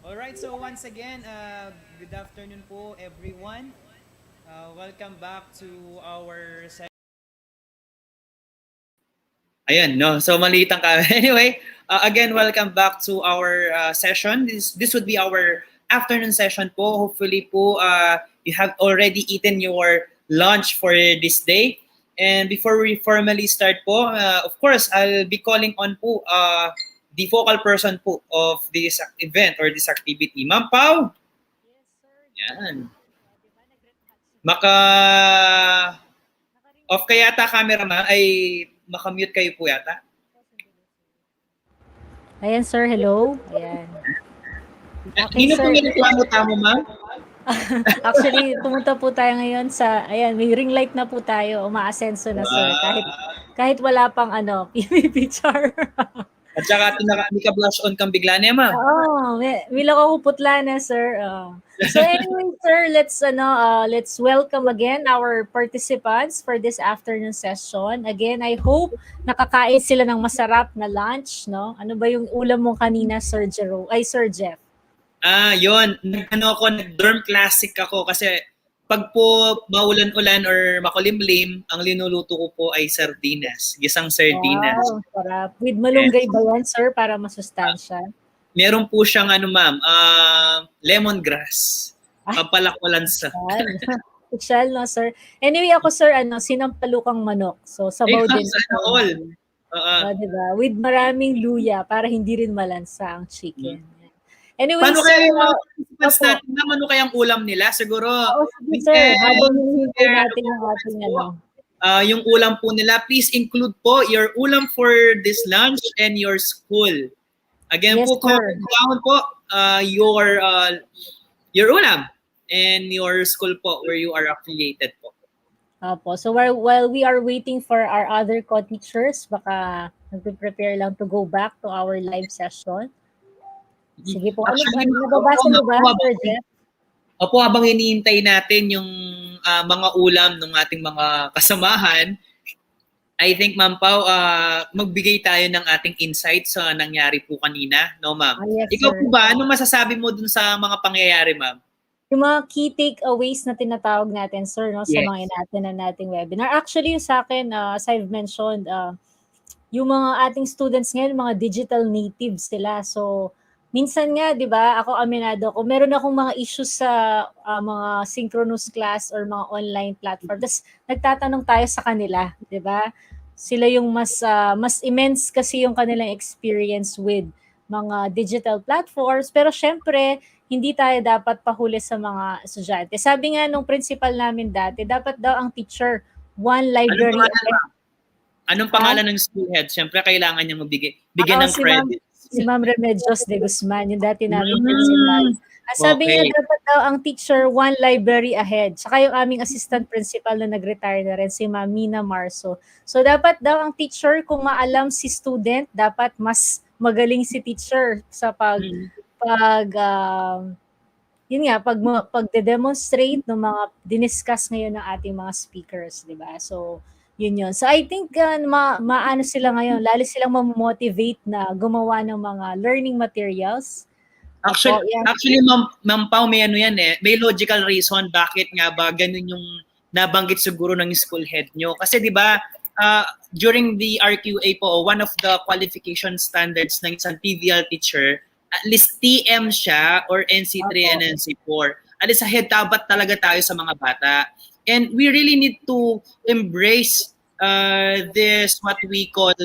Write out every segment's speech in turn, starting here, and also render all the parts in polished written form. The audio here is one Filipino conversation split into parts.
Alright, so once again, good afternoon po everyone. Welcome back to our Ayan, no? So maliit ang camera. Anyway, again, welcome back to our session. This would be our afternoon session po. Hopefully po, you have already eaten your lunch for this day. And before we formally start po, of course, I'll be calling on po the focal person po of this event or this activity. Ma'am Pau? Yes, sir. Yan. Diba, Off kaya yata camera ma ay makamute kayo po yata. Ayan, sir. Hello. Ayan. Okay, sino po yung reklamo-tamo, ma'am? Actually, pumunta po tayo ngayon sa, ayan, may ring light na po tayo. Umaasenso na, sir. Kahit wala pang PBB char. At saka nika-blush on kang bigla niya, ma'am. Oo, mila ko putla na, sir. So anyway, sir, let's welcome again our participants for this afternoon session. Again, I hope nakakain sila ng masarap na lunch, no? Ano ba yung ulam mo kanina, Sir Sir Jeff? Yun. Nag-dorm classic ako kasi pag po maulan-ulan or makulimlim, ang linuluto ko po ay sardinas. Gisang sardinas. Wow, sarap. With Yes. malunggay ba yan, sir, para masustansya? Meron po siyang ano ma'am, lemongrass. Ay, Pampalakwalansa. Social, no, sir? Anyway, ako, sir, sinampalukang manok. So, Ay, sabaw din sana ako. all. Diba? With maraming luya para hindi rin malansa ang chicken. Anyway, Paano sir, kaya yung mga participants natin na ano kayang ulam nila? Siguro, sige, sir, habang hinihintay natin yung ating yung ulam po nila, please include po your ulam for this lunch and your school. Again Yes, po, comment down po your ulam and your school po where you are affiliated po. So while we are waiting for our other co-teachers, baka nagpe-prepare lang to go back to our live session. Sige po. Nababasa mo ba, Sir Jeff? Opo, habang hinihintay natin yung mga ulam ng ating mga kasamahan, I think, Ma'am Pao, magbigay tayo ng ating insights sa nangyari po kanina. No, Ma'am? Yes, Ikaw sir. po ba, ano masasabi mo dun sa mga pangyayari, Ma'am? Yung mga key takeaways na tinatawag natin, sir, no, sa Yes. mga inatin na nating webinar. Actually, yung sa akin, as I've mentioned, yung mga ating students ngayon, mga digital natives sila. So, minsan nga, di ba, ako aminado ko, meron akong mga issues sa mga synchronous class or mga online platform. Tapos, nagtatanong tayo sa kanila, di ba? Sila yung mas immense kasi yung kanilang experience with mga digital platforms. Pero syempre, hindi tayo dapat pahuli sa mga estudyante. Sabi nga nung principal namin dati, dapat daw ang teacher, one library. Anong pangalan ng school head? Siyempre, kailangan niya bigyan ng credit. Si Ma'am Remedios de Guzman, yung dati namin principal. Sabi niya, dapat daw ang teacher, one library ahead. Saka yung aming assistant principal na nag-retire na rin, si Ma'am Mina Marso. So, dapat daw ang teacher, kung maalam si student, dapat mas magaling si teacher sa pagde-demonstrate ng mga diniscuss ngayon ng ating mga speakers, di ba? So, yun. So, I think maano sila ngayon, lalo silang mamotivate na gumawa ng mga learning materials. Actually, Ma'am Pao, may ano yan eh. May logical reason bakit nga ba ganun yung nabanggit siguro ng school head nyo. Kasi di ba, during the RQA po, one of the qualification standards ng isang TVL teacher, at least TM siya or NC3 and NC4. At least head dapat talaga tayo sa mga bata. And we really need to embrace this what we call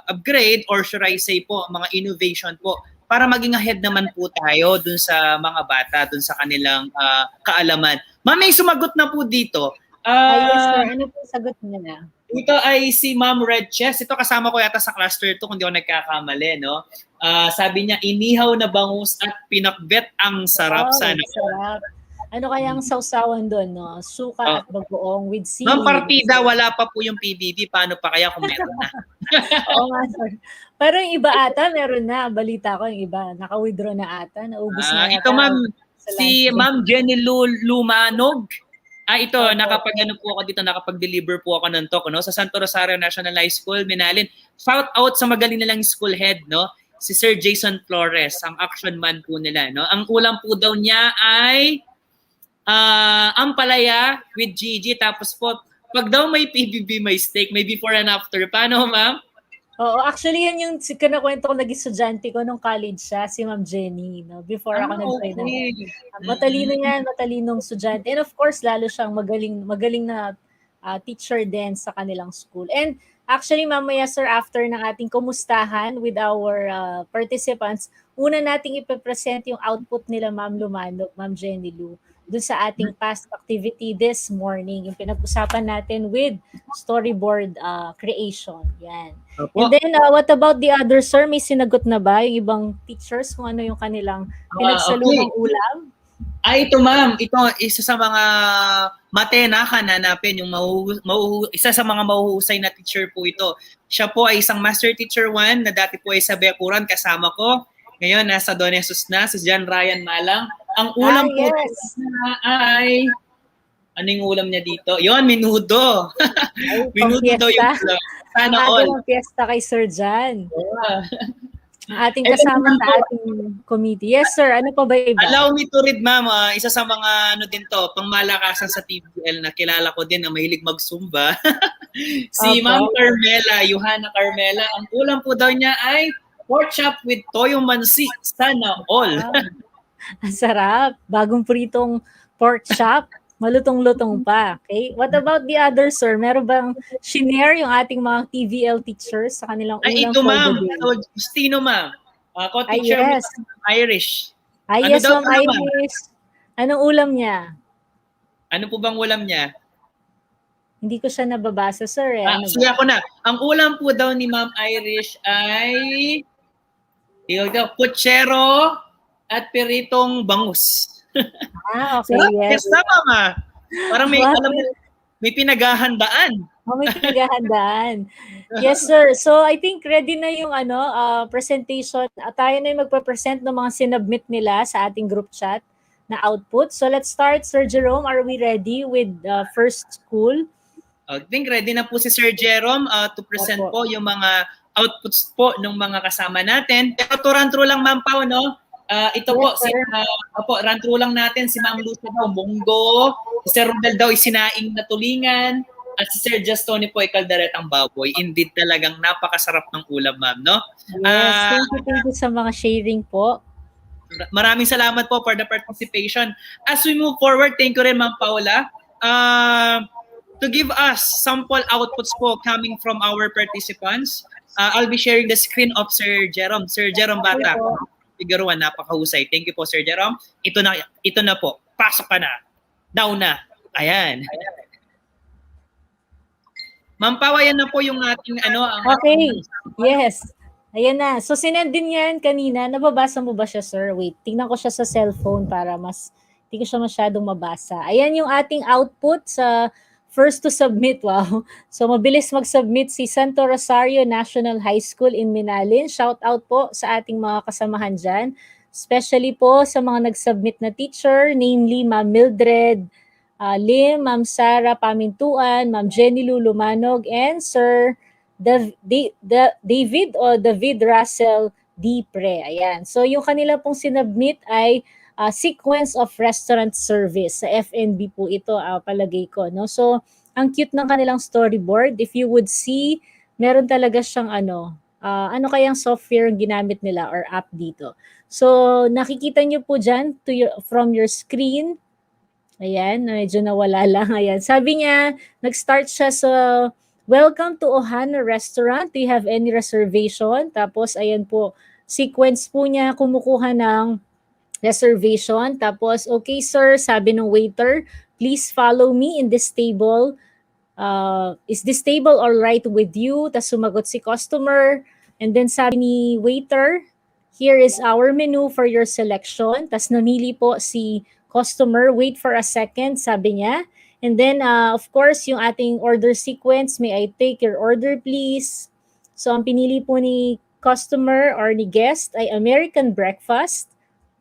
upgrade or should I say po, mga innovation po para maging ahead naman po tayo dun sa mga bata, dun sa kanilang kaalaman. Ma'am, may sumagot na po dito. Yes, sir. Ano po sagot niya na? Ito ay si Ma'am Red Chess. Ito kasama ko yata sa cluster 2 kung di ako nagkakamali, no? Sabi niya, inihaw na bangus at pinakbet ang sarap sana. Sarap. Ano kayang sausawan doon, no? Suka at bagoong with seaweed. Noong partida, wala pa po yung PBB. Paano pa kaya kung meron na? Oo nga, sir. Pero yung iba ata, meron na. Balita ko yung iba. Naka-withdraw na ata. Naubos na ito, Ma'am. Si Ma'am Jenny Lumanog. Ito, nakapag-ano po ako dito, nakapag-deliver po ako ng talk, no? Sa Santo Rosario National High School, Minalin. Shout out sa magaling nilang school head, no? Si Sir Jason Flores, ang action man po nila, no? Ang ulam po daw niya ay ampalaya with Gigi. Tapos po, pag daw may PBB, may steak, may before and after. Paano, Ma'am? Oo, actually yan yung kinakwento ko naging estudyante ko nung college siya, si Ma'am Jenny, no? Before ako nag-join na. Matalino yan, matalinong estudyante. And of course, lalo siyang magaling na teacher din sa kanilang school. And actually, mamaya, sir, after ng ating kumustahan with our participants, una nating ipipresent yung output nila, Ma'am Lumanok, Ma'am Jenny Lu, doon sa ating past activity this morning, yung pinag-usapan natin with storyboard creation. Yan. And then, what about the other, sir? May sinagot na ba yung ibang teachers kung ano yung kanilang pinagsaluhang ulam? Ito, Ma'am. Ito, isa sa mga matena hanapin, yung isa sa mga mahuhusay na teacher po ito. Siya po ay isang Master Teacher 1 na dati po ay sa Bekuran, kasama ko. Ngayon, nasa Don Jesus na, si John Ryan Malang. Ang ulam po ay, ano yung ulam niya dito? Yon, minudo. Minudo daw yung ulam. Sana all. Ang fiesta kay Sir John. ang ating Ito kasama naman sa po, ating committee. Yes, sir. Ano pa ba iba? allow me to read, ma'am. Isa sa mga ano din to, pangmalakasan sa TVL na kilala ko din na mahilig mag-Zumba. Si Opo. Ma'am Carmela, Johanna Carmela, ang ulam po daw niya ay pork chop with toyo mansi. Sana all. Wow. Ang sarap. Bagong pritong pork chop. Malutong-lutong pa. Okay? What about the other, sir? Meron bang shinare yung ating mga TVL teachers sa kanilang Ay, ulam ito for the ma'am. day? So, Justino ma'am. Ako, Ay, teacher mo yes. sa Irish. Ay, Ano yes, daw Ma'am pala ma'am? Iris. Anong ulam niya? Ano po bang ulam niya? Hindi ko siya nababasa, sir. Ano Sige ba? ako na. Ang ulam po daw ni Ma'am Irish ay yung daw, putsero at piritong bangus. Okay, Sarap, yes. yes na mama. Parang may, What? alam mo, may pinaghahandaan. May pinaghahandaan. Yes, sir. So, I think ready na yung presentation. Tayo na yung magpa-present ng mga sinubmit nila sa ating group chat na output. So, let's start. Sir Jerome, are we ready with first school? I think ready na po si Sir Jerome to present Opo. po yung mga outputs po ng mga kasama natin. Pero to run through lang Ma'am Pao, no? Ito po, Yes, sir. run through lang natin si Ma'am Lucia daw, munggo, si Sir Rodel daw isinaing na tulingan, at si Sir Justone po ay kalderetang baboy. Indeed talagang napakasarap ng ulam, ma'am, no? Yes, thank you sa mga sharing po. Maraming salamat po for the participation. As we move forward, thank you rin Ma'am Paula. To give us sample outputs po coming from our participants, I'll be sharing the screen of Sir Jerome. Sir Jerome Bata, figure 1, napakahusay. Thank you po Sir Jerome. Ito na po. Pasok ka na. Down na. Ayan. Ma'am Pao, ayan na po yung ating Okay. Yes. Ayan na. So, sinend din yan kanina. Nababasa mo ba siya, sir? Wait, tingnan ko siya sa cellphone para hindi ko siya masyadong mabasa. Ayan yung ating output sa first to submit. Wow. So, mabilis mag-submit si Santo Rosario National High School in Minalin. Shout out po sa ating mga kasamahan dyan. Especially po sa mga nag-submit na teacher, namely Ma'am Mildred Lim, Ma'am Sara Pamintuan, Ma'am Jenny Lulumanog, and Sir David Russell D. Pre. Ayan. So, yung kanila pong sinubmit ay sequence of restaurant service. Sa FNB po ito, palagay ko. No? So, ang cute ng kanilang storyboard. If you would see, meron talaga siyang ano kayang software ginamit nila or app dito. So, nakikita nyo po dyan from your screen. Ayan, medyo nawala lang. Ayan. Sabi niya, nag-start siya sa welcome to Ohana Restaurant. Do you have any reservation? Tapos, ayan po, sequence po niya, kumukuha ng reservation. Tapos, okay sir, sabi ng waiter, please follow me in this table. Is this table all right with you? Tapos sumagot si customer. And then sabi ni waiter, here is our menu for your selection. Tapos namili po si customer, wait for a second, sabi niya. And then, of course, yung ating order sequence, may I take your order please? So, ang pinili po ni customer or ni guest ay American breakfast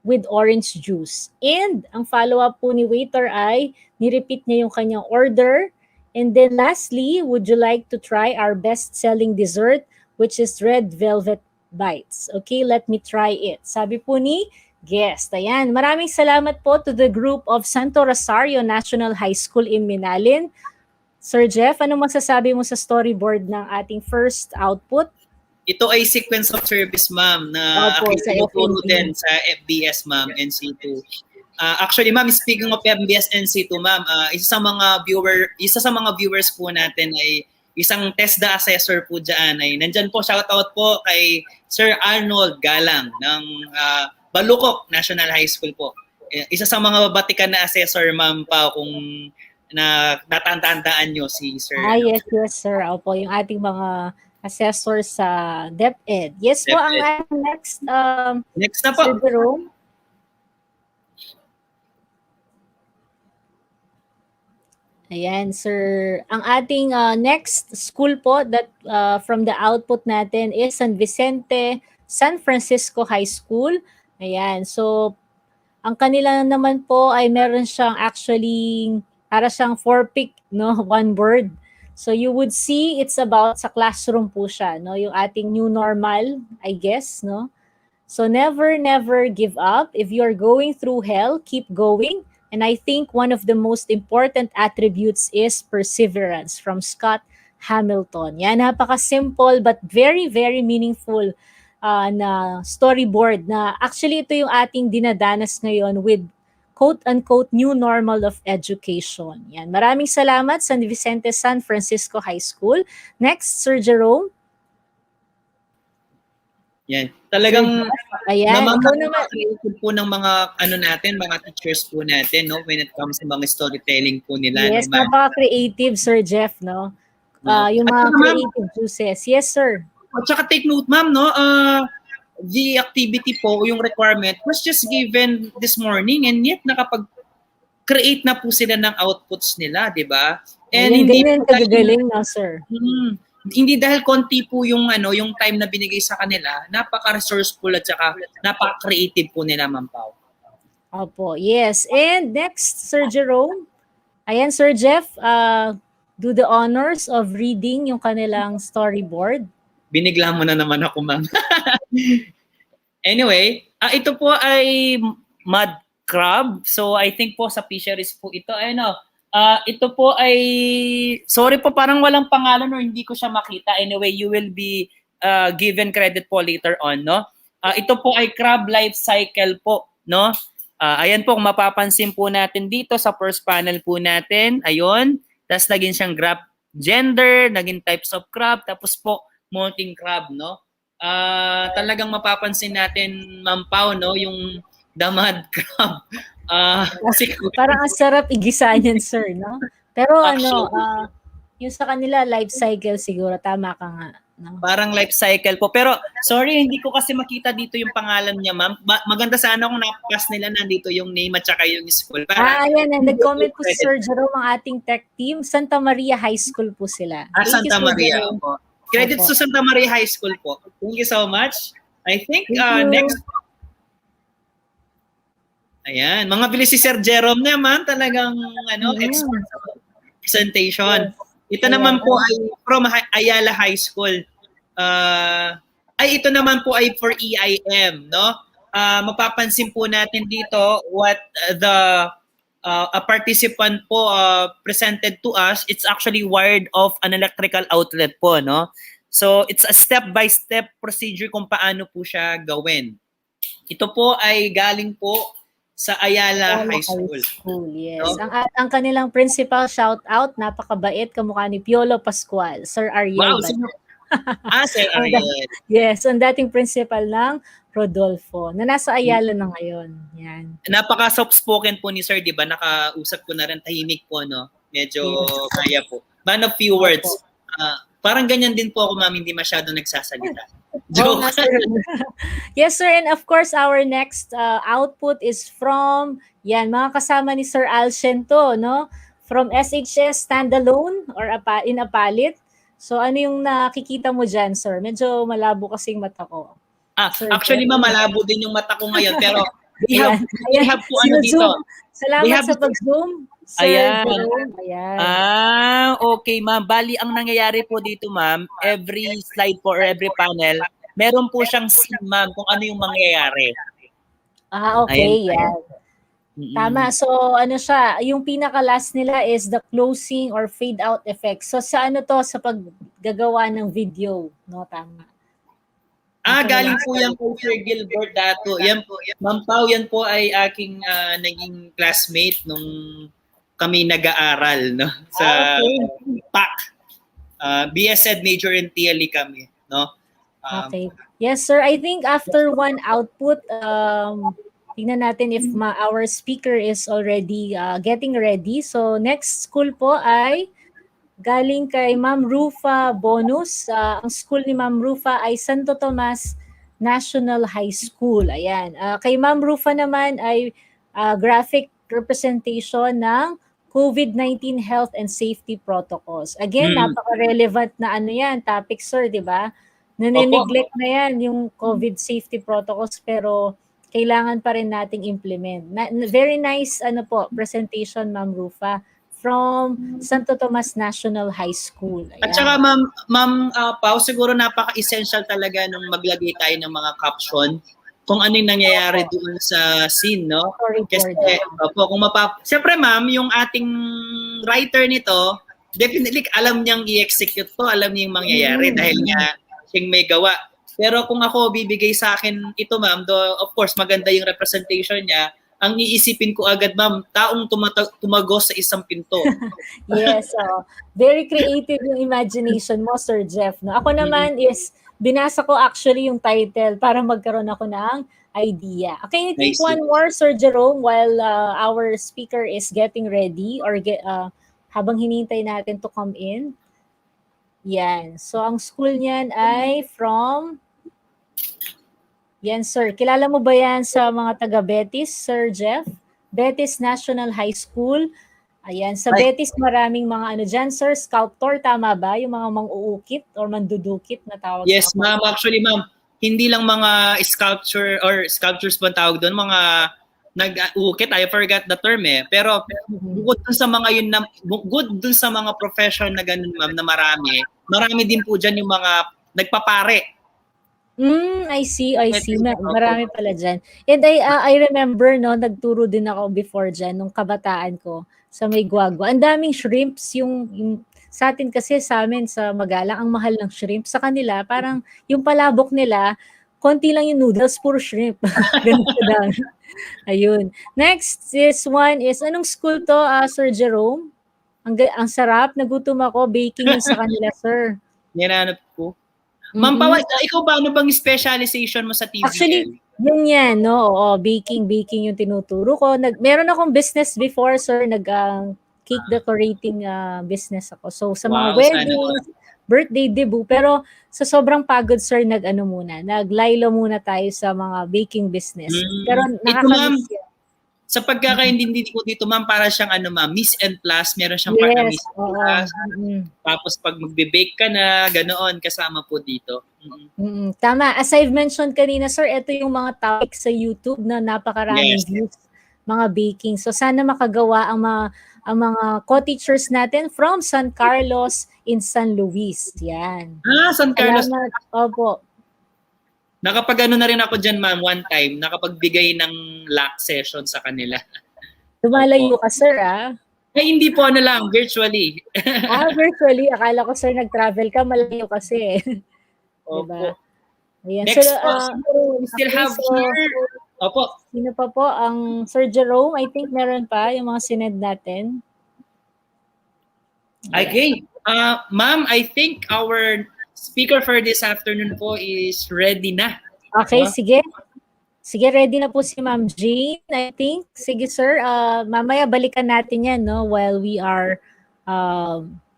with orange juice. And ang follow-up po ni waiter ay nirepeat niya yung kanyang order. And then lastly, would you like to try our best-selling dessert, which is red velvet bites? Okay, let me try it. Sabi po ni guest. Ayan, maraming salamat po to the group of Santo Rosario National High School in Minalin. Sir Jeff, ano masasabi mo sa storyboard ng ating first output? Ito ay sequence of service, ma'am, na sa tinuturo FNB. din sa FBS, ma'am, NC2. Actually, ma'am, speaking of FBS NC2, ma'am, isa sa mga viewers po natin ay isang TESDA assessor po dyan. Ay nandyan po, shoutout po kay Sir Arnold Galang ng Balukok National High School po. Isa sa mga babatikan na assessor, ma'am, pa kung natatandaan nyo si Sir. Yes, sir. Opo, yung ating mga assessor sa DepEd. Yes po, ang next next na po. Sir Jerome. Ayan, sir. Ang ating next school po that from the output natin is San Vicente San Francisco High School. Ayan, so ang kanila naman po ay meron siyang actually para siyang 4-pick, no, one word. So you would see it's about sa classroom po siya, no, yung ating new normal, I guess, no. So never, never give up. If you're going through hell, keep going. And I think one of the most important attributes is perseverance from Scott Hamilton. Yan, napaka-simple but very, very meaningful na storyboard na actually ito yung ating dinadanas ngayon with quote-unquote new normal of education. Yan. Maraming salamat San Vicente San Francisco High School. Next, Sir Jerome. Yan. Talagang ayan, ikaw naman. Creative po ng mga natin, mga teachers po natin, no, when it comes sa mga storytelling po nila. Yes, no, napaka-creative, Sir Jeff, no? Yung mga creative juices. Yes, sir. At saka take note, ma'am, no, the activity po, yung requirement was just given this morning and yet nakapag-create na po sila ng outputs nila, di ba? And hindi ganyan kagagaling, no, sir? Hindi dahil konti po yung yung time na binigay sa kanila, napaka-resourceful at saka napaka-creative po nila, Ma'am Pao. Opo, yes. And next, Sir Jerome. Ayan, Sir Jeff, do the honors of reading yung kanilang storyboard. Binigla mo na naman ako, ma'am. Anyway, ito po ay mud crab. So I think po sa fisheries po ito. Ito po ay, sorry po, parang walang pangalan or hindi ko siya makita. Anyway, you will be given credit po later on, no? Ito po ay crab life cycle po, no? Ayan po, kung mapapansin po natin dito sa first panel po natin, ayun. Tapos naging siyang graph gender, naging types of crab, tapos po molting crab, no? Talagang mapapansin natin, Ma'am Pao, no? Yung the mud crab. Parang ang sarap igisa niyan, sir, no? Pero yung sa kanila life cycle siguro, tama ka nga. No? Parang life cycle po. Pero sorry, hindi ko kasi makita dito yung pangalan niya, ma'am. Maganda sana kung napakas nila nandito yung name at saka yung school. Ayan, nag-comment po si Sir Jerome, ang ating tech team. Santa Maria High School po sila. Santa Maria po. Credit to Santa Maria High School po. Thank you so much. I think next. Ayan, mga bilis si Sir Jerome naman, talagang expert sa presentation. Ito naman po ay from Ayala High School. Ito naman po ay for EIM, no? Mapapansin po natin dito what a participant po presented to us. It's actually wired off an electrical outlet po, no? So it's a step-by-step procedure kung paano po siya gawin. Ito po ay galing po sa Ayala High School. Yes. No? Ang kanilang principal, shout out, napakabait, kamukha ni Piolo Pascual, Sir Ariel. Wow, Sir Ariel. Yes, ang dating principal ng Rodolfo, na nasa Ayala na ngayon. Yan. Napaka soft-spoken po ni Sir, di ba? Nakausap ko na rin, tahimik po, no? Medyo kaya po. Man of few words. Parang ganyan din po ako, ma'am, hindi masyado nagsasalita. Joke. Yes, sir. And of course, our next output is from, mga kasama ni Sir Alshen to, no? From SHS standalone or in Apalit. So, ano yung nakikita mo dyan, sir? Medyo malabo kasing mata ko. Actually, ma'am, malabo din yung mata ko ngayon. Pero we have po dito. Salamat sa pag-zoom. Ayan. Ayan. Okay, ma'am. Bali, ang nangyayari po dito, ma'am, every slide po or every panel, meron po siyang scene, ma'am, kung ano yung mangyayari. Okay. Ayan. Tama. So, siya, yung pinaka-last nila is the closing or fade-out effect. So, sa sa paggagawa ng video, no? Tama. Galing po yan po Sir Gilbert Dato. Yan po, Ma'am Pao, yan po ay aking naging classmate nung kami nag-aaral, no? Sa PAC. BSED major in TLE kami, no? Okay. Yes, sir. I think after one output, tingnan natin if our speaker is already getting ready. So, next school po ay galing kay Ma'am Rufa Bonus. Ang school ni Ma'am Rufa ay Santo Tomas National High School. Ayan. Kay Ma'am Rufa naman ay graphic representation ng COVID-19 health and safety protocols. Again, napaka-relevant na topic, sir, di ba? Nane-neglect na yan, yung COVID safety protocols, pero kailangan pa rin nating implement. Very nice presentation, Ma'am Rufa, from Santo Tomas National High School. Ayan. At saka, Ma'am Pao, siguro napaka-essential talaga nung maglagay tayo ng mga caption kung ano yung nangyayari doon sa scene, no? Kasi, Storyboard. opo, kung siyempre ma'am, yung ating writer nito, definitely alam niyang i-execute to, alam niya yung mangyayari dahil nga siyang may gawa. Pero kung ako bibigay sa akin ito ma'am, of course maganda yung representation niya, ang iisipin ko agad ma'am, taong tumagos sa isang pinto. Yes, very creative yung imagination mo, Sir Jeff. No? Ako naman is, binasa ko actually yung title para magkaroon ako ng idea. Okay, I think Nice. one more, Sir Jerome, while our speaker is getting ready or habang hinihintay natin to come in. Yan. So, ang school niyan ay from... Yan, sir. Kilala mo ba yan sa mga taga-Betis, Sir Jeff? Betis National High School. Ayan. Sa Betis, maraming mga ano dyan, sir, sculptor, tama ba? Yung mga mang-uukit or mandudukit na tawag sa Yes, ma'am. Actually, ma'am, hindi lang mga sculptures ba tawag doon, mga nag-uukit, I forgot the term eh. Pero bukod dun sa mga yun, bukod dun sa mga profession na ganun, ma'am, na marami din po dyan yung mga nagpapare. I see. Marami pala dyan. And I remember, no, nagturo din ako before dyan, nung kabataan ko, sa may Guagua. Ang daming shrimps, yung sa atin kasi, sa amin, sa Magalang, ang mahal ng shrimp. Sa kanila, parang yung palabok nila, konti lang yung noodles, puro shrimp. Ganun kadami. Ayun. Next, this one is, anong school to, Sir Jerome? Ang sarap, nagutom ako, baking yun sa kanila, sir. Niranap ko. Ma'am Pawad, ikaw ba, ano bang specialization mo sa TVL? Actually, yun yan, no? Oo, baking yung tinuturo ko. Meron akong business before, sir, cake decorating business ako. So, sa mga weddings, birthday debut, pero sa sobrang pagod, sir, naglaylo muna tayo sa mga baking business. Pero nakakamiss yan. Sa pagkakaintindi ko dito, ma'am, para siyang ma'am, Miss and Plus, meron siyang part na Miss and Plus. Tapos pag magbe-bake ka na, ganoon, kasama po dito. Tama. As I've mentioned kanina, sir, ito yung mga topic sa YouTube na napakaraming views, mga baking. So sana makagawa ang mga co-teachers natin from San Carlos in San Luis. Yan. San Carlos. Salamat. Opo. Nakapag na rin ako dyan, ma'am, one time. Nakapagbigay ng lock session sa kanila. Lumalayo ka, sir, hindi po lang, virtually. Virtually. Akala ko, sir, nag-travel ka, malayo kasi. Diba? Ayan. Next we still have here. Opo. Sino pa po? Ang Sir Jerome, I think meron pa yung mga sinend natin. Okay. Ma'am, I think our speaker for this afternoon po is ready na. Okay, sige. Sige, ready na po si Ma'am Jane, I think. Sige, sir. Mamaya balikan natin yan, no, while we are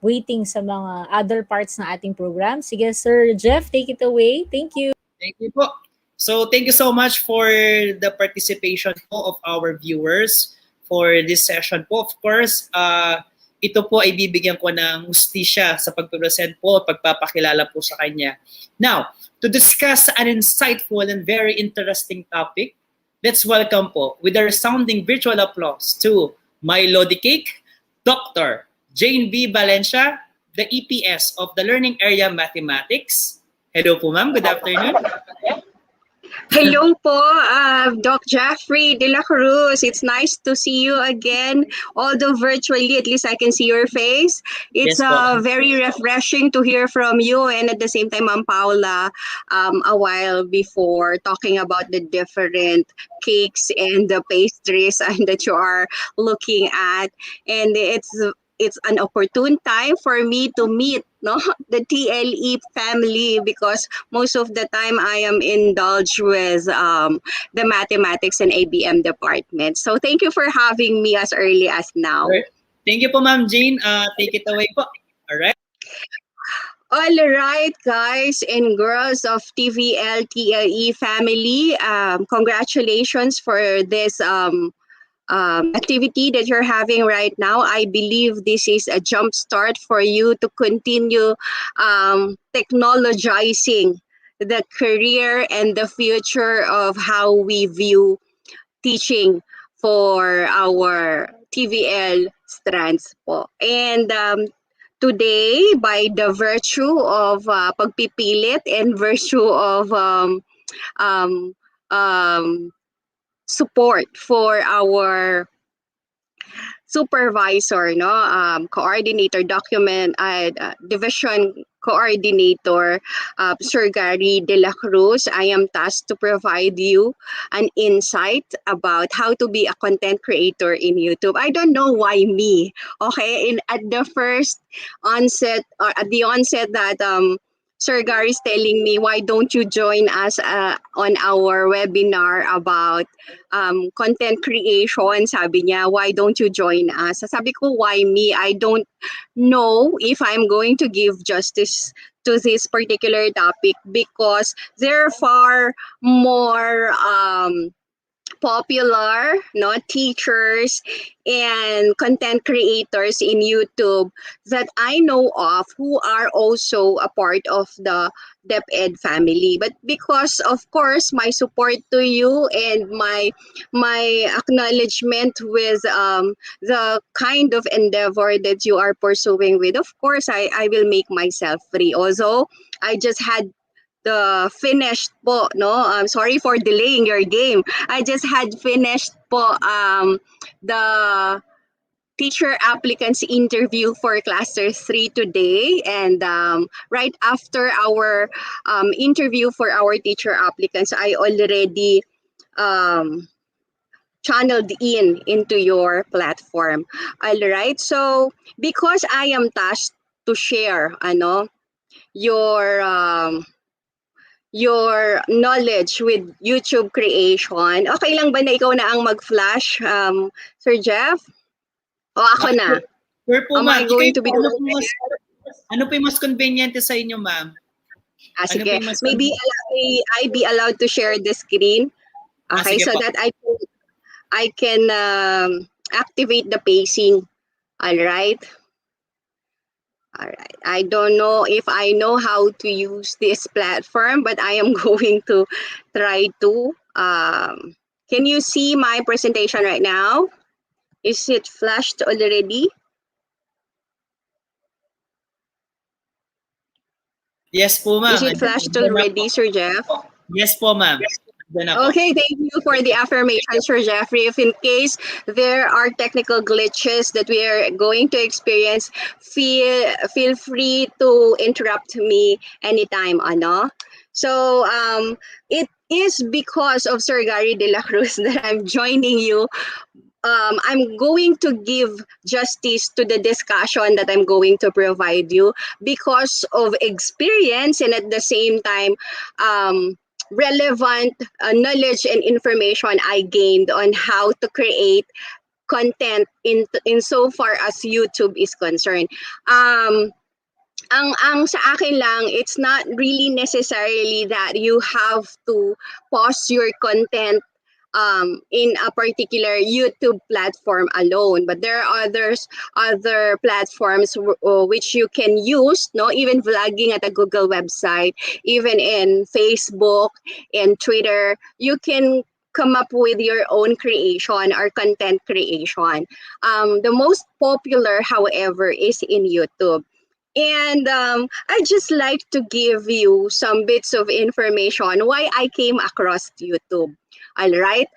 waiting sa mga other parts ng ating program. Sige, Sir Jeff, take it away. Thank you. Thank you po. So, thank you so much for the participation po of our viewers for this session po. Of course, ito po ay bibigyan ko ng hustisya sa pagpresent po, pagpapakilala po sa kanya. Now, to discuss an insightful and very interesting topic, let's welcome po with a resounding virtual applause to my Lodi Cake, Dr. Jane B. Valencia, the EPS of the Learning Area Mathematics. Hello po ma'am, good afternoon. Hello po, Doc Jeffrey de la Cruz. It's nice to see you again. Although virtually, at least I can see your face. It's very refreshing to hear from you. And at the same time, Ma'am Paula, a while before, talking about the different cakes and the pastries that you are looking at. And it's an opportune time for me to meet the TLE family, because most of the time I am indulged with the mathematics and ABM department. So thank you for having me as early as now. Thank you po, Ma'am Jane. Take it away po. All right. All right, guys and girls of TVL TLE family, congratulations for this activity that you're having right now. I believe this is a jump start for you to continue technologizing the career and the future of how we view teaching for our TVL strands po. And today, by the virtue of pagpipilit and virtue of um, support for our supervisor, no, coordinator, document division coordinator, Sir Gary De La Cruz. I am tasked to provide you an insight about how to be a content creator in YouTube. I don't know why me. Okay, in at the first onset, or at the onset that Sir Gary is telling me, why don't you join us on our webinar about content creation, sabi niya, why don't you join us? Sabi ko, why me? I don't know if I'm going to give justice to this particular topic because there are far more popular, no, teachers and content creators in YouTube that I know of who are also a part of the DepEd family. But because of course my support to you and my acknowledgement with the kind of endeavor that you are pursuing with, of course I will make myself free. Also, I just had the finished po, no? I'm sorry for delaying your game. I just had finished po the teacher applicants interview for cluster 3 today, and right after our interview for our teacher applicants, I already um, channeled into your platform. All right, so because I am tasked to share your your knowledge with YouTube creation. Okay lang ba na ikaw na ang mag-flash, Sir Jeff? O ako na? Sure, sure po, Am I ma'am. going Ikaw to po, be ano doing po mas, ano po yung mas convenient sa inyo, ma'am? Ano po sige. yung mas Maybe may I be allowed to share the screen? Okay, sige so po. that I can activate the pacing. All right. All right. I don't know if I know how to use this platform, but I am going to try to. Can you see my presentation right now? Is it flashed already? Yes po, Is ma'am. it flashed Andun na po. already, Sir Jeff? Yes po, ma'am. Andun na po. Okay, thank you for the affirmation, Sir Jeffrey. If in case there are technical glitches that we are going to experience, feel free to interrupt me anytime, ano? So it is because of Sir Gary De La Cruz that I'm joining you. I'm going to give justice to the discussion that I'm going to provide you because of experience and at the same time, relevant knowledge and information I gained on how to create content in so far as YouTube is concerned. Ang sa akin lang, it's not really necessarily that you have to post your content in a particular YouTube platform alone, but there are other platforms which you can use, no, even vlogging at a Google website, even in Facebook and Twitter, you can come up with your own creation or content creation. The most popular, however, is in YouTube. And I just like to give you some bits of information why I came across YouTube. All right.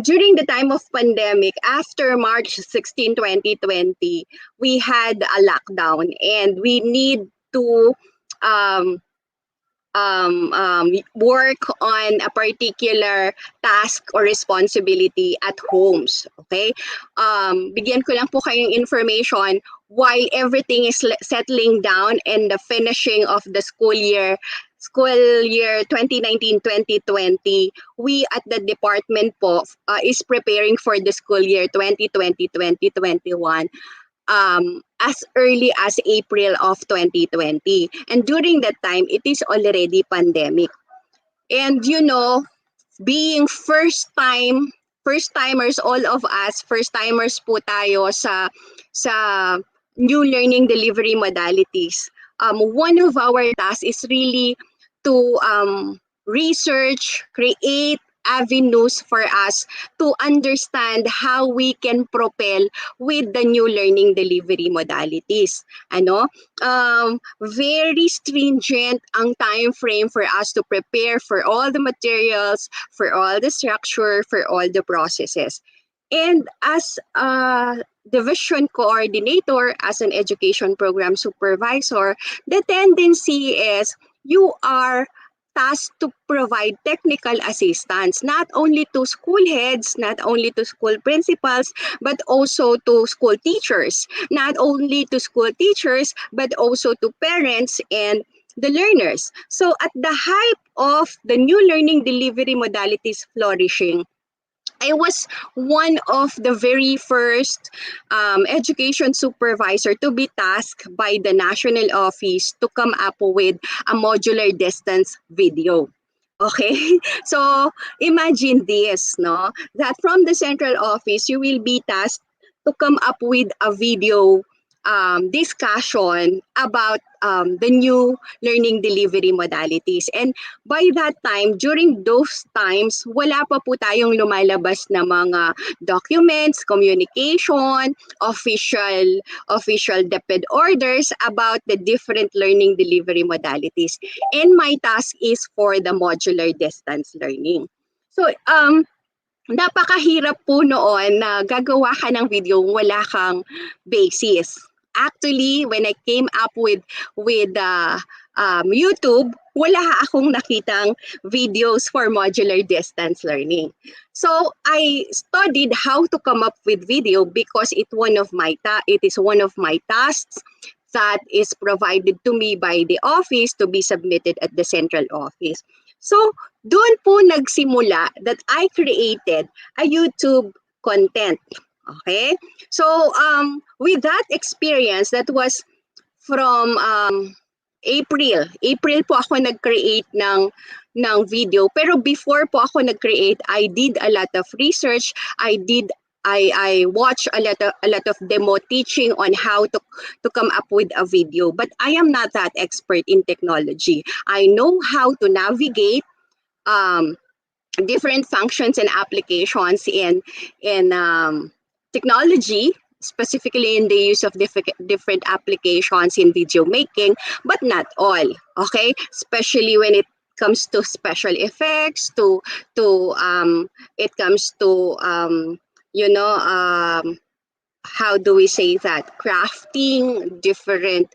During the time of pandemic, after March 16, 2020, we had a lockdown and we need to um, work on a particular task or responsibility at homes. Okay? Bigyan ko lang po kayong information while everything is settling down and the finishing of the school year 2019-2020, we at the department po is preparing for the school year 2020-2021 as early as April of 2020. And during that time, it is already pandemic. And being first timers, all of us, first timers po tayo sa new learning delivery modalities. One of our tasks is really to research, create, avenues for us to understand how we can propel with the new learning delivery modalities. Ano? Very stringent ang time frame for us to prepare for all the materials, for all the structure, for all the processes. And as a division coordinator, as an education program supervisor, the tendency is you are tasked to provide technical assistance, not only to school heads, not only to school principals, but also to school teachers. Not only to school teachers, but also to parents and the learners. So at the height of the new learning delivery modalities flourishing, I was one of the very first education supervisor to be tasked by the national office to come up with a modular distance video. Okay, so imagine this, no? That from the central office, you will be tasked to come up with a video discussion about the new learning delivery modalities. And by that time, during those times, wala pa po tayong lumalabas na mga documents, communication, official DepEd orders about the different learning delivery modalities. And my task is for the modular distance learning. So, napakahirap po noon na gagawa ka ng video wala kang basis. Actually, when I came up with YouTube, wala akong nakitang videos for modular distance learning. So I studied how to come up with video because it is one of my tasks that is provided to me by the office to be submitted at the central office. So doon po nagsimula that I created a YouTube content. Okay? So with that experience, that was from April. April po ako nag-create ng video. Pero before po ako nag-create, I did a lot of research. I watched a lot of demo teaching on how to come up with a video. But I am not that expert in technology. I know how to navigate different functions and applications in technology, specifically in the use of different applications in video making, but not all. Okay, especially when it comes to special effects, it comes to how do we say that, crafting different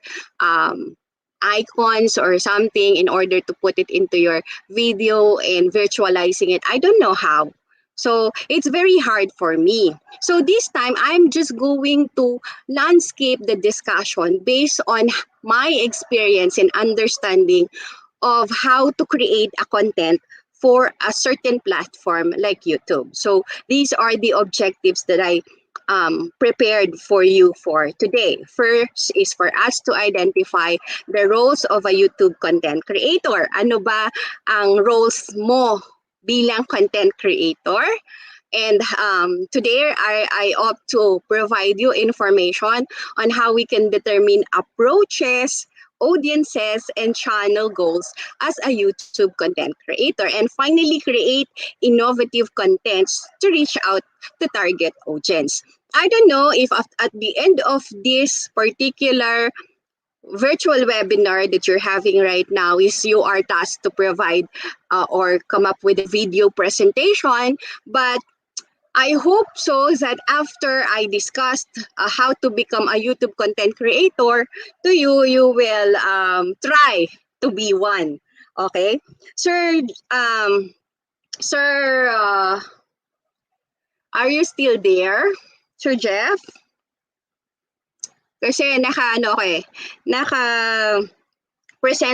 icons or something in order to put it into your video and virtualizing it. I don't know how. So it's very hard for me. So this time, I'm just going to landscape the discussion based on my experience and understanding of how to create a content for a certain platform like YouTube. So these are the objectives that I prepared for you for today. First is for us to identify the roles of a YouTube content creator. Ano ba ang roles mo bilang content creator? And today, I opt to provide you information on how we can determine approaches, audiences, and channel goals as a YouTube content creator. And finally, create innovative contents to reach out to target audience. I don't know if at the end of this particular virtual webinar that you're having right now is you are tasked to provide or come up with a video presentation, but I hope so that after I discussed how to become a YouTube content creator to you, you will try to be one. Okay? Sir, are you still there? Sir Jeff? Kasi naka-present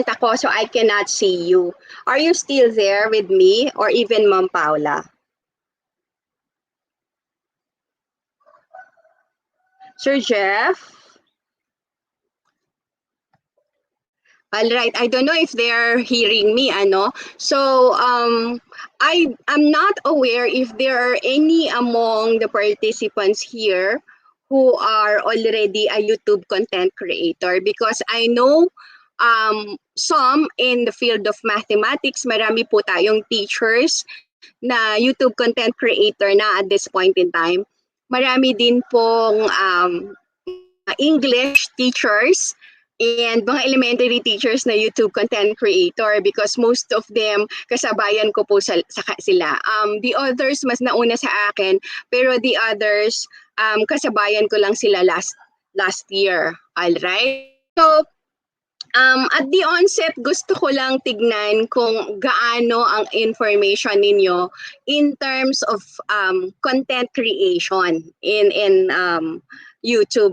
ako so I cannot see you. Are you still there with me or even Ma'am Paula? Sir Jeff? All right, I don't know if they're hearing me, So, I'm not aware if there are any among the participants here who are already a YouTube content creator, because I know some in the field of mathematics, marami po tayong teachers na YouTube content creator na at this point in time. Marami din pong English teachers and mga elementary teachers na YouTube content creator because most of them kasabayan ko po sila. The others mas nauna sa akin pero the others kasabayan ko lang sila last year. All right. So at the onset, gusto ko lang tignan kung gaano ang information ninyo in terms of content creation in YouTube.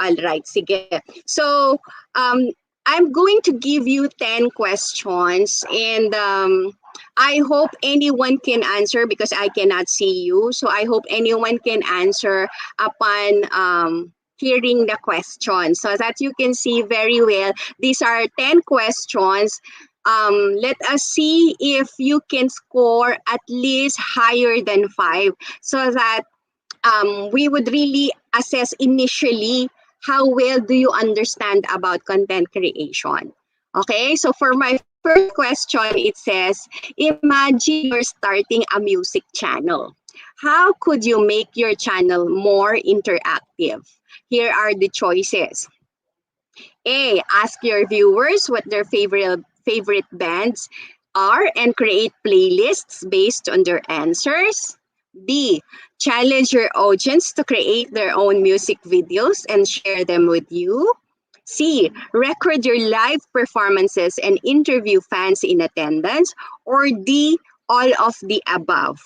All right, sige. So, I'm going to give you 10 questions and I hope anyone can answer because I cannot see you. So, I hope anyone can answer upon hearing the question so that you can see very well. These are 10 questions. Let us see if you can score at least higher than 5 so that we would really assess initially how well do you understand about content creation. Okay, so for my first question, it says, imagine you're starting a music channel. How could you make your channel more interactive? Here are the choices. A, ask your viewers what their favorite bands are and create playlists based on their answers. B, challenge your audience to create their own music videos and share them with you. C, record your live performances and interview fans in attendance. Or D, all of the above.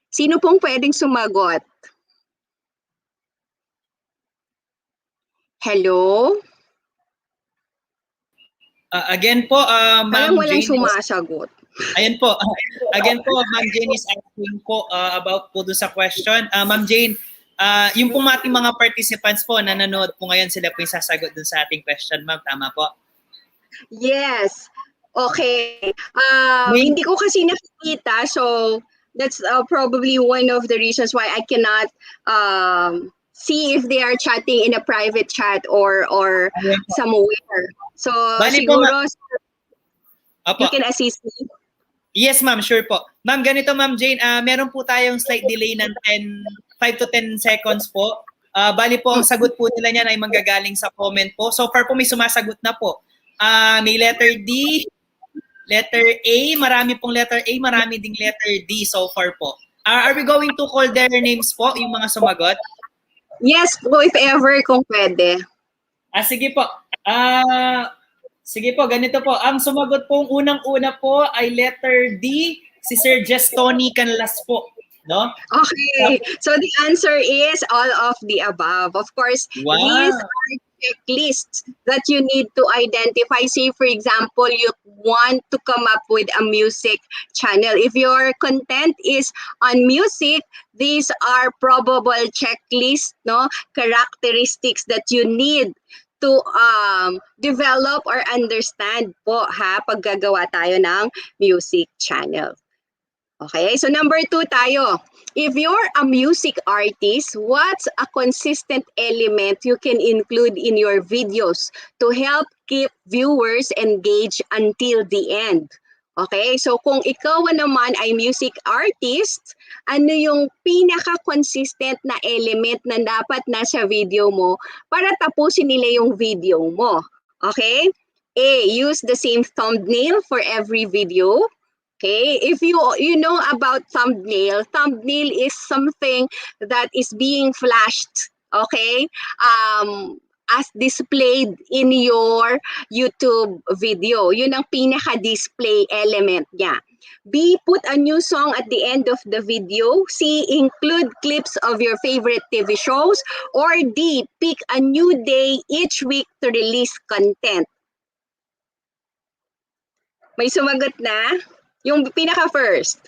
Sino pong pwedeng sumagot? Hello? Again po, Parang Ma'am walang Jane. sumasagot. Ayan po. Again po, Ma'am Jane is asking po about po doon sa question. Ma'am Jane, yung pong ating mga participants po, nanonood po ngayon, sila po yung sasagot doon sa ating question, ma'am. Tama po? Yes. Okay. Hindi ko kasi nakikita, so that's probably one of the reasons why I cannot see if they are chatting in a private chat or somewhere. So Bali po, siguro Opo. you can assist me. Yes, ma'am. Sure po. Ma'am, ganito, Ma'am Jane. Meron po tayong slight delay ng 5 to 10 seconds po. Bali po, ang sagot po nila niyan ay manggagaling sa comment po. So far po may sumasagot na po. May letter D, letter A, marami pong letter A, marami ding letter D so far po. Are we going to call their names po, yung mga sumagot? Yes po, if ever, kung pwede. Sige po. Sige po, ganito po. Ang sumagot pong unang-una po ay letter D, si Sir Tony Canlas po. No? Okay. So the answer is all of the above. Of course, Wow. these are checklists that you need to identify. Say, for example, you want to come up with a music channel. If your content is on music, these are probable checklists, no, characteristics that you need to develop or understand po pag gagawa tayo ng music channel. Okay, so number 2 tayo. If you're a music artist, what's a consistent element you can include in your videos to help keep viewers engaged until the end? Okay, so kung ikaw naman ay music artist, ano yung pinaka-consistent na element na dapat nasa video mo para tapusin nila yung video mo? Okay? A, use the same thumbnail for every video. Okay, if you know about thumbnail is something that is being flashed, okay, as displayed in your YouTube video. Yun ang pinaka-display element niya. B, put a new song at the end of the video. C, include clips of your favorite TV shows. Or D, pick a new day each week to release content. May sumagot na? Yung pinaka-first.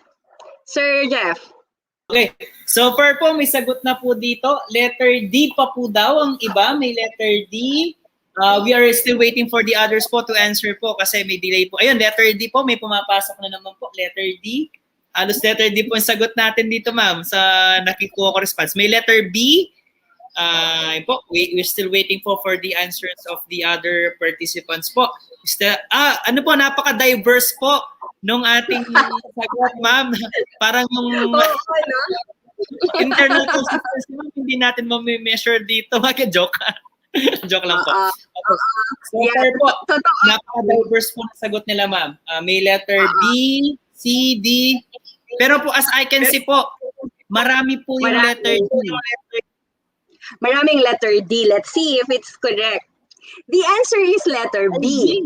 Sir Jeff. Okay. So far po, may sagot na po dito. Letter D pa po daw ang iba. May letter D. We are still waiting for the others po to answer po kasi may delay po. Ayun, letter D po. May pumapasok na naman po. Letter D. Halos letter D po yung sagot natin dito, ma'am, sa nakikuha ko response. May letter B. Po, we're still waiting po for the answers of the other participants po. Ano po, napaka-diverse po nung ating sagot, ma'am. Parang yung Oo, ano? internal consistency, ma'am, hindi natin ma-measure dito. Joke. Joke lang po. Oo. Okay. So Yeah, far po, totoo. napaka-diverse po na sagot nila, ma'am. May letter B, C, D. Pero po, as I can see po, marami po yung letter D. Maraming letter D. Let's see if it's correct. The answer is letter B.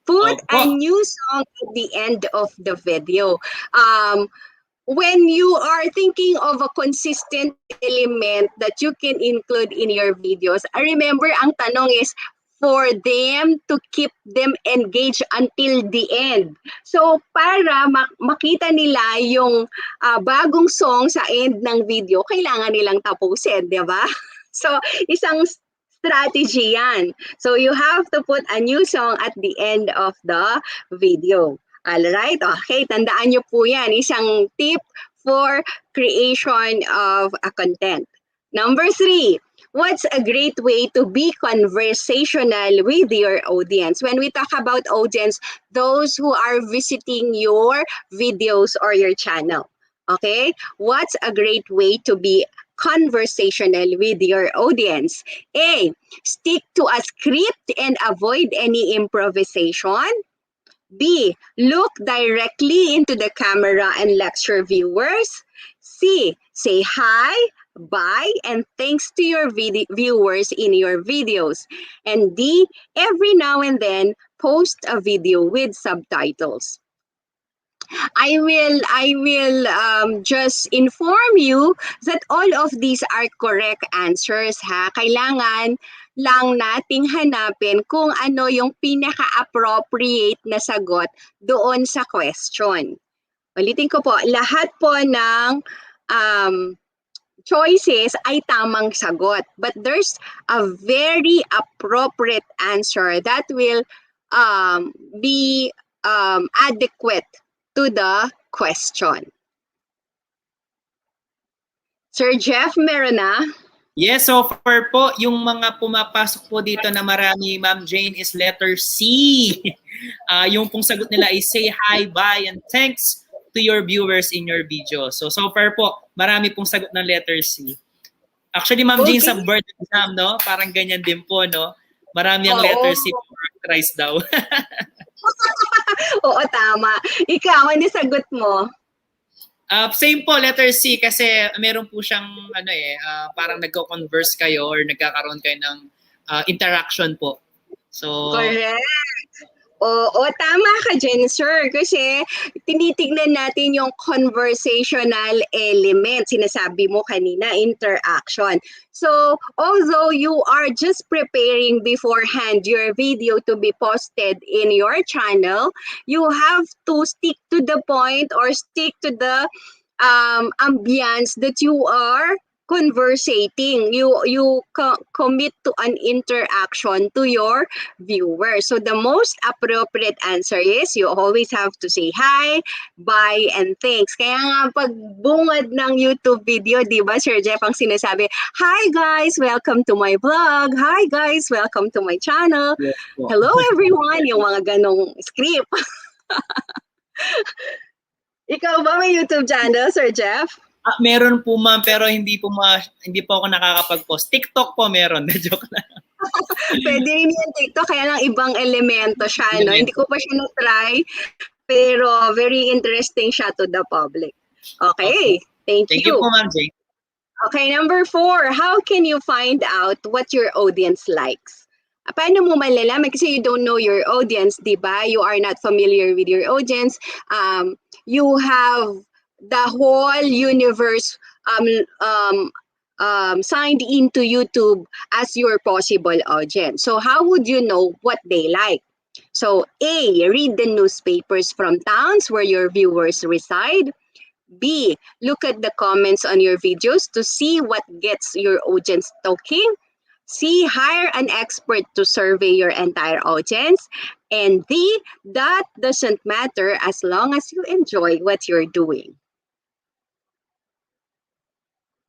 Put a Opo. new song at the end of the video. When you are thinking of a consistent element that you can include in your videos, remember ang tanong is for them to keep them engaged until the end. So para makita nila yung bagong song sa end ng video, kailangan nilang tapusin, di ba? So isang strategy yan. So you have to put a new song at the end of the video. Alright, okay, tandaan nyo po yan. Isang tip for creation of a content. Number 3, what's a great way to be conversational with your audience? When we talk about audience, those who are visiting your videos or your channel. Okay, what's a great way to be conversational with your audience? A, stick to a script and avoid any improvisation. B, look directly into the camera and lecture viewers. C, say hi, bye, and thanks to your viewers in your videos. And D, every now and then, post a video with subtitles. I will just inform you that all of these are correct answers, ha. Kailangan lang nating hanapin kung ano yung pinaka-appropriate na sagot doon sa question. Ulitin ko po, lahat po ng choices ay tamang sagot. But there's a very appropriate answer that will be adequate to the question. Sir Jeff, meron na? Yes, so far po, yung mga pumapasok po dito na marami, Ma'am Jane, is letter C. Yung pong sagot nila is say hi, bye, and thanks to your viewers in your video. So far po, marami pong sagot ng letter C. Actually, Ma'am Jane, sa board exam, no? Parang ganyan din po, no? Marami ang letter C characterized daw. Oo, tama. Ikaw, ano sagot mo? Same po, letter C, kasi meron po siyang parang nagko-converse kayo or nagkakaroon kayo ng interaction po. So Correct. Oo, tama ka dyan, sir. Kasi tinitignan natin yung conversational element. Sinasabi mo kanina, interaction. So, although you are just preparing beforehand your video to be posted in your channel, you have to stick to the point or stick to the ambience that you are conversating. You commit to an interaction to your viewer. So the most appropriate answer is you always have to say hi, bye, and thanks. Kaya nga pag bungad ng YouTube video, di ba, Sir Jeff, ang sinasabi, hi guys, welcome to my vlog. Hi guys, welcome to my channel. yes po. Hello everyone, yung mga ganong script. Ikaw ba may YouTube channel, Sir Jeff? Meron po, ma'am, pero hindi po ako nakakapag-post. TikTok po meron. Joke lang. Pwede rin yung TikTok, kaya lang ibang elemento siya, no? Hindi ko pa siya na-try, pero very interesting siya to the public. Okay, thank Thank you po, Ma'am Jane. Okay, number 4, how can you find out what your audience likes? Paano mo malalaman? Kasi you don't know your audience, di ba? You are not familiar with your audience. You have the whole universe signed into YouTube as your possible audience. So how would you know what they like? So A, read the newspapers from towns where your viewers reside. B, look at the comments on your videos to see what gets your audience talking. C, hire an expert to survey your entire audience. And D, that doesn't matter as long as you enjoy what you're doing.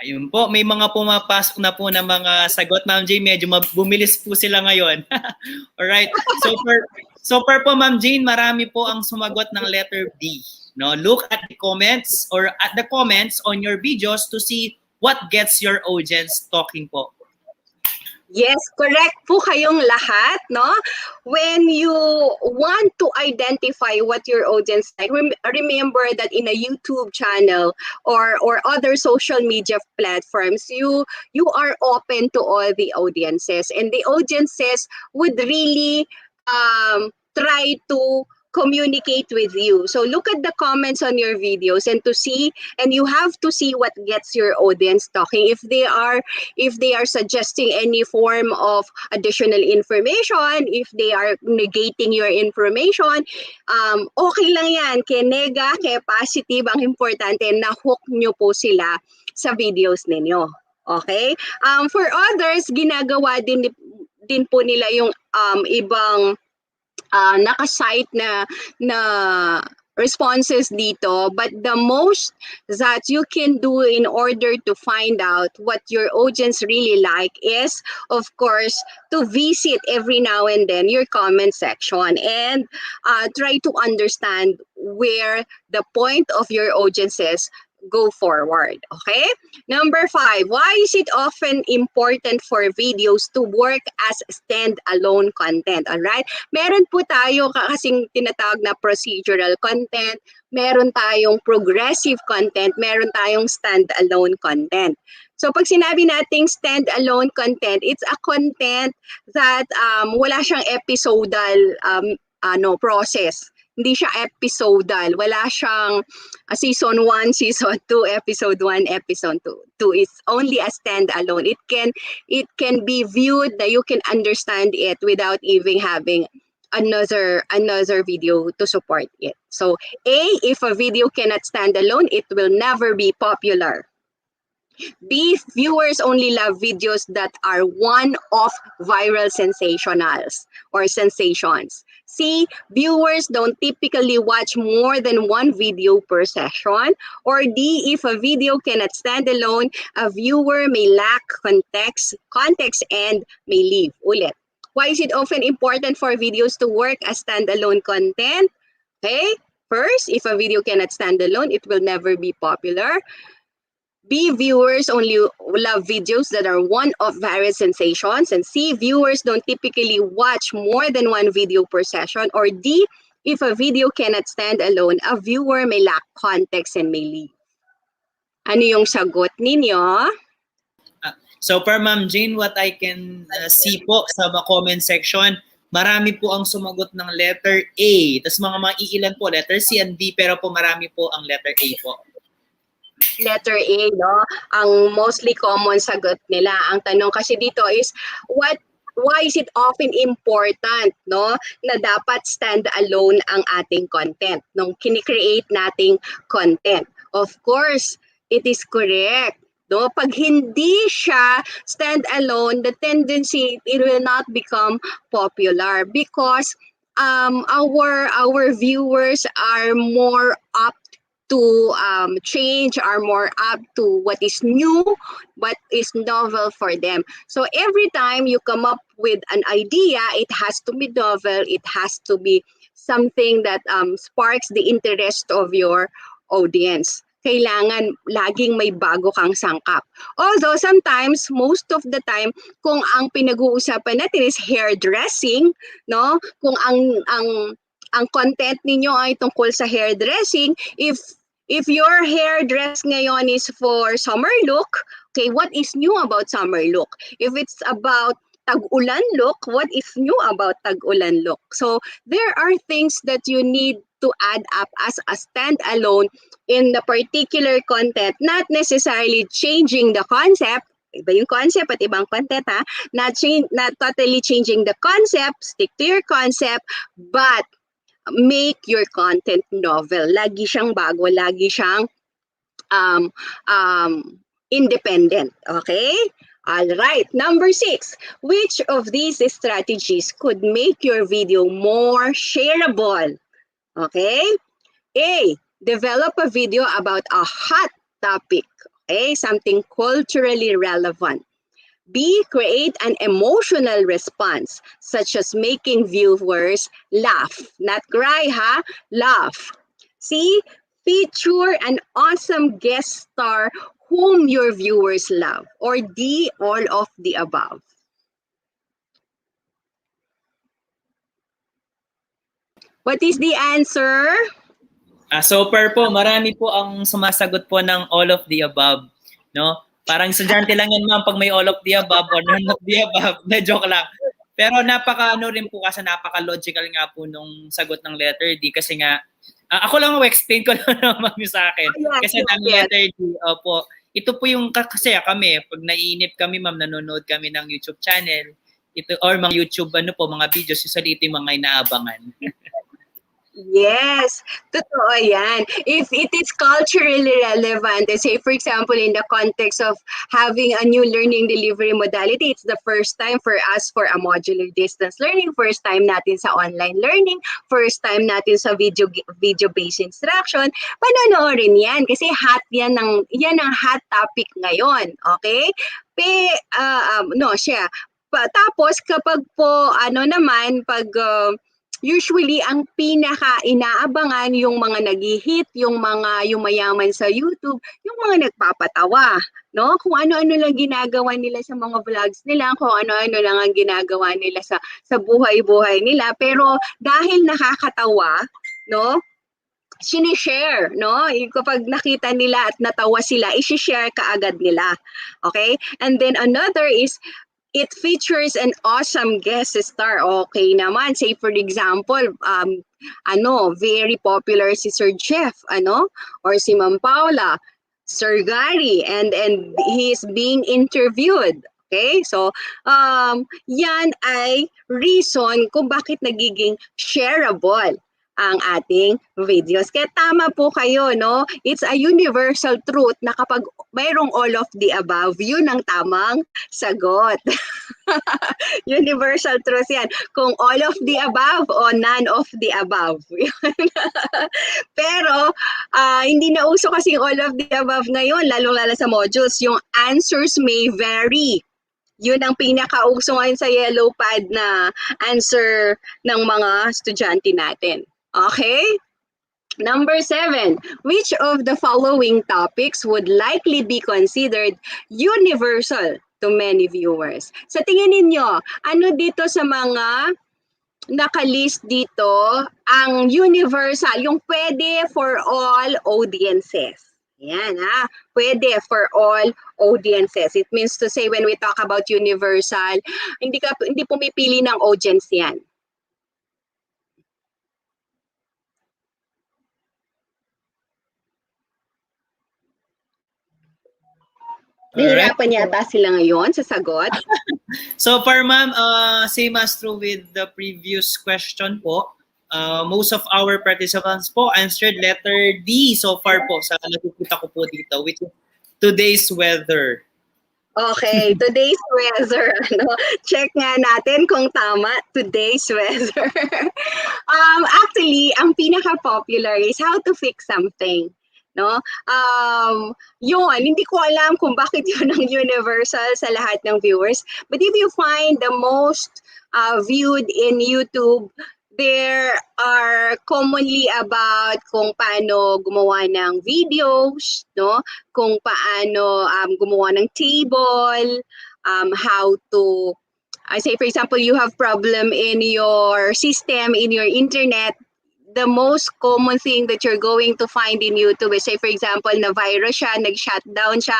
Ayun po, may mga pumapasok na po na mga sagot, Ma'am Jane. Medyo bumilis po sila ngayon. Alright. So far po, Ma'am Jane, marami po ang sumagot ng letter B. No, look at the comments on your videos to see what gets your audience talking po. Yes, correct po kayong lahat, no? When you want to identify what your audience like, remember that in a YouTube channel or other social media platforms, you are open to all the audiences, and the audiences would really try to communicate with you. So look at the comments on your videos and you have to see what gets your audience talking. If they are suggesting any form of additional information, if they are negating your information, okay lang yan. Kaya nega, kaya positive, ang importante na hook nyo po sila sa videos ninyo. Okay? For others, ginagawa din po nila yung ibang naka-cite na responses dito, but the most that you can do in order to find out what your audience really like is, of course, to visit every now and then your comment section and try to understand where the point of your audience is go forward. Okay? Number 5, why is it often important for videos to work as stand-alone content? Alright? Meron po tayo kasing tinatawag na procedural content, meron tayong progressive content, meron tayong stand-alone content. So pag sinabi nating stand-alone content, it's a content that wala siyang episodal process. Hindi siya episodal. Wala siyang season 1, season 2, episode 1, episode 2. It's only a standalone. It can be viewed that you can understand it without even having another video to support it. So A, if a video cannot stand alone, it will never be popular. B, viewers only love videos that are one-off viral sensationals or sensations. C, viewers don't typically watch more than one video per session. Or D, if a video cannot stand alone, a viewer may lack context and may leave. Ulit. Why is it often important for videos to work as standalone content? Okay, first, if a video cannot stand alone, it will never be popular. B, viewers only love videos that are one-off viral sensations. And C, viewers don't typically watch more than one video per session. Or D, if a video cannot stand alone, a viewer may lack context and may leave. Ano yung sagot ninyo? So per Ma'am Jane, what I can see po sa comment section, marami po ang sumagot ng letter A. Tapos mga maiilan po, letter C and D, pero po marami po ang letter A po. Letter A, no? Ang mostly common sagot nila. Ang tanong kasi dito is, why is it often important, no, na dapat stand alone ang ating content nung kini-create nating content? Of course, it is correct. No, pag hindi siya stand alone, the tendency it will not become popular because our viewers are more up to change, are more up to what is new, what is novel for them. So every time you come up with an idea, it has to be novel, it has to be something that sparks the interest of your audience. Kailangan laging may bago kang sangkap. Although sometimes, most of the time, kung ang pinag-uusapan natin is hairdressing, no? Kung ang content ninyo ay tungkol sa hairdressing, if your hairdress ngayon is for summer look, okay, what is new about summer look? If it's about tag-ulan look, what is new about tag-ulan look? So there are things that you need to add up as a standalone in the particular content, not necessarily changing the concept. Iba yung concept at ibang content, ha? Not totally changing the concept, stick to your concept, but make your content novel. Lagi siyang bago, lagi siyang independent. Okay? All right. Number 6, which of these strategies could make your video more shareable? Okay? A, develop a video about a hot topic. Okay, something culturally relevant. B, create an emotional response, such as making viewers laugh. Not cry, ha? Laugh. C, feature an awesome guest star whom your viewers love. Or D, all of the above. What is the answer? So far po, marami po ang sumasagot po ng all of the above, no? Parang estudyante lang yan, ma'am, pag may all of the above or none of the above. Na joke lang. Pero napaka-ano rin po kasi napaka-logical nga po nung sagot ng letter D kasi nga ako lang explain ko lang naman yung sa akin. Yes, Kasi yes, ang yes. letter D, opo, ito po yung kasi kami, pag naiinip kami, ma'am, nanonood kami ng YouTube channel, ito or mga YouTube ano po, mga videos, usually ito yung mga inaabangan. Yes, totoo yan. If it is culturally relevant, say for example, in the context of having a new learning delivery modality, it's the first time for us for a modular distance learning, first time natin sa online learning, first time natin sa video-based instruction, panonoorin yan kasi yan ang hot topic ngayon, okay? No, siya. Tapos kapag po pag usually ang pinaka-inaabangan yung mga nag-hit, yung mga yumayaman sa YouTube, yung mga nagpapatawa, no? Kung ano-ano lang ginagawa nila sa mga vlogs nila, kung ano-ano lang ang ginagawa nila sa buhay-buhay nila, pero dahil nakakatawa, no? Sinishare, no? Kapag nakita nila at natawa sila, isi-share kaagad nila. Okay? And then another is it features an awesome guest star. Okay naman. Say for example, very popular si Sir Jeff, or si Ma'am Paula, Sir Gary, and he's being interviewed. Okay? So, yan ay reason kung bakit nagiging shareable ang ating videos. Kaya tama po kayo, no? It's a universal truth na kapag mayroong all of the above, yun ang tamang sagot. Universal truth yan. Kung all of the above o none of the above. Pero, hindi na uso kasi all of the above ngayon, lalo-lalo sa modules. Yung answers may vary. Yun ang pinakauso ngayon sa yellow pad na answer ng mga estudyante natin. Okay? Number 7, which of the following topics would likely be considered universal to many viewers? Sa tingin ninyo, ano dito sa mga nakalist dito ang universal, yung pwede for all audiences? Yan pwede for all audiences. It means to say when we talk about universal, hindi pumipili ng audience yan. Nahirapan yata sila ngayon sa sagot. So far, ma'am, same as true with the previous question po. Most of our participants po answered letter D so far po sa nakikita ko po dito, which is today's weather. Okay, today's weather. Check nga natin kung tama, today's weather. Actually, ang pinaka-popular is how to fix something. No? Yun, hindi ko alam kung bakit yun ang universal sa lahat ng viewers. But if you find the most viewed in YouTube, there are commonly about kung paano gumawa ng videos, no? Kung paano gumawa ng table, how to, say for example, you have problem in your system, in your internet, the most common thing that you're going to find in YouTube is, say for example, na-virus siya, nag-shutdown siya,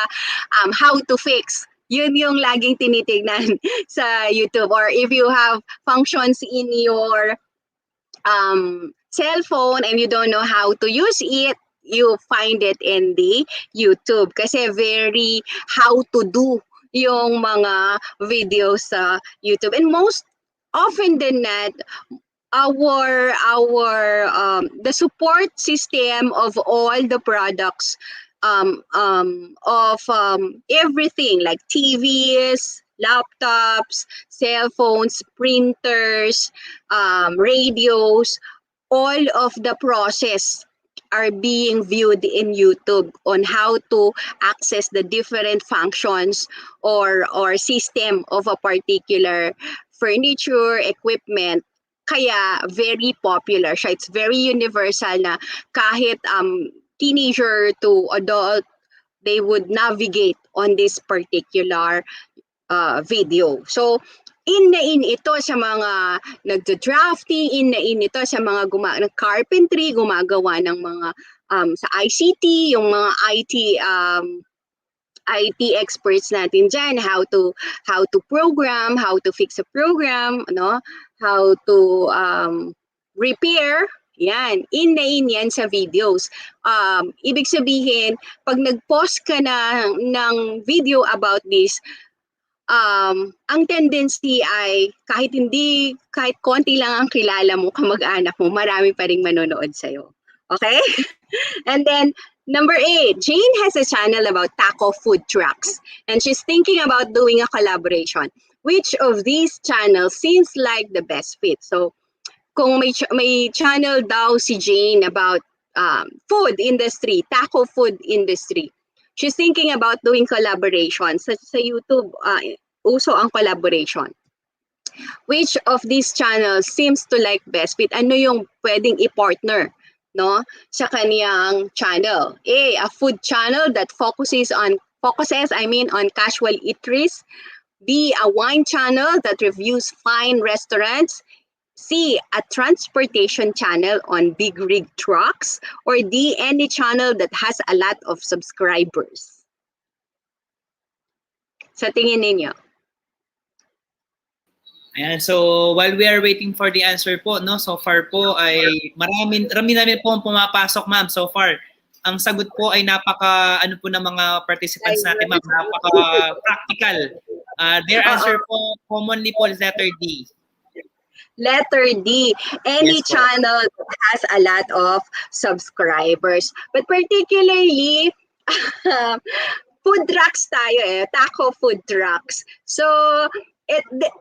how to fix. Yun yung laging tinitignan sa YouTube. Or if you have functions in your cell phone and you don't know how to use it, you find it in the YouTube. Kasi very how to do yung mga videos sa YouTube. And most often than not, the support system of all the products of everything like TVs, laptops, cell phones, printers, radios, all of the process are being viewed in YouTube on how to access the different functions or system of a particular furniture, equipment. Kaya very popular siya. It's very universal na kahit teenager to adult, they would navigate on this particular video. So, in na in ito sa mga nagdo-drafting, in na in ito sa mga carpentry, gumagawa ng mga sa ICT, yung mga IT experts natin dyan, how to program, how to fix a program, ano, how to repair, yan, in yan sa videos. Ibig sabihin, pag nag-post ka ng video about this, ang tendency ay kahit konti lang ang kilala mo, kamag-anak mo, marami pa ring manonood sa'yo. Okay? And then, number 8, Jane has a channel about taco food trucks, and she's thinking about doing a collaboration. Which of these channels seems like the best fit? So, kung may channel daw si Jane about food industry, taco food industry, she's thinking about doing collaboration. Sa YouTube, uso ang collaboration. Which of these channels seems to like best fit? Ano yung pwedeng i-partner, no, sa kaniyang channel? A food channel that focuses on casual eateries. B, a wine channel that reviews fine restaurants. C, a transportation channel on big rig trucks. Or D, any channel that has a lot of subscribers. Sa tingin ninyo? Ayan, so while we are waiting for the answer po, no, so far po ay rami po ang pumapasok, ma'am, so far. Ang sagot po ay ano po ng mga participants natin, ma'am, napaka-practical. Their answer po, commonly po, is letter D. Letter D, any Yes, channel that has a lot of subscribers. But particularly, food trucks tayo taco food trucks. So,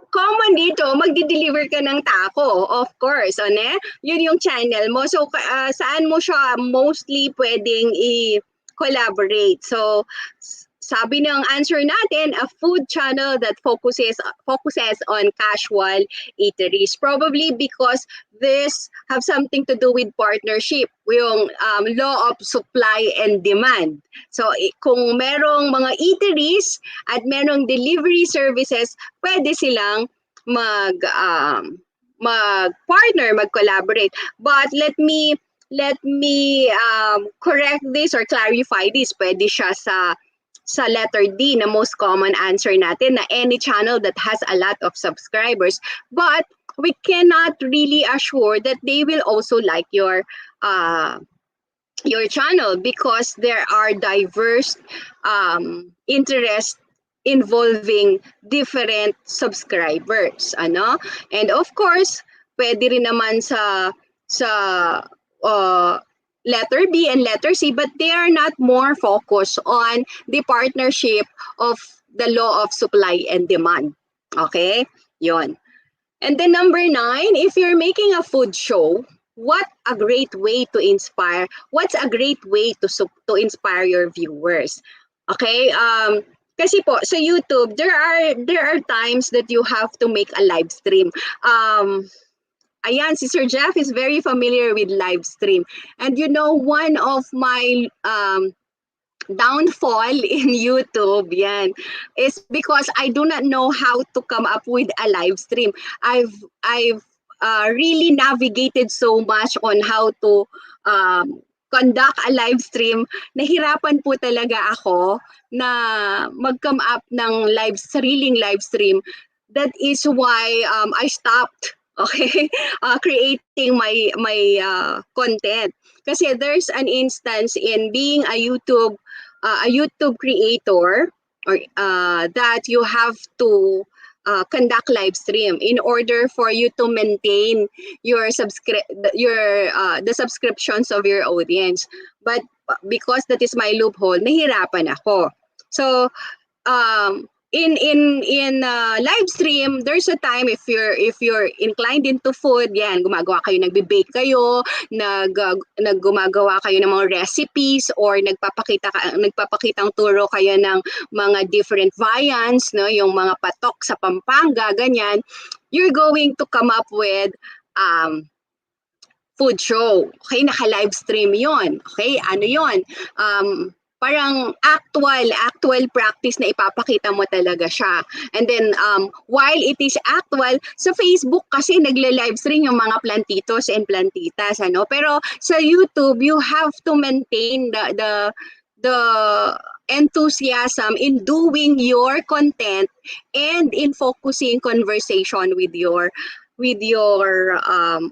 common dito, magdi-deliver ka ng taco, of course, yun yung channel mo. So, saan mo siya mostly pwedeng i-collaborate? So, sabi ng answer natin, a food channel that focuses on casual eateries. Probably because this have something to do with partnership, yung law of supply and demand. So kung merong mga eateries at merong delivery services, pwede silang mag-partner, mag-collaborate. But let me correct this or clarify this. Pwede siya sa letter D na most common answer natin na any channel that has a lot of subscribers, but we cannot really assure that they will also like your channel because there are diverse interests involving different subscribers, and of course pwede rin naman sa letter B and letter C, but they are not more focused on the partnership of the law of supply and demand. Okay? Yon. And then number 9, if you're making a food show, what's a great way to inspire your viewers? Okay? Kasi po, sa YouTube, there are times that you have to make a live stream. Ayan, si Sir Jeff is very familiar with live stream. And one of my downfall in YouTube, is because I do not know how to come up with a live stream. I've really navigated so much on how to conduct a live stream. Nahirapan po talaga ako na mag-come up ng sariling live stream. That is why I stopped creating my content. Kasi there's an instance in being a YouTube creator or that you have to conduct live stream in order for you to maintain the subscriptions of your audience. But because that is my loophole, nahirapan ako. So live stream, there's a time if you're inclined into food, yan, gumagawa kayo, nagbe-bake kayo, gumagawa kayo ng mga recipes, or nagpapakitang turo kayo ng mga different viands, no, yung mga patok sa Pampanga, ganyan. You're going to come up with food show. Okay, naka-live stream yon. Okay, ano yon? Parang actual practice na ipapakita mo talaga siya. And then, while it is actual, sa Facebook kasi nagle-live stream yung mga plantitos and plantitas, ano? Pero sa YouTube, you have to maintain the enthusiasm in doing your content and in focusing conversation with your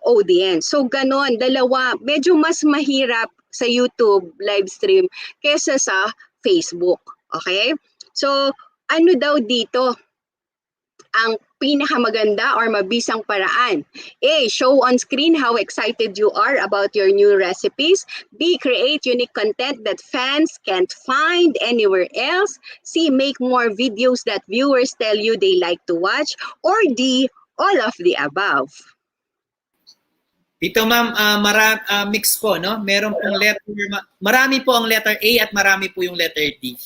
audience. So ganon, dalawa, medyo mas mahirap sa YouTube live stream kesa sa Facebook. Okay? So, ano daw dito ang pinakamaganda or mabisang paraan? A, show on screen how excited you are about your new recipes. B, create unique content that fans can't find anywhere else. C, make more videos that viewers tell you they like to watch. Or D, all of the above. Dito ma'am, mix po, no? Meron pong marami po ang letter A at marami po yung letter D.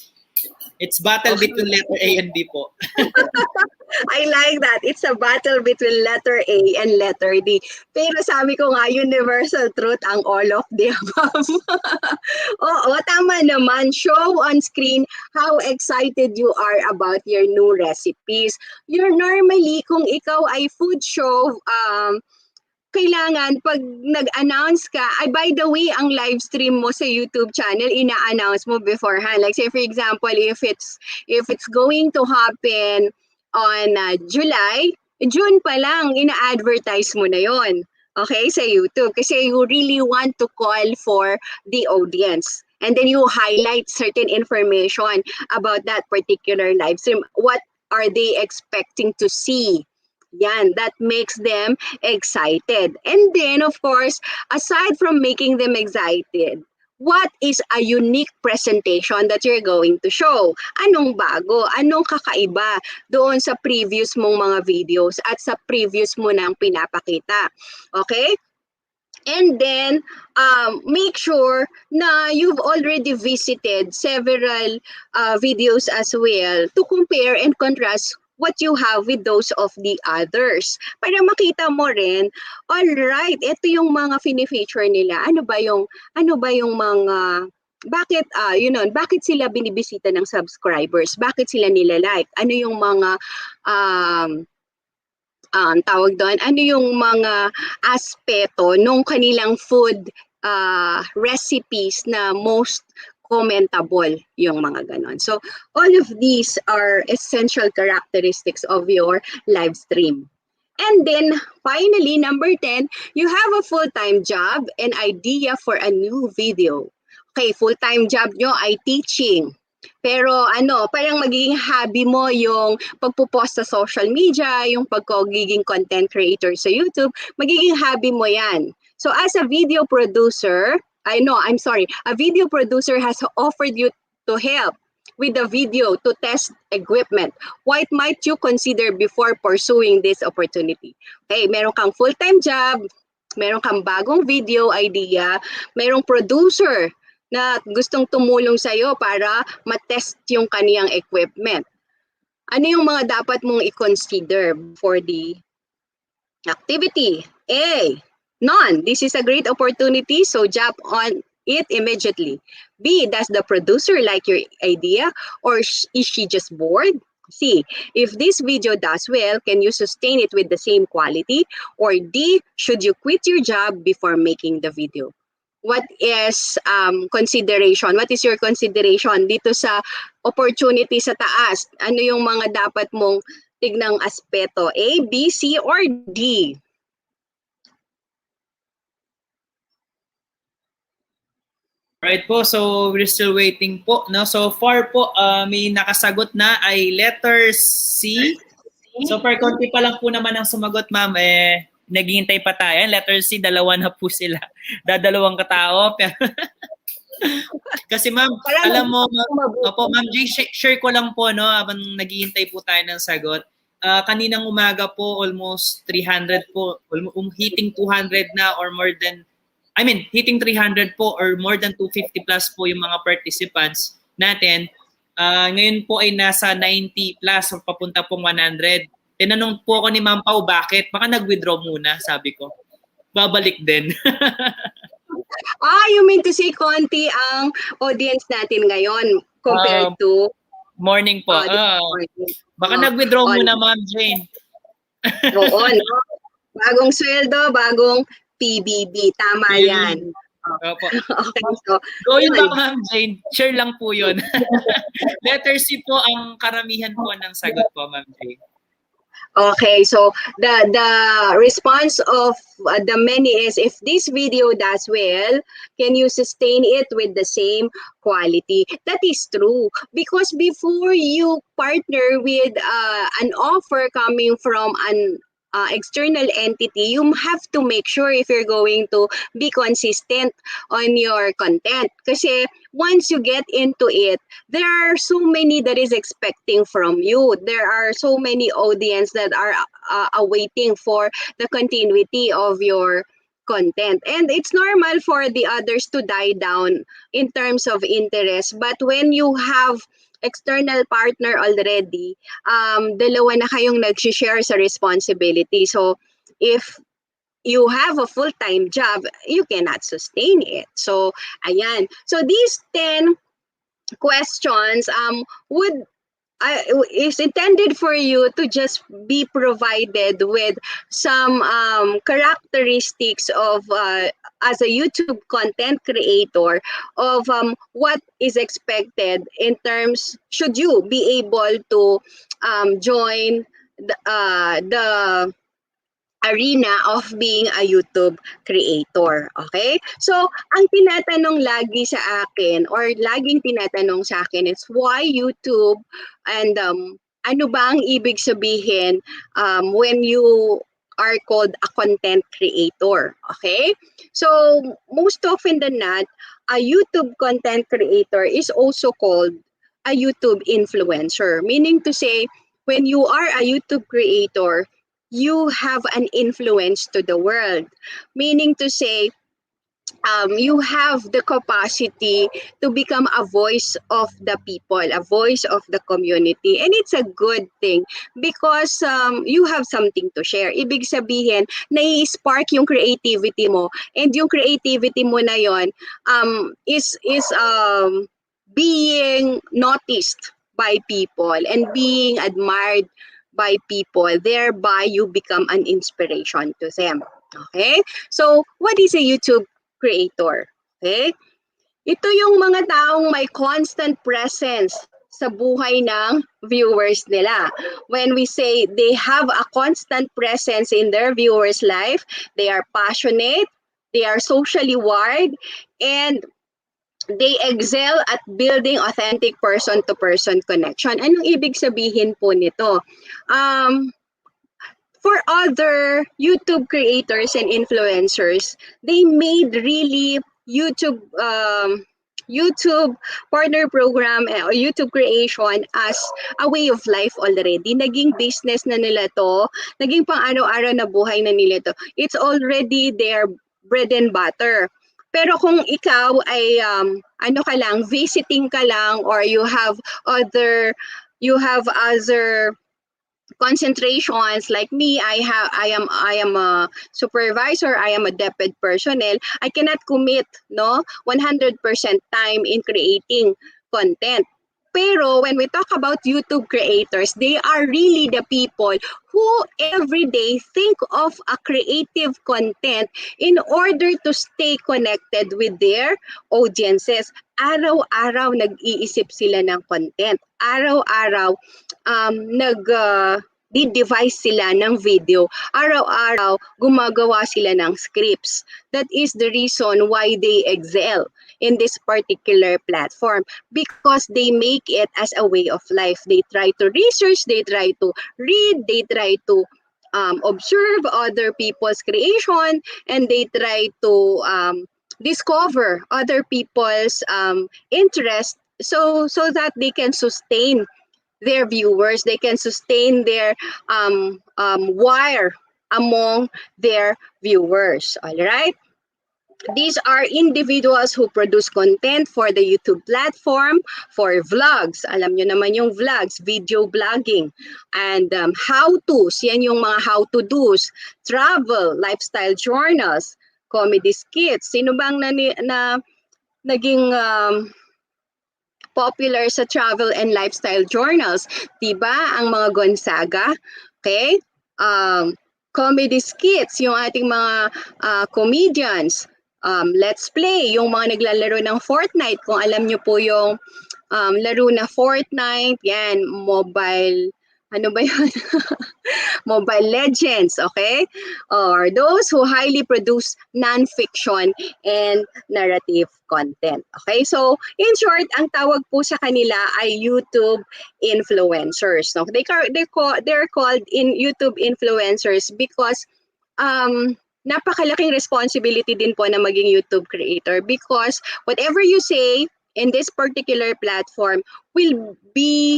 It's battle between letter A and D po. I like that. It's a battle between letter A and letter D. Pero sabi ko nga, universal truth ang all of the above. Oo, tama naman. Show on screen how excited you are about your new recipes. You're normally, kung ikaw ay food show, kailangan pag nag-announce ka, by the way, ang live stream mo sa YouTube channel, ina-announce mo beforehand. Like say for example, if it's going to happen on July, June pa lang, ina-advertise mo na yon. Okay, sa YouTube. Kasi you really want to call for the audience. And then you highlight certain information about that particular live stream. What are they expecting to see? Yan, that makes them excited. And then, of course, aside from making them excited, what is a unique presentation that you're going to show? Anong bago? Anong kakaiba doon sa previous mong mga videos at sa previous mo nang pinapakita? Okay? And then, make sure na you've already visited several videos as well to compare and contrast what you have with those of the others. Para makita mo rin, all right, ito yung mga fini-feature nila. Ano ba yung mga bakit sila binibisita ng subscribers? Bakit sila nila-like? Ano yung mga tawag doon? Ano yung mga aspeto nung kanilang food recipes na most commentable, yung mga ganon. So, all of these are essential characteristics of your live stream. And then, finally, number 10, you have a full-time job and idea for a new video. Okay, full-time job nyo ay teaching. Pero parang magiging hobby mo yung pagpo-post sa social media, yung pagiging content creator sa YouTube, magiging hobby mo yan. So, as a video producer, a video producer has offered you to help with the video to test equipment. What might you consider before pursuing this opportunity? Okay, meron kang full-time job, meron kang bagong video idea, merong producer na gustong tumulong sa'yo para matest yung kaniyang equipment. Ano yung mga dapat mong i-consider for the activity? A, none. This is a great opportunity, so jump on it immediately. B, does the producer like your idea or is she just bored? C, if this video does well, can you sustain it with the same quality? Or D, should you quit your job before making the video? What is consideration? What is your consideration dito sa opportunity sa taas? Ano yung mga dapat mong tignang aspeto? A, B, C, or D? Right po, so we're still waiting po. No? So far po, may nakasagot na ay letter C. So per konti pa lang po naman ang sumagot, ma'am. Naghihintay pa tayo. Letter C, dalawa na po sila. Dadalawang katao. Kasi ma'am, Para alam mo, opo, mabuti. ma'am Jay, share ko lang po, no, habang naghihintay po tayo ng sagot. Kaninang umaga po, almost 300 po, hitting 200 na or more than, hitting 300 po or more than 250 plus po yung mga participants natin. Ngayon po ay nasa 90 plus o papunta pong 100. Tinanong po ako ni Ma'am Pao, bakit? Baka nag-withdraw muna, sabi ko. Babalik din. You mean to say konti ang audience natin ngayon compared Um, to Morning po. this morning? Baka nag-withdraw On, muna, Ma'am Jane. oo, no? Bagong sweldo, bagong PBB. Tama yan. Opo. Okay, so, Go yun lang, yun. Ma'am Jane. Share lang po yun. Letter C po ang karamihan po ng sagot po, Ma'am Jane. Okay, so the response of the many is, if this video does well, can you sustain it with the same quality? That is true, because before you partner with an offer coming from an external entity, you have to make sure if you're going to be consistent on your content. Kasi once you get into it, there are so many that is expecting from you. There are so many audience that are awaiting for the continuity of your content. And it's normal for the others to die down in terms of interest. But when you have external partner already, dalawa na kayong nag-share sa responsibility. So if you have a full-time job, you cannot sustain it. So ayan. So these 10 questions would is intended for you to just be provided with some characteristics of as a YouTube content creator of what is expected in terms, should you be able to join the arena of being a YouTube creator. Okay? So, ang tinatanong lagi sa akin or laging tinatanong sa akin is why YouTube, and ano ba ang ibig sabihin when you are called a content creator. Okay? So, most often than not, a YouTube content creator is also called a YouTube influencer. Meaning to say, when you are a YouTube creator, you have an influence to the world. Meaning to say, you have the capacity to become a voice of the people, a voice of the community. And it's a good thing because you have something to share. Ibig sabihin, nai-spark yung creativity mo. And yung creativity mo na yon is being noticed by people and being admired by people. Thereby, you become an inspiration to them. Okay? So, what is a YouTube creator? Okay? Ito yung mga taong may constant presence sa buhay ng viewers nila. When we say they have a constant presence in their viewers' life, they are passionate, they are socially wired, and they excel at building authentic person-to-person connection. Anong ibig sabihin po nito? For other YouTube creators and influencers, they made really YouTube partner program or YouTube creation as a way of life already. Naging business na nila to, naging pang-araw-araw na buhay na nila to. It's already their bread and butter. Pero kung ikaw ay visiting ka lang, or you have other concentrations like me, I am a supervisor, I am a deputy personnel, I cannot commit 100% time in creating content. Pero when we talk about YouTube creators, they are really the people who every day think of a creative content in order to stay connected with their audiences. Araw-araw nag-iisip sila ng content. Araw-araw di-devise sila ng video. Araw-araw, gumagawa sila ng scripts. That is the reason why they excel in this particular platform, because they make it as a way of life. They try to research, they try to read, they try to observe other people's creation, and they try to discover other people's interest, so that they can sustain their viewers, they can sustain their wire among their viewers. All right. These are individuals who produce content for the YouTube platform, for vlogs. Alam nyo naman yung vlogs, video vlogging. And how-tos, yan yung mga how-to-dos. Travel, lifestyle journals, comedy skits. Sino bang naging popular sa travel and lifestyle journals? Diba? Ang mga Gonzaga. Okay? Comedy skits, yung ating mga comedians. Let's Play, yung mga naglalaro ng Fortnite. Kung alam nyo po yung laro na Fortnite, yan, mobile, ano ba yun? Mobile Legends, okay? Or those who highly produce non-fiction and narrative content. Okay? So, in short, ang tawag po sa kanila ay YouTube influencers. No? They're called in YouTube influencers because napakalaking responsibility din po na maging YouTube creator, because whatever you say in this particular platform will be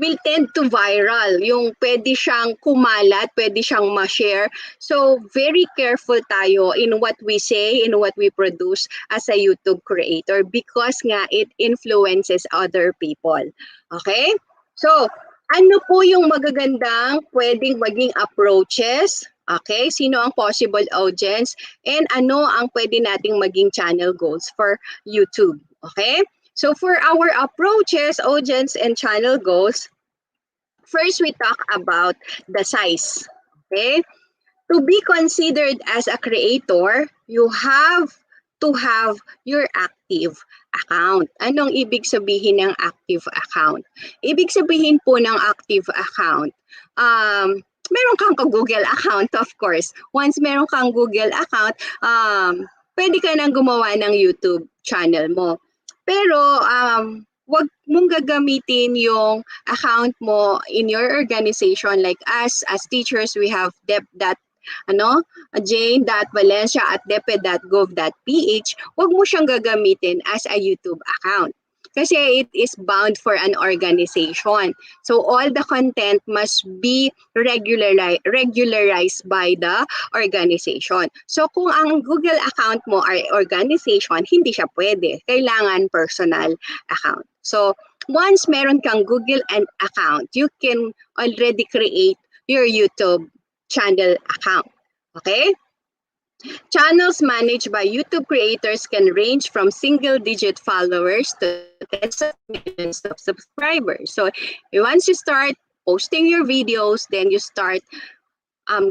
will tend to viral. Yung pwede siyang kumalat, pwede siyang ma-share. So, very careful tayo in what we say, in what we produce as a YouTube creator, because nga it influences other people. Okay? So, ano po yung magagandang pwedeng maging approaches? Okay? Sino ang possible audience? And ano ang pwede nating maging channel goals for YouTube? Okay? So for our approaches, audience, and channel goals, first we talk about the size. Okay? To be considered as a creator, you have to have your active account. Anong ibig sabihin ng active account? Ibig sabihin po ng active account, meron kang Google account, of course. Once meron kang Google account, pwede ka nang gumawa ng YouTube channel mo. Pero wag mong gagamitin yung account mo in your organization. Like us, as teachers, we have jane.valencia@depe.gov.ph. Wag mo siyang gagamitin as a YouTube account. Kasi it is bound for an organization. So all the content must be regularized by the organization. So kung ang Google account mo ay organization, hindi siya pwede. Kailangan personal account. So once meron kang Google account, you can already create your YouTube channel account. Okay? Channels managed by YouTube creators can range from single-digit followers to tens of millions of subscribers. So once you start posting your videos, then you start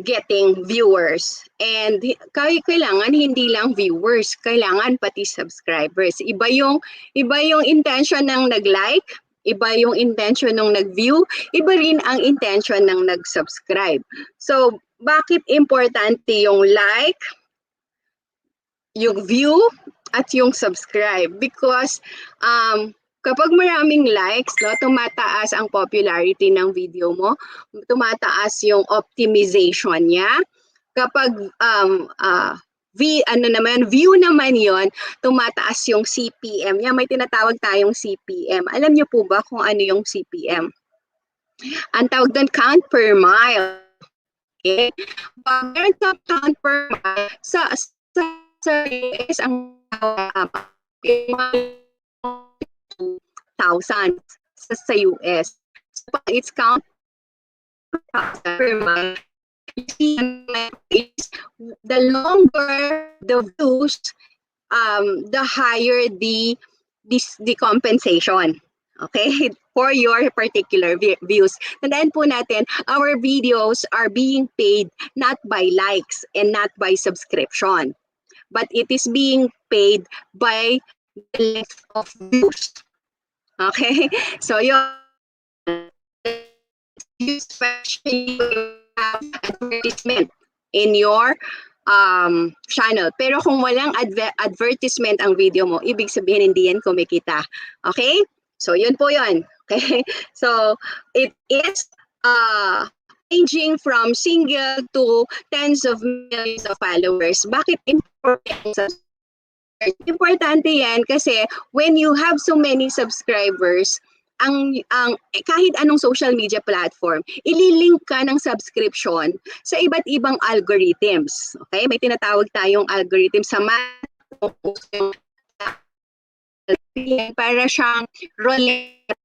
getting viewers. And kailangan hindi lang viewers, kailangan pati subscribers. Iba yung intention ng nag-like, iba yung intention ng nag-view, iba rin ang intention ng nag-subscribe. So bakit importante yung like, yung view, at yung subscribe? Because kapag maraming likes, no, tumataas ang popularity ng video mo, tumataas yung optimization niya. Kapag view naman yon, tumataas yung CPM niya. May tinatawag tayong CPM. Alam niyo po ba kung ano yung CPM? Ang tawag doon, count per mile. Okay? Meron kang count per mile sa US ang thousands sa US. So it's count per mile. You see, the longer the views, the higher the compensation. Okay, for your particular views. Tandaan po natin, our videos are being paid not by likes and not by subscription, but it is being paid by the length of views. Okay, so yung especially have advertisement in your channel. Pero kung walang advertisement ang video mo, ibig sabihin hindi yan kumikita. Okay? So, yun po yun. Okay? So, it is ranging from single to tens of millions of followers. Bakit important? Importante yan kasi when you have so many subscribers, kahit anong social media platform, ililink ka ng subscription sa iba't ibang algorithms. Okay? May tinatawag tayong algorithm sa para siyang roulette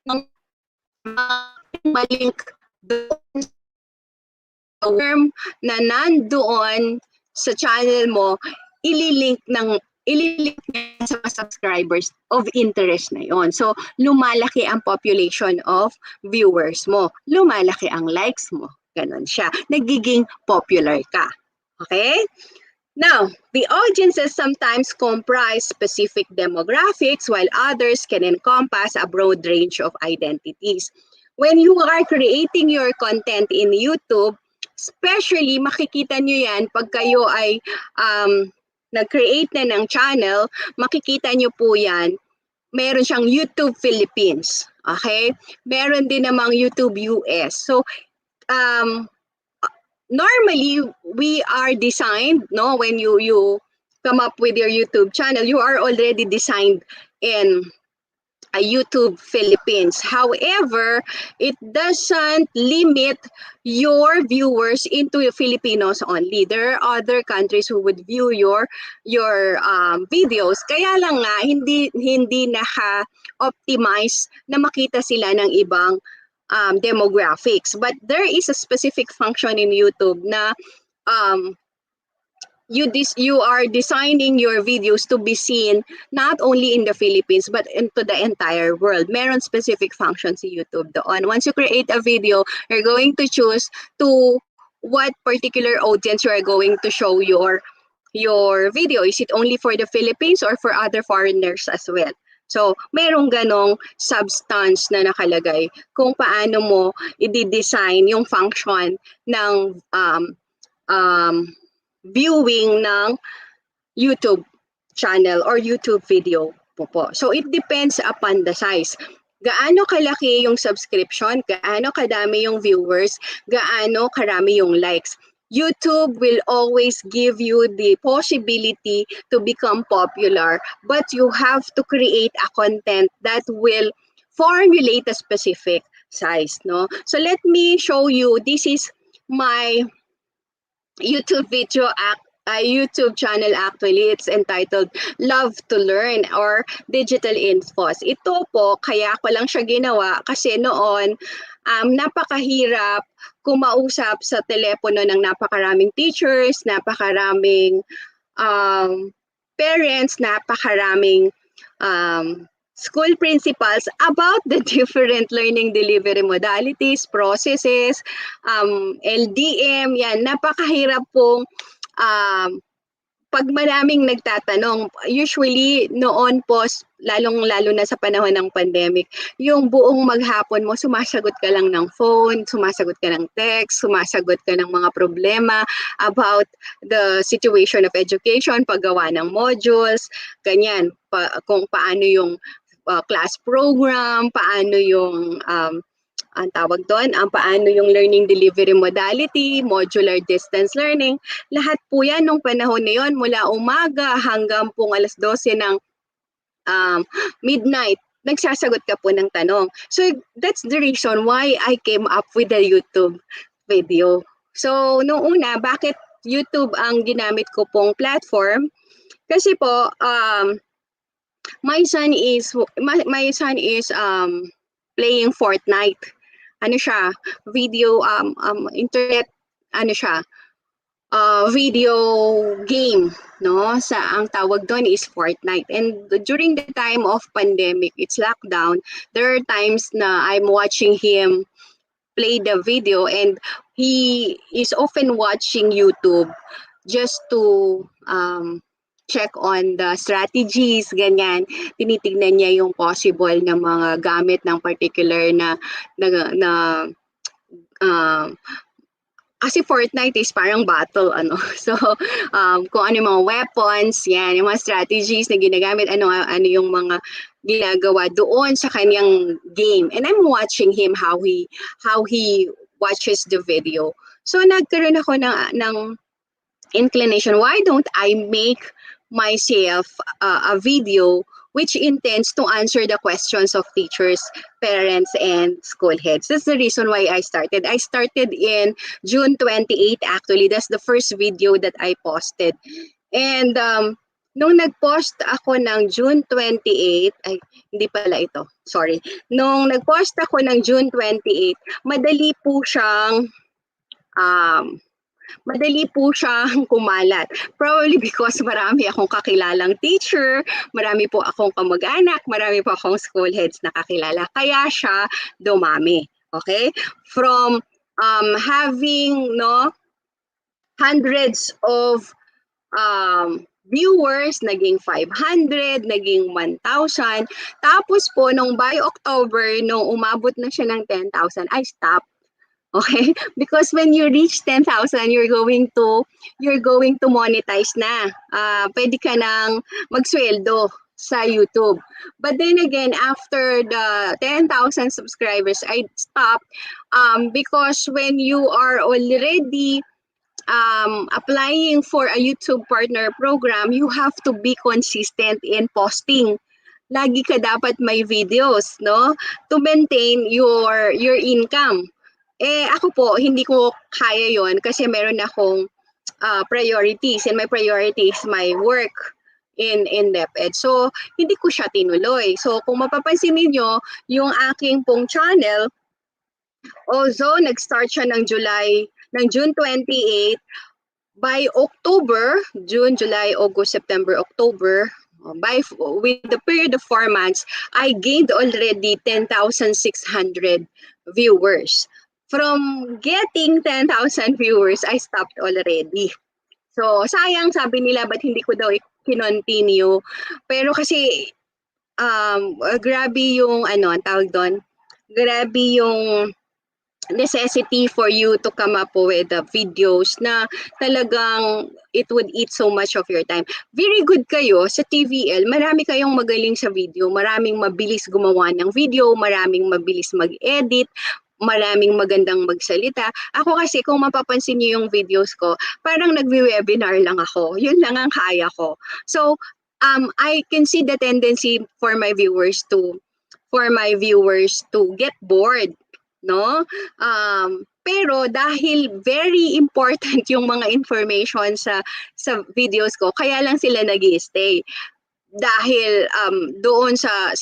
ng malink doon sa term na nandoon sa channel mo, ililink niya sa subscribers of interest na yon. So, lumalaki ang population of viewers mo. Lumalaki ang likes mo. Ganon siya. Nagiging popular ka. Okay? Now, the audiences sometimes comprise specific demographics while others can encompass a broad range of identities. When you are creating your content in YouTube, especially makikita nyo yan pag kayo ay nag-create na ng channel, makikita nyo po yan, meron siyang YouTube Philippines. Okay? Meron din namang YouTube US. So, normally, we are designed, no? When you come up with your YouTube channel, you are already designed in a YouTube Philippines. However, it doesn't limit your viewers into Filipinos only. There are other countries who would view your videos. Kaya lang nga hindi naka-optimize na makita sila ng ibang demographics. But there is a specific function in YouTube na you are designing your videos to be seen not only in the Philippines but into the entire world. Meron specific functions sa YouTube doon. Once you create a video, you're going to choose to what particular audience you are going to show your video. Is it only for the Philippines or for other foreigners as well? So, merong ganong substance na nakalagay kung paano mo i-design yung function ng viewing ng YouTube channel or YouTube video po. So, it depends upon the size. Gaano kalaki yung subscription, gaano kadami yung viewers, gaano karami yung likes. YouTube will always give you the possibility to become popular, but you have to create a content that will formulate a specific size, no? So let me show you, this is my YouTube YouTube channel actually. It's entitled Love to Learn or Digital Infos. Ito po, kaya ko lang siya ginawa kasi noon napakahirap kumausap sa telepono ng napakaraming teachers, napakaraming parents, napakaraming school principals about the different learning delivery modalities, processes, LDM, yan, napakahirap pong pag maraming nagtatanong, usually noon po, lalong-lalo na sa panahon ng pandemic, yung buong maghapon mo, sumasagot ka lang ng phone, sumasagot ka ng text, sumasagot ka ng mga problema about the situation of education, paggawa ng modules, ganyan, kung paano yung class program, paano yung ang tawag doon, paano yung learning delivery modality, modular distance learning, lahat po yan nung panahon na yun, mula umaga hanggang pong 12:00 ng midnight, nagsasagot ka po ng tanong. So that's the reason why I came up with a YouTube video. So noong una, bakit YouTube ang ginamit ko pong platform? Kasi po, my son is playing Fortnite. Ano siya, video internet, ano siya, video game, no? Ang tawag doon is Fortnite. And during the time of pandemic, it's lockdown, there are times na I'm watching him play the video and he is often watching YouTube just to check on the strategies, ganyan. Tinitignan niya yung possible na mga gamit ng particular na kasi Fortnite is parang battle, ano. So, kung ano yung mga weapons, yan, yung mga strategies na ginagamit, ano yung mga ginagawa doon sa kanyang game. And I'm watching him how he watches the video. So nagkaroon ako ng inclination, why don't I make myself a video which intends to answer the questions of teachers, parents, and school heads. That's the reason why I started. I started in June 28 actually. That's the first video that I posted. And nung nag-post ako ng June 28, ay hindi pala ito, sorry. Nung nag-post ako ng June 28, madali po siyang kumalat. Probably because marami akong kakilalang teacher, marami po akong kamag-anak, marami po akong school heads na kakilala. Kaya siya dumami. Okay? From having hundreds of viewers, naging 500, naging 1,000. Tapos po, nung by October, nung umabot na siya ng 10,000, I stopped. Okay? Because when you reach 10,000, you're going to monetize na. Pwede ka nang magsweldo sa YouTube. But then again, after the 10,000 subscribers, I stopped because when you are already applying for a YouTube partner program, you have to be consistent in posting. Lagi ka dapat may videos, no? To maintain your income. Ako po, hindi ko kaya yon kasi meron akong priorities, and my priority is my work in DepEd. So, hindi ko siya tinuloy. So, kung mapapansin niyo yung aking pong channel, although nag-start siya ng June 28, by October, June, July, August, September, October, with the period of 4 months, I gained already 10,600 viewers. From getting 10,000 viewers, I stopped already. So, sayang, sabi nila, ba't hindi ko daw i-continue? Pero kasi, grabe yung, ang tawag doon? Grabe yung necessity for you to come up with videos na talagang it would eat so much of your time. Very good kayo sa TVL. Marami kayong magaling sa video. Maraming mabilis gumawa ng video. Maraming mabilis mag-edit. Maraming magandang magsalita. Ako kasi, kung mapapansin niyo yung videos ko, parang nagwi-webinar lang ako. Yun lang ang kaya ko. So, I can see the tendency for my viewers to get bored, no? Pero dahil very important yung mga information sa videos ko, kaya lang sila nag-i-stay. Dahil doon sa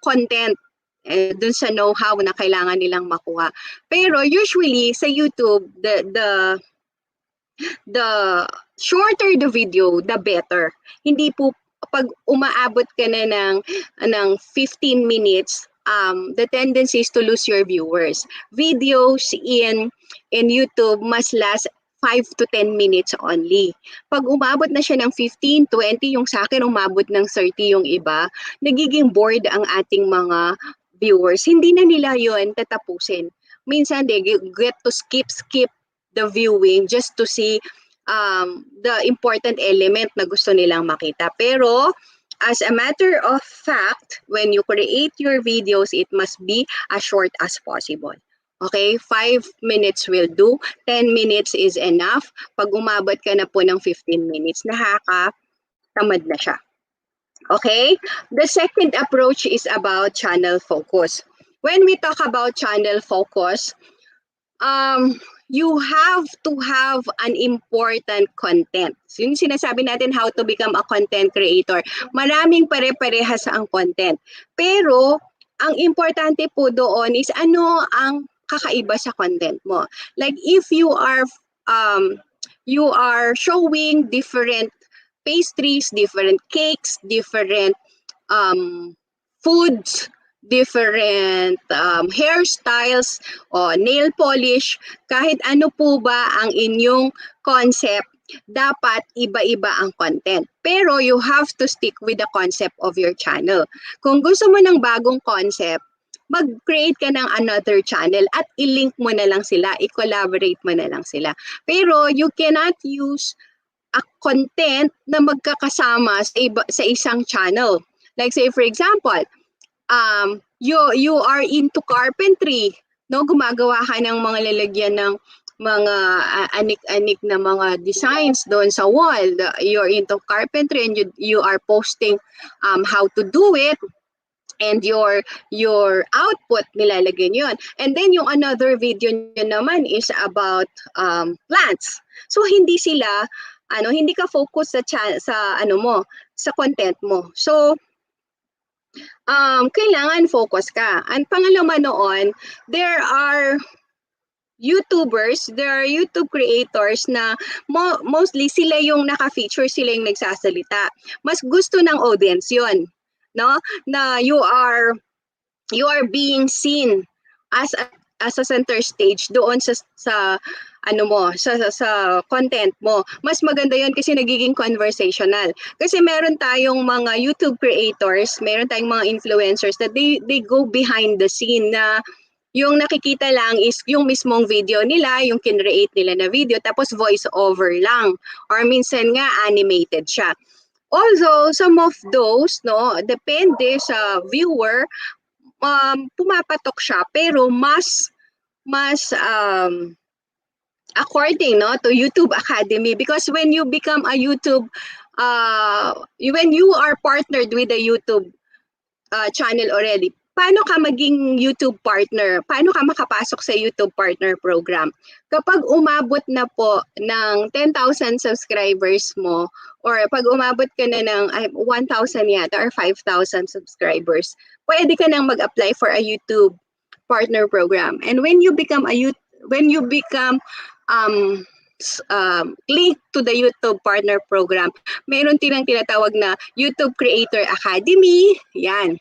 content, dun sa know-how na kailangan nilang makuha. Pero usually sa YouTube, the shorter the video, the better. Hindi po pag umaabot ka na ng 15 minutes, the tendency is to lose your viewers. Videos in YouTube must last 5 to 10 minutes only. Pag umabot na siya ng 15, 20, yung sa akin umabot ng 30 yung iba, nagiging bored ang ating mga viewers. Hindi na nila yun tatapusin. Minsan they get to skip the viewing just to see the important element na gusto nilang makita. Pero as a matter of fact, when you create your videos, it must be as short as possible. Okay, 5 minutes will do. 10 minutes is enough. Pag umabot ka na po ng 15 minutes, nakakatamad na siya. Okay, the second approach is about channel focus. When we talk about channel focus, you have to have an important content. So, yung sinasabi natin how to become a content creator. Maraming pare-parehas ang content. Pero, ang importante po doon is ano ang kakaiba sa content mo. Like if you are showing different pastries, different cakes, different foods, different hairstyles o nail polish, kahit ano po ba ang inyong concept, dapat iba-iba ang content. Pero you have to stick with the concept of your channel. Kung gusto mo ng bagong concept, mag-create ka ng another channel at i-link mo na lang sila, i-collaborate mo na lang sila. Pero you cannot use a content na magkakasama sa isang channel. Like say for example, you are into carpentry, no, gumagawa ka ng mga lalagyan ng mga anik-anik na mga designs doon sa wall. You're into carpentry and you are posting how to do it, and your output nilalagay yun. And then yung another video nyo naman is about plants. So hindi sila hindi ka focus sa ano mo, sa content mo. So kailangan focus ka. Ang pangalawa noon, there are there are YouTube creators na mostly sila yung naka-feature, sila yung nagsasalita. Mas gusto ng audience yun, no? Na you are being seen as a center stage doon sa ano mo, sa content mo. Mas maganda 'yon kasi nagiging conversational. Kasi meron tayong mga YouTube creators, meron tayong mga influencers that they go behind the scene na yung nakikita lang is yung mismong video nila, yung kinreate nila na video, tapos voice over lang. Or minsan nga animated siya. Also, some of those, no, depende sa viewer, pumapatok siya, pero mas according, no, to YouTube Academy, because when you become a YouTube when you are partnered with a YouTube channel already, paano ka maging YouTube partner? Paano ka makapasok sa YouTube partner program? Kapag umabot na po ng 10,000 subscribers mo, or pag umabot ka na ng 1,000 yata or 5,000 subscribers, pwede ka nang mag-apply for a YouTube partner program. And when you become link to the YouTube partner program, meron tinatawag na YouTube Creator Academy. Yan.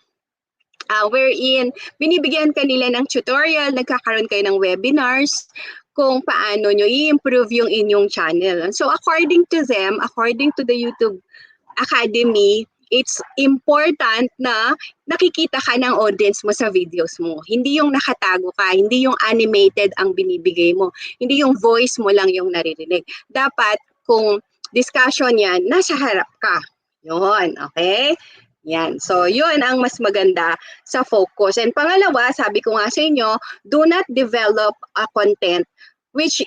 Wherein binibigyan kanila ng tutorial, nagkakaroon kayo ng webinars kung paano nyo i-improve yung inyong channel. So according to them, according to the YouTube Academy, it's important na nakikita ka ng audience mo sa videos mo. Hindi yung nakatago ka, hindi yung animated ang binibigay mo, hindi yung voice mo lang yung naririnig. Dapat kung discussion yan, nasa harap ka. Yun, okay? Yan. So, yun ang mas maganda sa focus. And pangalawa, sabi ko nga sa inyo, do not develop a content which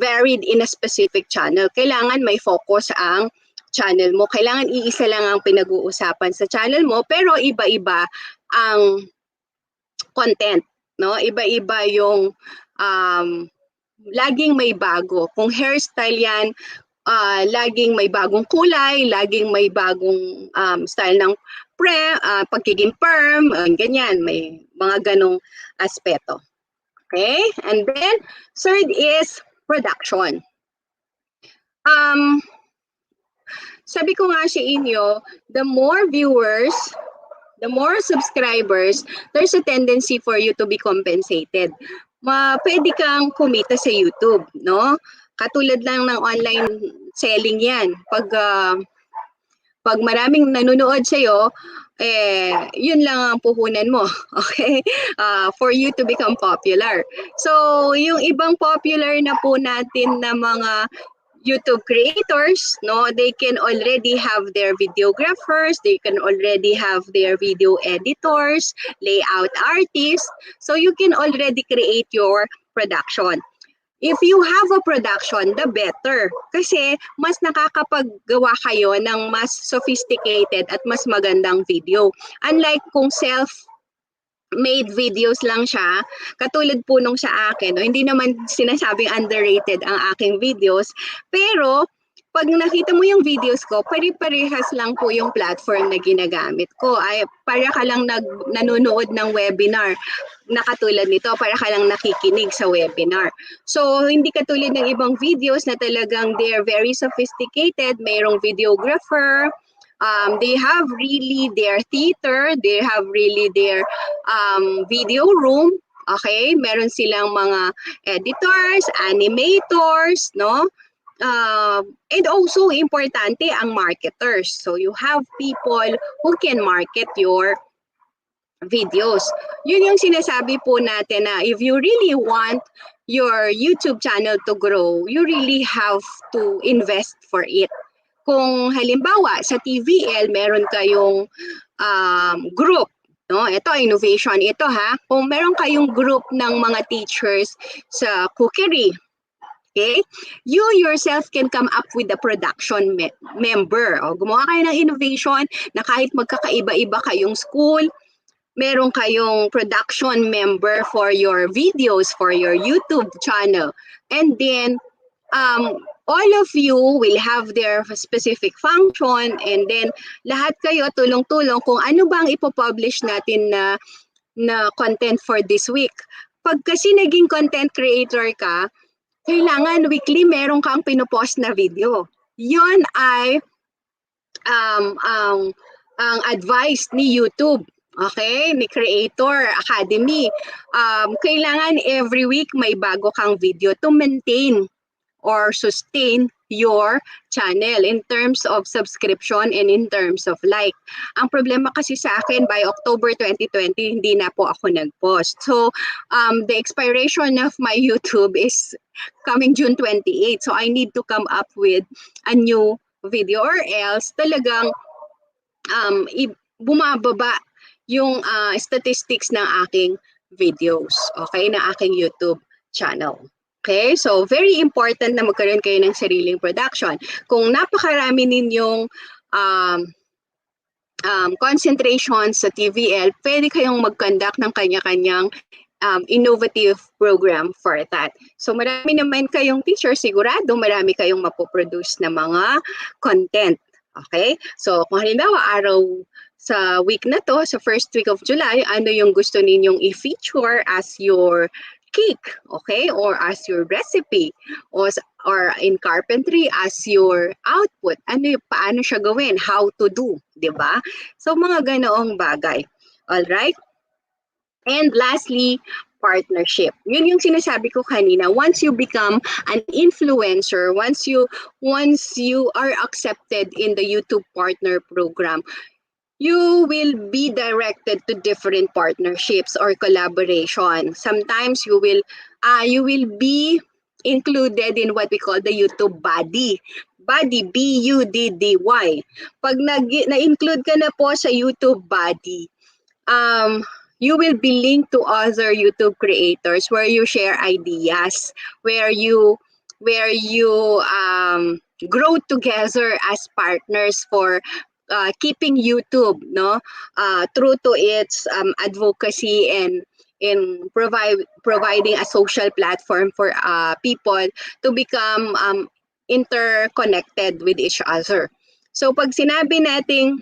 varied in a specific channel. Kailangan may focus ang channel mo. Kailangan iisa lang ang pinag-uusapan sa channel mo, pero iba-iba ang content, no? Iba-iba yung laging may bago. Kung hairstyle yan, laging may bagong kulay, laging may bagong style ng pagiging perm, ganyan, may mga ganong aspeto. Okay? And then, third is production. Sabi ko nga sa inyo, the more viewers, the more subscribers, there's a tendency for you to be compensated. Pwede kang kumita sa YouTube, no? Katulad lang ng online selling yan. Pag maraming nanonood sa'yo, yun lang ang puhunan mo, okay? For you to become popular. So, yung ibang popular na po natin na mga YouTube creators, no, they can already have their videographers, they can already have their video editors, layout artists, so you can already create your production. If you have a production, the better. Kasi mas nakakapaggawa kayo ng mas sophisticated at mas magandang video. Unlike kung self-made videos lang siya, katulad po nung sa akin, no? Hindi naman sinasabing underrated ang aking videos, pero pag nakita mo yung videos ko, pare-parehas lang po yung platform na ginagamit ko. Ay, para ka lang nanonood ng webinar na katulad nito, para ka lang nakikinig sa webinar. So, hindi katulad ng ibang videos na talagang they're very sophisticated, mayroong videographer, they have really their theater, they have really their video room, okay? Meron silang mga editors, animators, no? And also, importante ang marketers. So, you have people who can market your videos. Yun yung sinasabi po natin na if you really want your YouTube channel to grow, you really have to invest for it. Kung halimbawa sa TVL, meron kayong group, No, ito innovation ito ha. Kung meron kayong group ng mga teachers sa cookery, okay? You yourself can come up with a production member. O, gumawa kayo ng innovation na kahit magkakaiba-iba kayong school, meron kayong production member for your videos, for your YouTube channel. And then, all of you will have their specific function, and then lahat kayo tulong-tulong kung ano bang ipopublish natin na content for this week. Pag kasi naging content creator ka, kailangan weekly meron kang pinopost na video. Yun ay ang advice ni YouTube. Okay, ni Creator Academy. Kailangan every week may bago kang video to maintain or sustain your channel in terms of subscription and in terms of like. Ang problema kasi sa akin, by October 2020, hindi na po ako nag-post. So, the expiration of my YouTube is coming June 28. So, I need to come up with a new video or else talagang bumababa yung statistics ng aking videos, okay, na aking YouTube channel. Okay, so very important na magkaroon kayo ng sariling production. Kung napakarami ninyong concentration sa TVL, pwede kayong mag-conduct ng kanya-kanyang innovative program for that. So marami naman kayong teacher, sigurado marami kayong mapoproduce na mga content. Okay, so kung halimbawa araw sa week na to, sa first week of July, ano yung gusto ninyong i-feature as your cake, okay, or as your recipe, or in carpentry as your output. Ano, paano siya gawin? How to do, di ba? So mga ganoong bagay. All right? And lastly, partnership. Yun yung sinasabi ko kanina. Once you become an influencer, once you are accepted in the YouTube Partner Program, you will be directed to different partnerships or collaboration. Sometimes you will be included in what we call the YouTube Buddy. Buddy, B-U-D-D-Y. Pag na-include ka na po sa YouTube Buddy, you will be linked to other YouTube creators where you share ideas, where you grow together as partners for keeping YouTube true to its advocacy and in providing a social platform for people to become interconnected with each other. So pag sinabi nating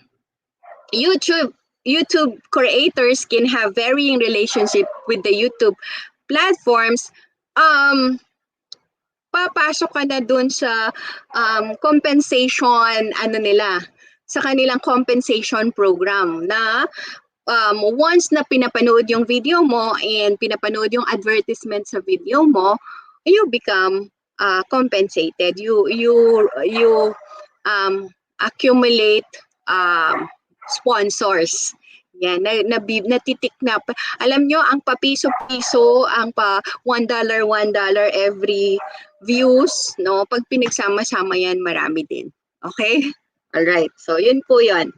YouTube creators can have varying relationship with the YouTube platforms, papasok ka na dun sa compensation sa kanilang compensation program na once na pinapanood yung video mo and pinapanood yung advertisement sa video mo, you become compensated. You accumulate sponsors. Yan, natitik na. Alam nyo, ang papiso-piso, ang pa $1 every views, no? Pag pinagsama-sama yan, marami din. Okay? Alright, so yun po yun.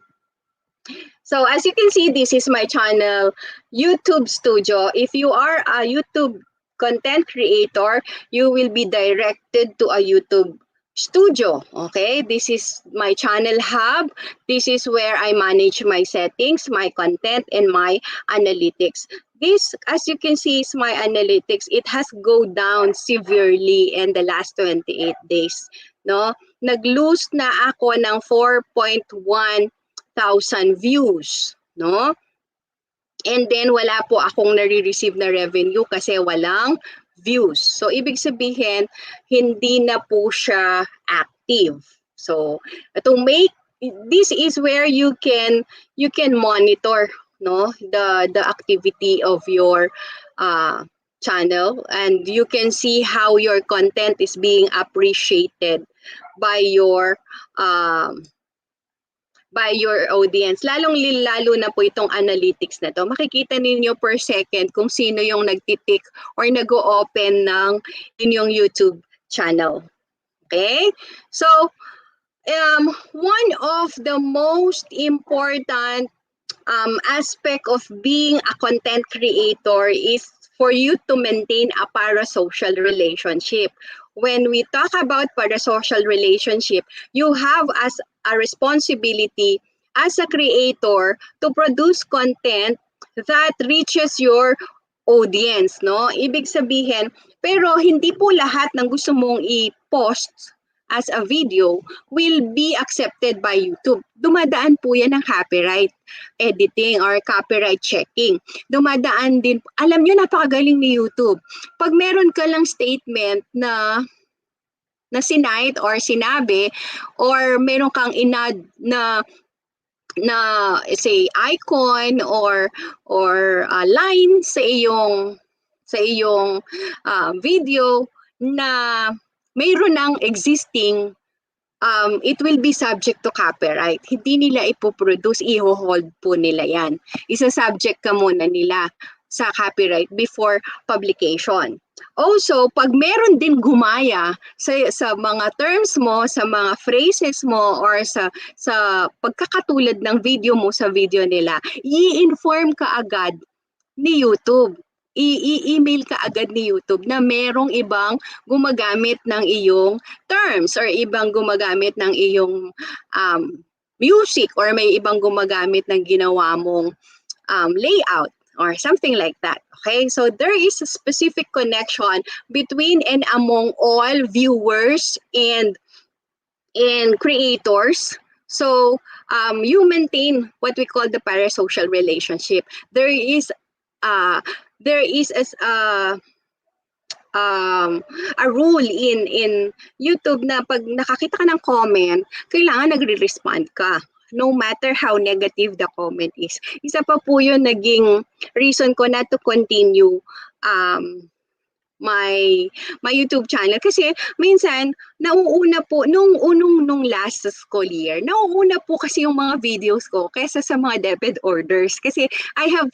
So as you can see, this is my channel, YouTube Studio. If you are a YouTube content creator, you will be directed to a YouTube Studio. Okay, this is my channel hub. This is where I manage my settings, my content, and my analytics. This, as you can see, is my analytics. It has go down severely in the last 28 days. No, nag-lose na ako ng 4.1 thousand views, no? And then wala po akong nare-receive na revenue kasi walang views. So ibig sabihin hindi na po siya active. So to make this is where you can monitor, no, the activity of your channel, and you can see how your content is being appreciated by your audience. Lalo na po itong analytics na to. Makikita ninyo per second kung sino yung nagtitik or nag-o-open ng inyong YouTube channel. Okay? So, one of the most important aspect of being a content creator is for you to maintain a parasocial relationship. When we talk about parasocial relationship, you have as a responsibility as a creator to produce content that reaches your audience, no? Ibig sabihin, pero hindi po lahat ng gusto mong i-post as a video will be accepted by YouTube. Dumadaan po yan ng copyright editing or copyright checking. Dumadaan din, alam nyo, napakagaling ni YouTube. Pag meron ka lang statement na sinight or sinabi or meron kang inad na say icon or line sa iyong video na mayroon ng existing, it will be subject to copyright. Hindi nila ipoproduce, i-hold po nila yan. Isa-subject ka muna nila sa copyright before publication. Also, pag meron din gumaya sa mga terms mo, sa mga phrases mo, or sa pagkakatulad ng video mo sa video nila, i-inform ka agad ni YouTube. I-email ka agad ni YouTube na merong ibang gumagamit ng iyong terms or ibang gumagamit ng iyong music or may ibang gumagamit ng ginawa mong layout or something like that. Okay, so there is a specific connection between and among all viewers and creators. So you maintain what we call the parasocial relationship. There is a rule in YouTube na pag nakakita ka ng comment, kailangan nagre-respond ka. No matter how negative the comment is. Isa pa po yun naging reason ko not to continue my YouTube channel kasi minsan nauuna po nung last school year, nauuna po kasi yung mga videos ko kaysa sa mga DepEd orders kasi I have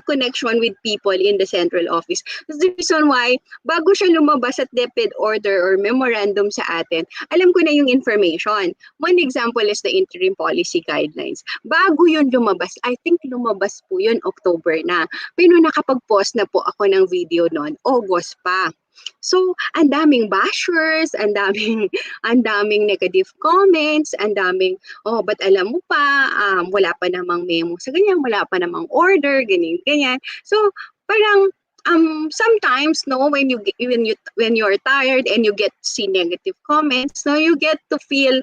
connection with people in the central office. That's the reason why bago siya lumabas at DepEd order or memorandum sa atin, alam ko na yung information. One example is the interim policy guidelines. Bago yun lumabas, I think lumabas po yun October na. Pero nakapag-post na po ako ng video noon, August pa. So, ang daming bashers, ang daming negative comments, ang daming, but alam mo pa, wala pa namang memo sa ganyan, wala pa namang order, ganyan. So, parang, sometimes, no, when you're tired and you get to see negative comments, no, you get to feel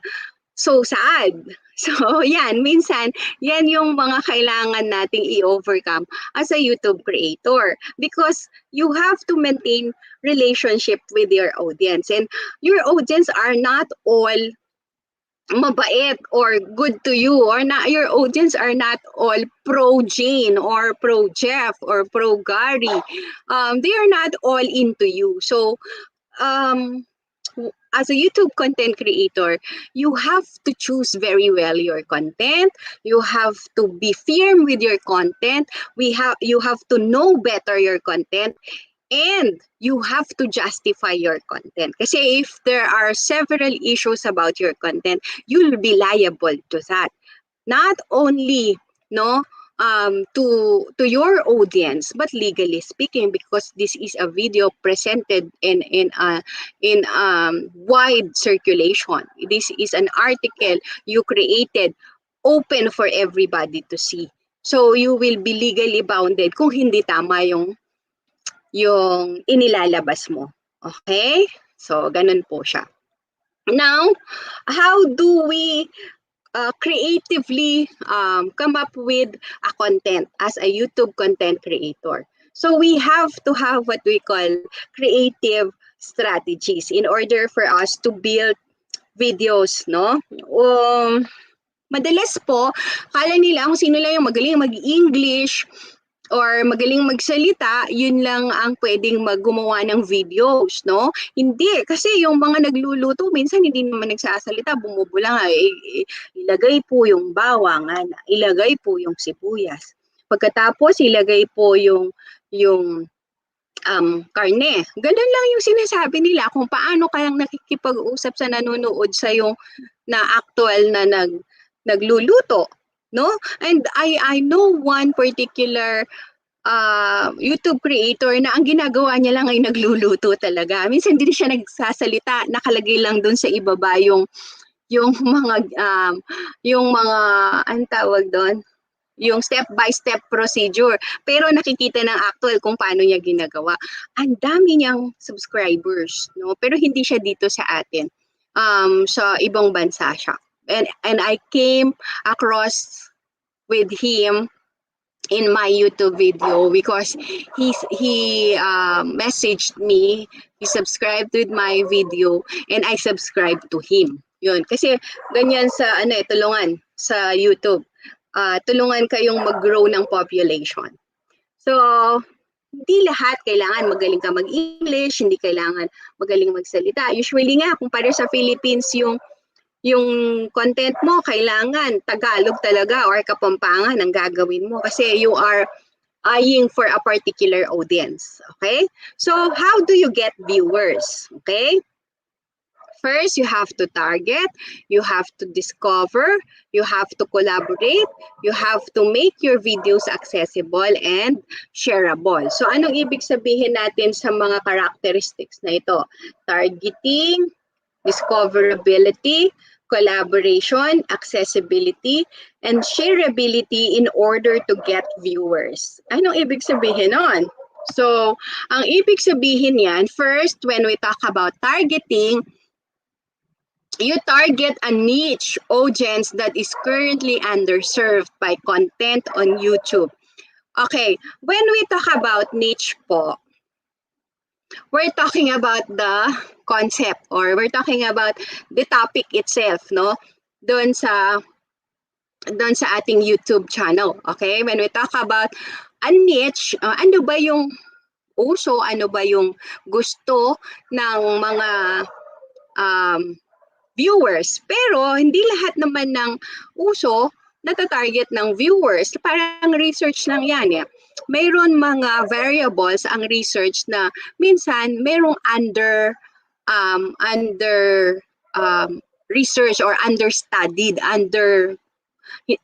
so sad. So, yan, minsan, yan yung mga kailangan nating i-overcome as a YouTube creator because you have to maintain relationship with your audience. And your audience are not all mabait or good to you, or not, your audience are not all pro Jane or pro Jeff or pro Gary. They are not all into you. So, as a YouTube content creator, you have to choose very well your content. You have to be firm with your content. You have to know better your content. And you have to justify your content. Kasi if there are several issues about your content, you'll be liable to that. Not only, no, to your audience, but legally speaking, because this is a video presented in wide circulation. This is an article you created, open for everybody to see. So you will be legally bounded kung hindi tama yung inilalabas mo. Okay? So ganun po siya. Now, how do we creatively come up with a content as a YouTube content creator? So we have to have what we call creative strategies in order for us to build videos, no? Madalas po, kala nila kung sino lang yung magaling mag-English or magaling magsalita, yun lang ang pwedeng gumawa ng videos, no? Hindi, kasi yung mga nagluluto, minsan hindi naman nagsasalita, bumubula nga, ilagay po yung bawang, ilagay po yung sibuyas. Pagkatapos, ilagay po yung karne. Ganun lang yung sinasabi nila kung paano kayang nakikipag-usap sa nanonood sa yung na actual na nagluluto. no? And I know one particular YouTube creator na ang ginagawa niya lang ay nagluluto talaga. Minsan hindi siya nagsasalita, nakalagay lang doon sa ibaba yung mga yung mga anong tawag doon? Yung step by step procedure. Pero nakikita ng actual kung paano niya ginagawa. Ang dami niyang subscribers, no? Pero hindi siya dito sa atin. Sa ibang bansa siya. And I came across with him in my YouTube video because he messaged me, he subscribed with my video, and I subscribed to him. Yun. Kasi ganyan sa tulungan sa YouTube. Tulungan kayong mag-grow ng population. So, hindi lahat kailangan magaling ka mag-English, hindi kailangan magaling magsalita. Usually nga, kung para sa Philippines yung content mo, kailangan Tagalog talaga or Kapampangan ang gagawin mo kasi you are eyeing for a particular audience. Okay? So, how do you get viewers? Okay? First, you have to target, you have to discover, you have to collaborate, you have to make your videos accessible and shareable. So, anong ibig sabihin natin sa mga characteristics na ito? Targeting, discoverability, collaboration, accessibility, and shareability in order to get viewers. Anong ibig sabihin nun? So, ang ibig sabihin yan, first, when we talk about targeting, you target a niche audience that is currently underserved by content on YouTube. Okay, when we talk about niche po, we're talking about the concept or we're talking about the topic itself, no? Doon sa ating YouTube channel. Okay? When we talk about a niche, ano ba yung uso, ano ba yung gusto ng mga viewers. Pero hindi lahat naman ng uso natatarget ng viewers. Parang research lang yan. Mayroon mga variables ang research na minsan mayroong research or understudied,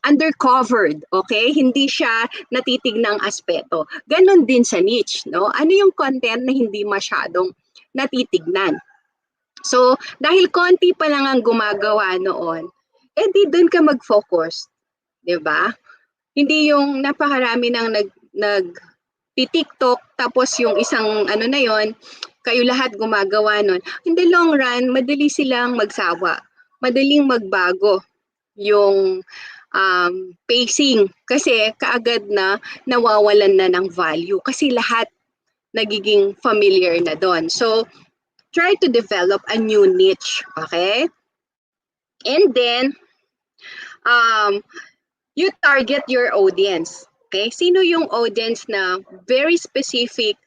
undercovered, okay? Hindi siya natitignang aspeto. Ganon din sa niche, no? Ano yung content na hindi masyadong natitignan? So, dahil konti pa lang ang gumagawa noon, di doon ka mag-focus, 'di ba? Hindi yung napakarami nang TikTok tapos yung isang na yon, kayo lahat gumagawa nun. In the long run, madali silang magsawa. Madaling magbago yung pacing kasi kaagad na nawawalan na ng value kasi lahat nagiging familiar na doon. So, try to develop a new niche, okay? And then, you target your audience, okay? Sino yung audience na very specific?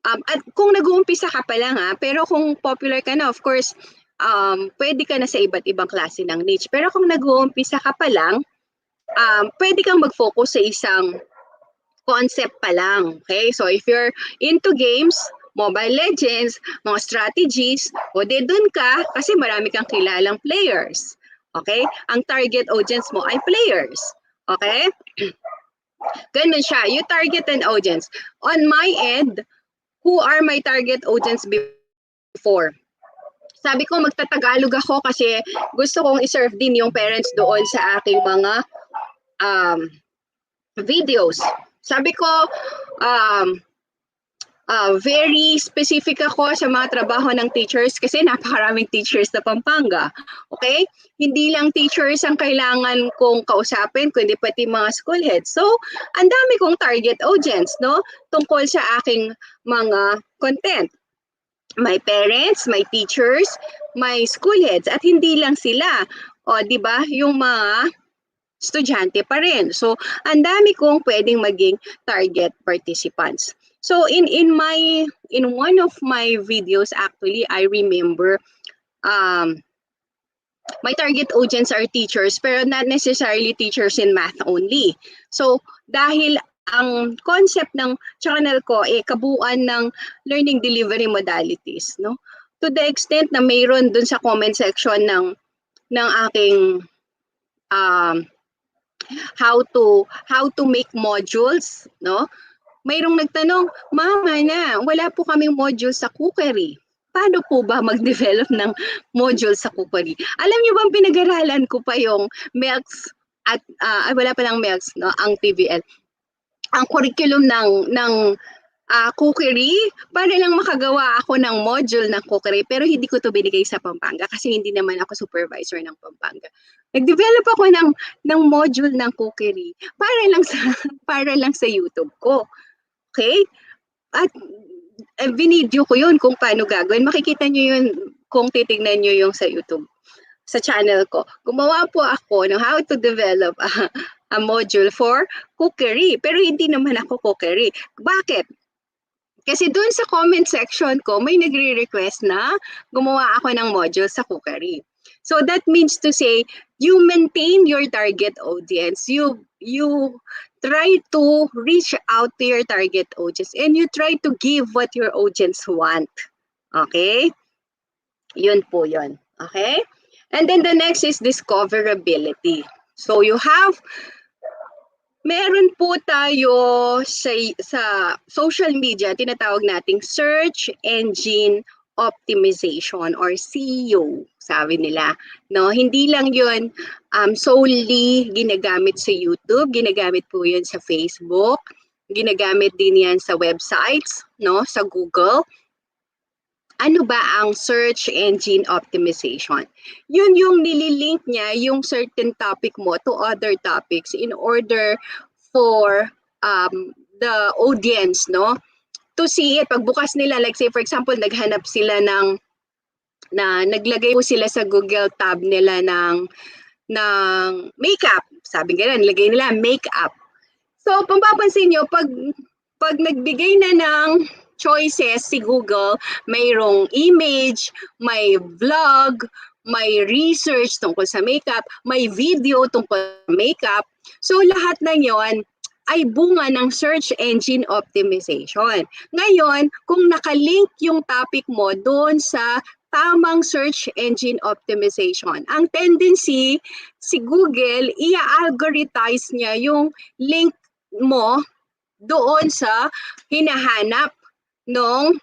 At kung nag-uumpisa ka pa lang pero kung popular ka na, of course, pwede ka na sa iba't ibang klase ng niche. Pero kung nag-uumpisa ka pa lang, pwede kang mag-focus sa isang concept pa lang, okay? So if you're into games, Mobile Legends, mga strategies, o doon ka kasi marami kang kilalang players. Okay? Ang target audience mo ay players. Okay? Ganun siya. You target an audience. On my end, who are my target audience before? Sabi ko magtatagalog ako kasi gusto kong iserve din yung parents doon sa aking mga videos. Sabi ko, very specific ako sa mga trabaho ng teachers kasi napakaraming teachers na Pampanga. Okay? Hindi lang teachers ang kailangan kong kausapin, kundi pati mga school heads. So, ang dami kong target audience, no? Tungkol sa aking mga content. My parents, my teachers, my school heads, at hindi lang sila. O, di ba? Yung mga estudyante pa rin. So, ang dami kong pwedeng maging target participants. So in one of my videos actually I remember my target audience are teachers pero not necessarily teachers in math only. So dahil ang concept ng channel ko kabuuan ng learning delivery modalities, no? To the extent na mayroon dun sa comment section ng aking how to make modules, no? Mayroong nagtanong, Mama na, wala po kaming module sa cookery. Paano po ba mag-develop ng module sa cookery? Alam niyo bang pinag-aralan ko pa yung MELCS at wala pa lang MELCS, no, ang TVL. Ang curriculum ng cookery para lang makagawa ako ng module ng cookery, pero hindi ko to binigay sa Pampanga kasi hindi naman ako supervisor ng Pampanga. Nag-develop ako ng module ng cookery para lang sa YouTube ko. Okay? At binidyo ko yun kung paano gagawin. Makikita nyo yun kung titignan nyo yung sa YouTube, sa channel ko. Gumawa po ako ng how to develop a module for cookery. Pero hindi naman ako cookery. Bakit? Kasi doon sa comment section ko, may nagre-request na gumawa ako ng module sa cookery. So that means to say, you maintain your target audience. You try to reach out to your target audience and you try to give what your audience want. Okay? Yun po yun. Okay? And then the next is discoverability. So you have, meron po tayo sa social media, tinatawag nating search engine optimization or SEO, sabi nila. No, hindi lang yun solely ginagamit sa YouTube, ginagamit po yun sa Facebook, ginagamit din yan sa websites, no, sa Google. Ano ba ang search engine optimization? Yun yung nililink niya yung certain topic mo to other topics in order for the audience, no, to see it. Pagbukas nila, like say for example, naghanap sila naglagay po sila sa Google tab nila ng makeup. Sabi nga nilagay nila makeup. So, pampapansin nyo, pag nagbigay na ng choices si Google, mayroong image, may vlog, may research tungkol sa makeup, may video tungkol sa makeup. So, lahat na yon ay bunga ng search engine optimization. Ngayon, kung nakalink yung topic mo doon sa tamang search engine optimization, ang tendency si Google, i-algorithize niya yung link mo doon sa hinahanap ng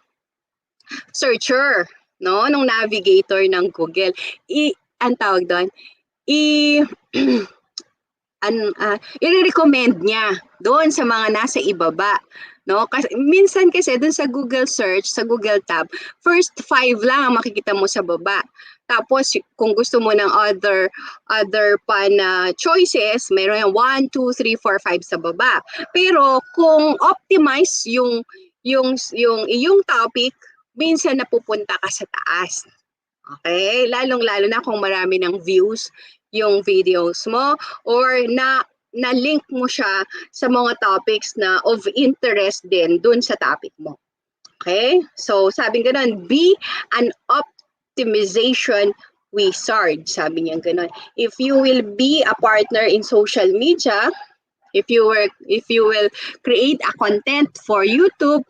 searcher, no, ng navigator ng Google. Ang tawag doon, i-recommend niya doon sa mga nasa ibaba, no? Kasi minsan kasi doon sa Google search, sa Google tab, first 5 lang ang makikita mo sa baba. Tapos kung gusto mo ng other pa na choices, mayroon yung 1, 2, 3, 4, 5 sa baba. Pero kung optimize yung iyong topic, minsan napupunta ka sa taas. Okay? Lalong-lalo na kung marami ng views yung videos mo or na-link mo siya sa mga topics na of interest din dun sa topic mo. Okay? So, sabi nga nun, be an optimization wizard. Sabi niya ganun. If you will be a partner in social media, if you will create a content for YouTube,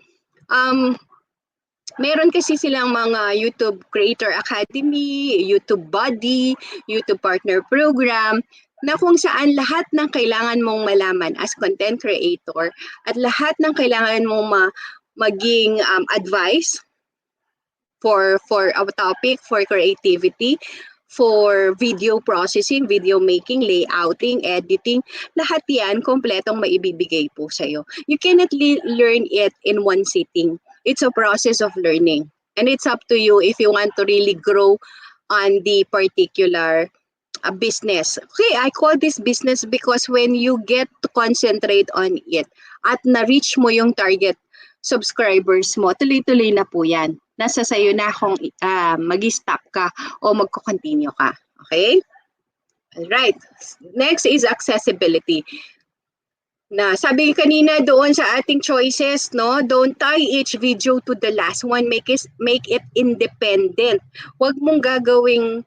meron kasi silang mga YouTube Creator Academy, YouTube Buddy, YouTube Partner Program, na kung saan lahat ng kailangan mong malaman as content creator at lahat ng kailangan mong maging advice for a topic, for creativity, for video processing, video making, layouting, editing, lahat yan kompletong maibibigay po sa'yo. You cannot learn it in one sitting. It's a process of learning. And it's up to you if you want to really grow on the particular business. Okay, I call this business because when you get to concentrate on it at na-reach mo yung target subscribers mo, tuloy-tuloy na po yan. Nasa sayo na kung mag-stop ka o magko-continue ka. Okay? Alright. Next is accessibility. Na sabi kanina doon sa ating choices, no, don't tie each video to the last one, make it independent. Huwag mong gagawing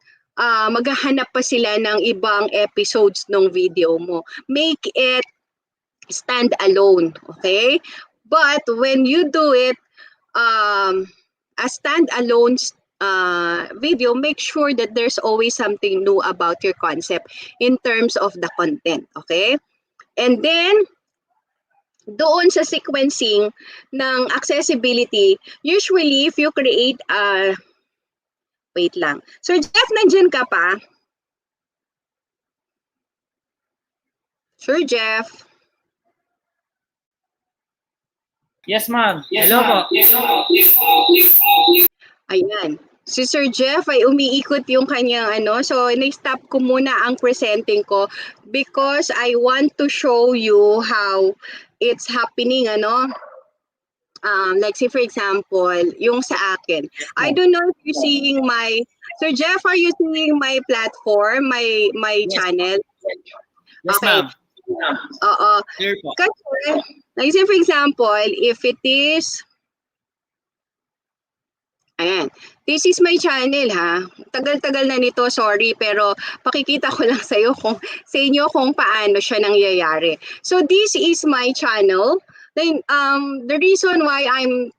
maghahanap pa sila ng ibang episodes ng video mo. Make it stand alone, okay? But when you do it a stand-alone video, make sure that there's always something new about your concept in terms of the content, okay? And then, doon sa sequencing ng accessibility, usually if you create a... Wait lang. Sir Jeff, nandyan ka pa? Sir Jeff? Yes, ma'am. Hello po. Ayan. Si Sir Jeff ay umiikot yung kanyang ano. So, na-stop ko muna ang presenting ko because I want to show you how it's happening, ano. Like say for example, yung sa akin. I don't know if you're seeing my... Sir Jeff, are you seeing my platform, my Yes. channel? Yes, Okay. ma'am. Oo. Clear po. Kasi, like say for example, if it is... Ayan. This is my channel, ha. Tagal-tagal na nito, sorry, pero pakikita ko lang sa inyo kung paano siya nangyayari. So this is my channel. Then the reason why I'm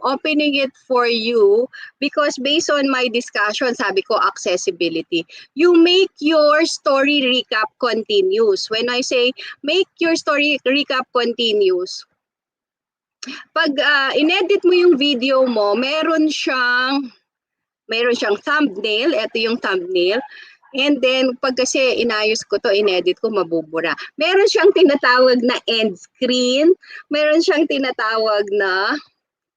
opening it for you because based on my discussion, sabi ko accessibility. You make your story recap continuous. When I say make your story recap continuous, pag inedit mo yung video mo, meron siyang thumbnail. Ito yung thumbnail. And then, pag kasi inayos ko to, inedit ko, mabubura. Meron siyang tinatawag na end screen. Meron siyang tinatawag na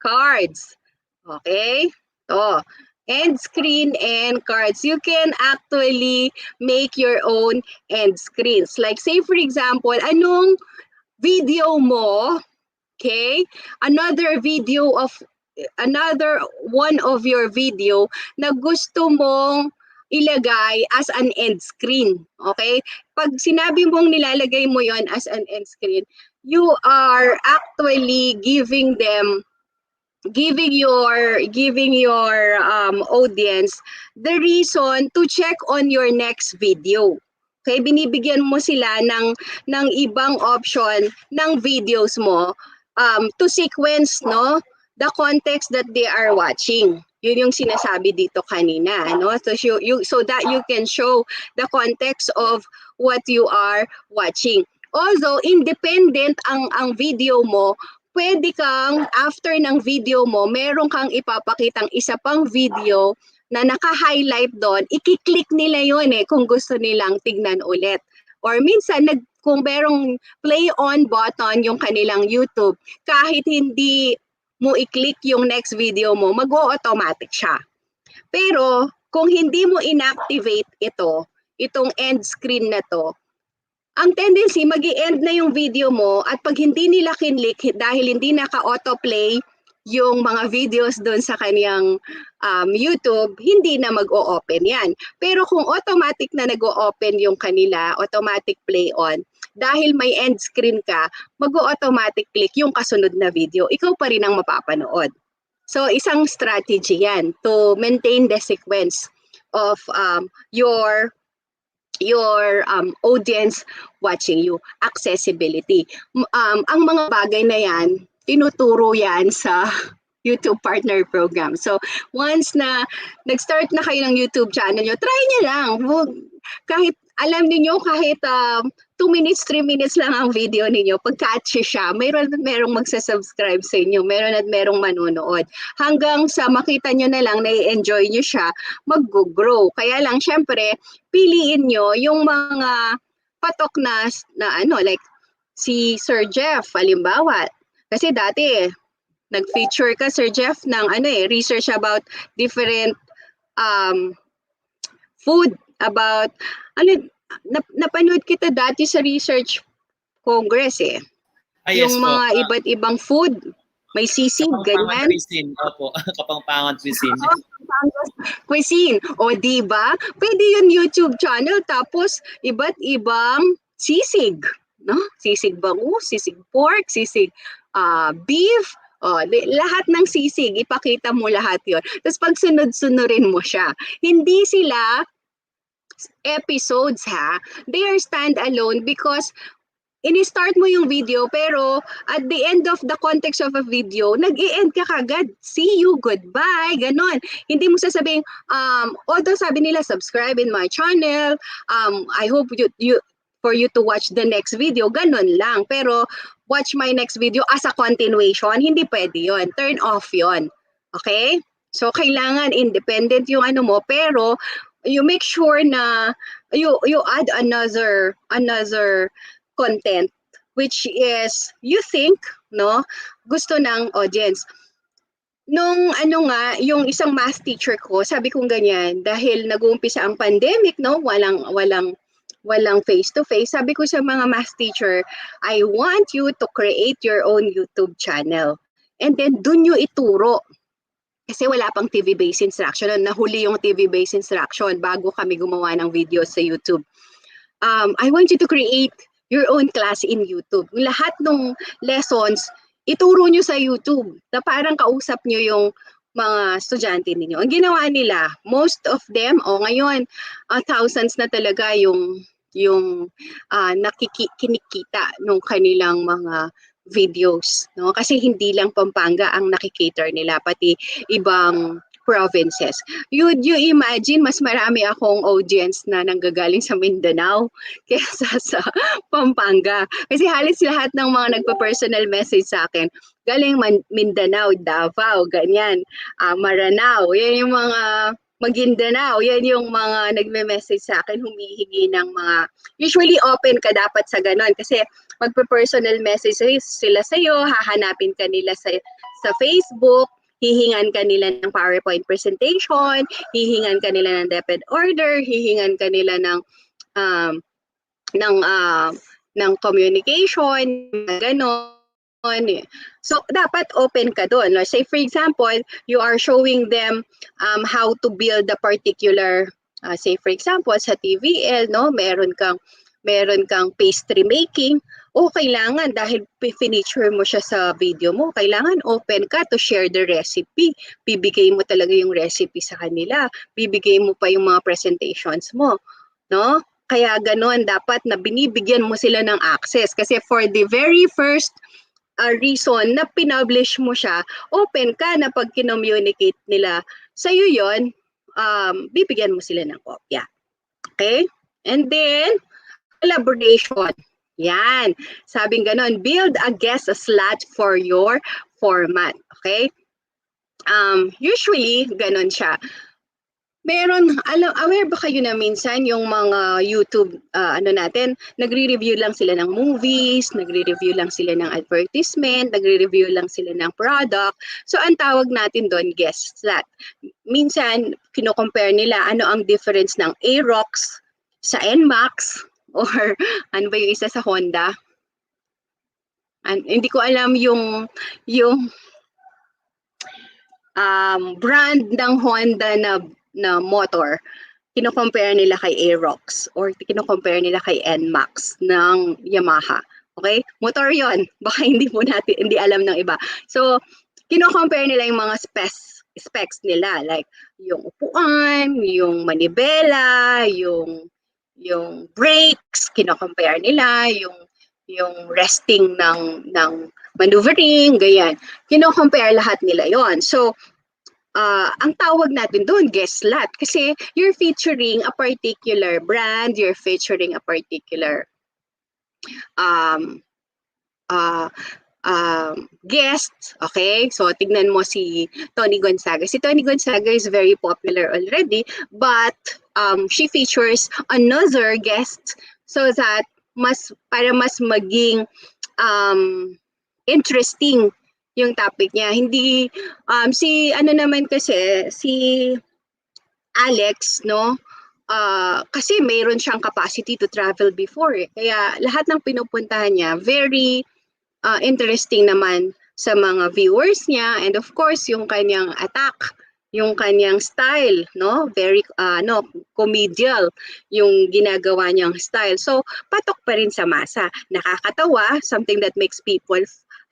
cards. Okay? To. End screen and cards. You can actually make your own end screens. Like say for example, anong video mo, okay? Another one of your video na gusto mong ilagay as an end screen. Okay? Pag sinabi mong nilalagay mo yon as an end screen, you are actually giving your audience the reason to check on your next video. Okay, binibigyan mo sila ng ibang option ng videos mo to sequence, no, the context that they are watching. Yun yung sinasabi dito kanina, no? So that you can show the context of what you are watching. Although independent ang video mo, pwede kang after ng video mo, meron kang ipapakitang isa pang video na naka-highlight doon, i-click nila yun kung gusto nilang tignan ulit. Or minsan, kung merong play on button yung kanilang YouTube, kahit hindi mo i-click yung next video mo, mag-o-automatic siya. Pero, kung hindi mo inactivate itong end screen na to, ang tendency, mag-i-end na yung video mo at pag hindi nila kinlik dahil hindi naka-autoplay yung mga videos doon sa kaniyang YouTube, hindi na mag-o-open yan. Pero kung automatic na nag-o-open yung kanila, automatic play on, dahil may end screen ka, mag-o-automatic click yung kasunod na video. Ikaw pa rin ang mapapanood. So, isang strategy yan to maintain the sequence of your audience watching you. Accessibility. Ang mga bagay na yan, tinuturo yan sa YouTube Partner Program. So, once na nag-start na kayo ng YouTube channel nyo, try nyo lang. Kahit, alam niyo kahit 2 minutes, 3 minutes lang ang video ninyo, pag catchy siya, merong magsasubscribe sa inyo, merong manonood. Hanggang sa makita nyo na lang, na-enjoy nyo siya, mag-grow. Kaya lang, syempre, piliin nyo yung mga patok na like si Sir Jeff, halimbawa. Kasi dati, nag-feature ka, Sir Jeff, ng research about different food, about, napanood kita dati sa Research Congress Yes yung po. mga iba't ibang food. May sisig, ganyan. Cuisine. Opo, Kapampangan cuisine. Cuisine. O, diba? Pwede yun YouTube channel, tapos iba't ibang sisig. No? Sisig bangus, sisig pork, sisig beef, lahat ng sisig, ipakita mo lahat yon. Tapos pag sunod-sunurin mo siya. Hindi sila episodes, ha? They are stand-alone because ini-start mo yung video pero at the end of the context of a video, nag-i-end ka kagad. See you, goodbye, ganon. Hindi mo sasabihin, although sabi nila, subscribe in my channel, I hope for you to watch the next video, ganon lang. Pero watch my next video as a continuation, hindi pwede yon. Turn off yon. Okay? So, kailangan independent yung ano mo, pero you make sure na you add another content which is you think no gusto ng audience. Nung ano nga, yung isang math teacher ko, sabi kong ganyan, dahil nag-uumpisa ang pandemic, no, walang face to face. Sabi ko sa mga math teacher, I want you to create your own YouTube channel. And then dun nyo ituro. Kasi wala pang TV-based instruction. Nahuli yung TV-based instruction bago kami gumawa ng videos sa YouTube. I want you to create your own class in YouTube. Lahat ng lessons, ituro nyo sa YouTube na parang kausap nyo yung mga estudyante ninyo. Ang ginawa nila, most of them, ngayon, thousands na talaga yung kinikita ng kanilang mga videos, no? Kasi hindi lang Pampanga ang nakikater nila, pati ibang provinces. You imagine, mas marami akong audience na nanggagaling sa Mindanao kaysa sa Pampanga. Kasi halos lahat ng mga nagpa-personal message sa akin, galing Mindanao, Davao, ganyan, Maranao, yan yung mga Maguindanao, yan yung mga nagme-message sa akin, humihingi ng mga, usually open ka dapat sa ganon, kasi magpa-personal message sila sa'yo, hahanapin ka nila sa Facebook, hihingan ka nila ng PowerPoint presentation, hihingan ka nila ng DepEd order, hihingan ka nila ng communication, gano'n. So, dapat open ka doon. Say, for example, you are showing them how to build a particular, say, for example, sa TVL, no, meron kang pastry making, kailangan dahil feature mo siya sa video mo, kailangan open ka to share the recipe. Bibigay mo talaga yung recipe sa kanila. Bibigay mo pa yung mga presentations mo, no? Kaya ganoon, dapat na binibigyan mo sila ng access. Kasi for the very first reason na pinublish mo siya, open ka na pag kinommunicate nila sa'yo yun, bibigyan mo sila ng kopya. Okay? And then, collaboration. Yan. Sabing ganon, build a guest slot for your format. Okay? Usually, ganon siya. Aware ba kayo na minsan yung mga YouTube, nagre-review lang sila ng movies, nagre-review lang sila ng advertisement, nagre-review lang sila ng product. So, ang tawag natin doon, guest slot. Minsan, kino-compare nila ano ang difference ng Aerox sa NMAX, or ano ba yung isa sa Honda? Hindi ko alam yung brand ng Honda na motor, kino-compare nila kay Aerox or kino-compare nila kay NMAX ng Yamaha. Okay? Motor yon. Baka hindi alam ng iba. So, kino-compare nila yung mga specs nila, like yung upuan, yung manibela, yung brakes, kino-compare nila, yung resting ng maneuvering, ganyan. Kino-compare lahat nila yon. So, ang tawag natin doon, guest slot. Kasi you're featuring a particular brand, you're featuring a particular guest. Okay? So, tignan mo si Tony Gonzaga. Si Tony Gonzaga is very popular already, but she features another guest so that para mas maging interesting yung topic niya. Hindi, si Alex, no? Kasi mayroon siyang capacity to travel before. Kaya lahat ng pinupuntahan niya, very interesting naman sa mga viewers niya. And of course, yung kanyang attack, yung kanyang style, no? Very, comedial yung ginagawa niyang style. So, patok pa rin sa masa. Nakakatawa, something that makes people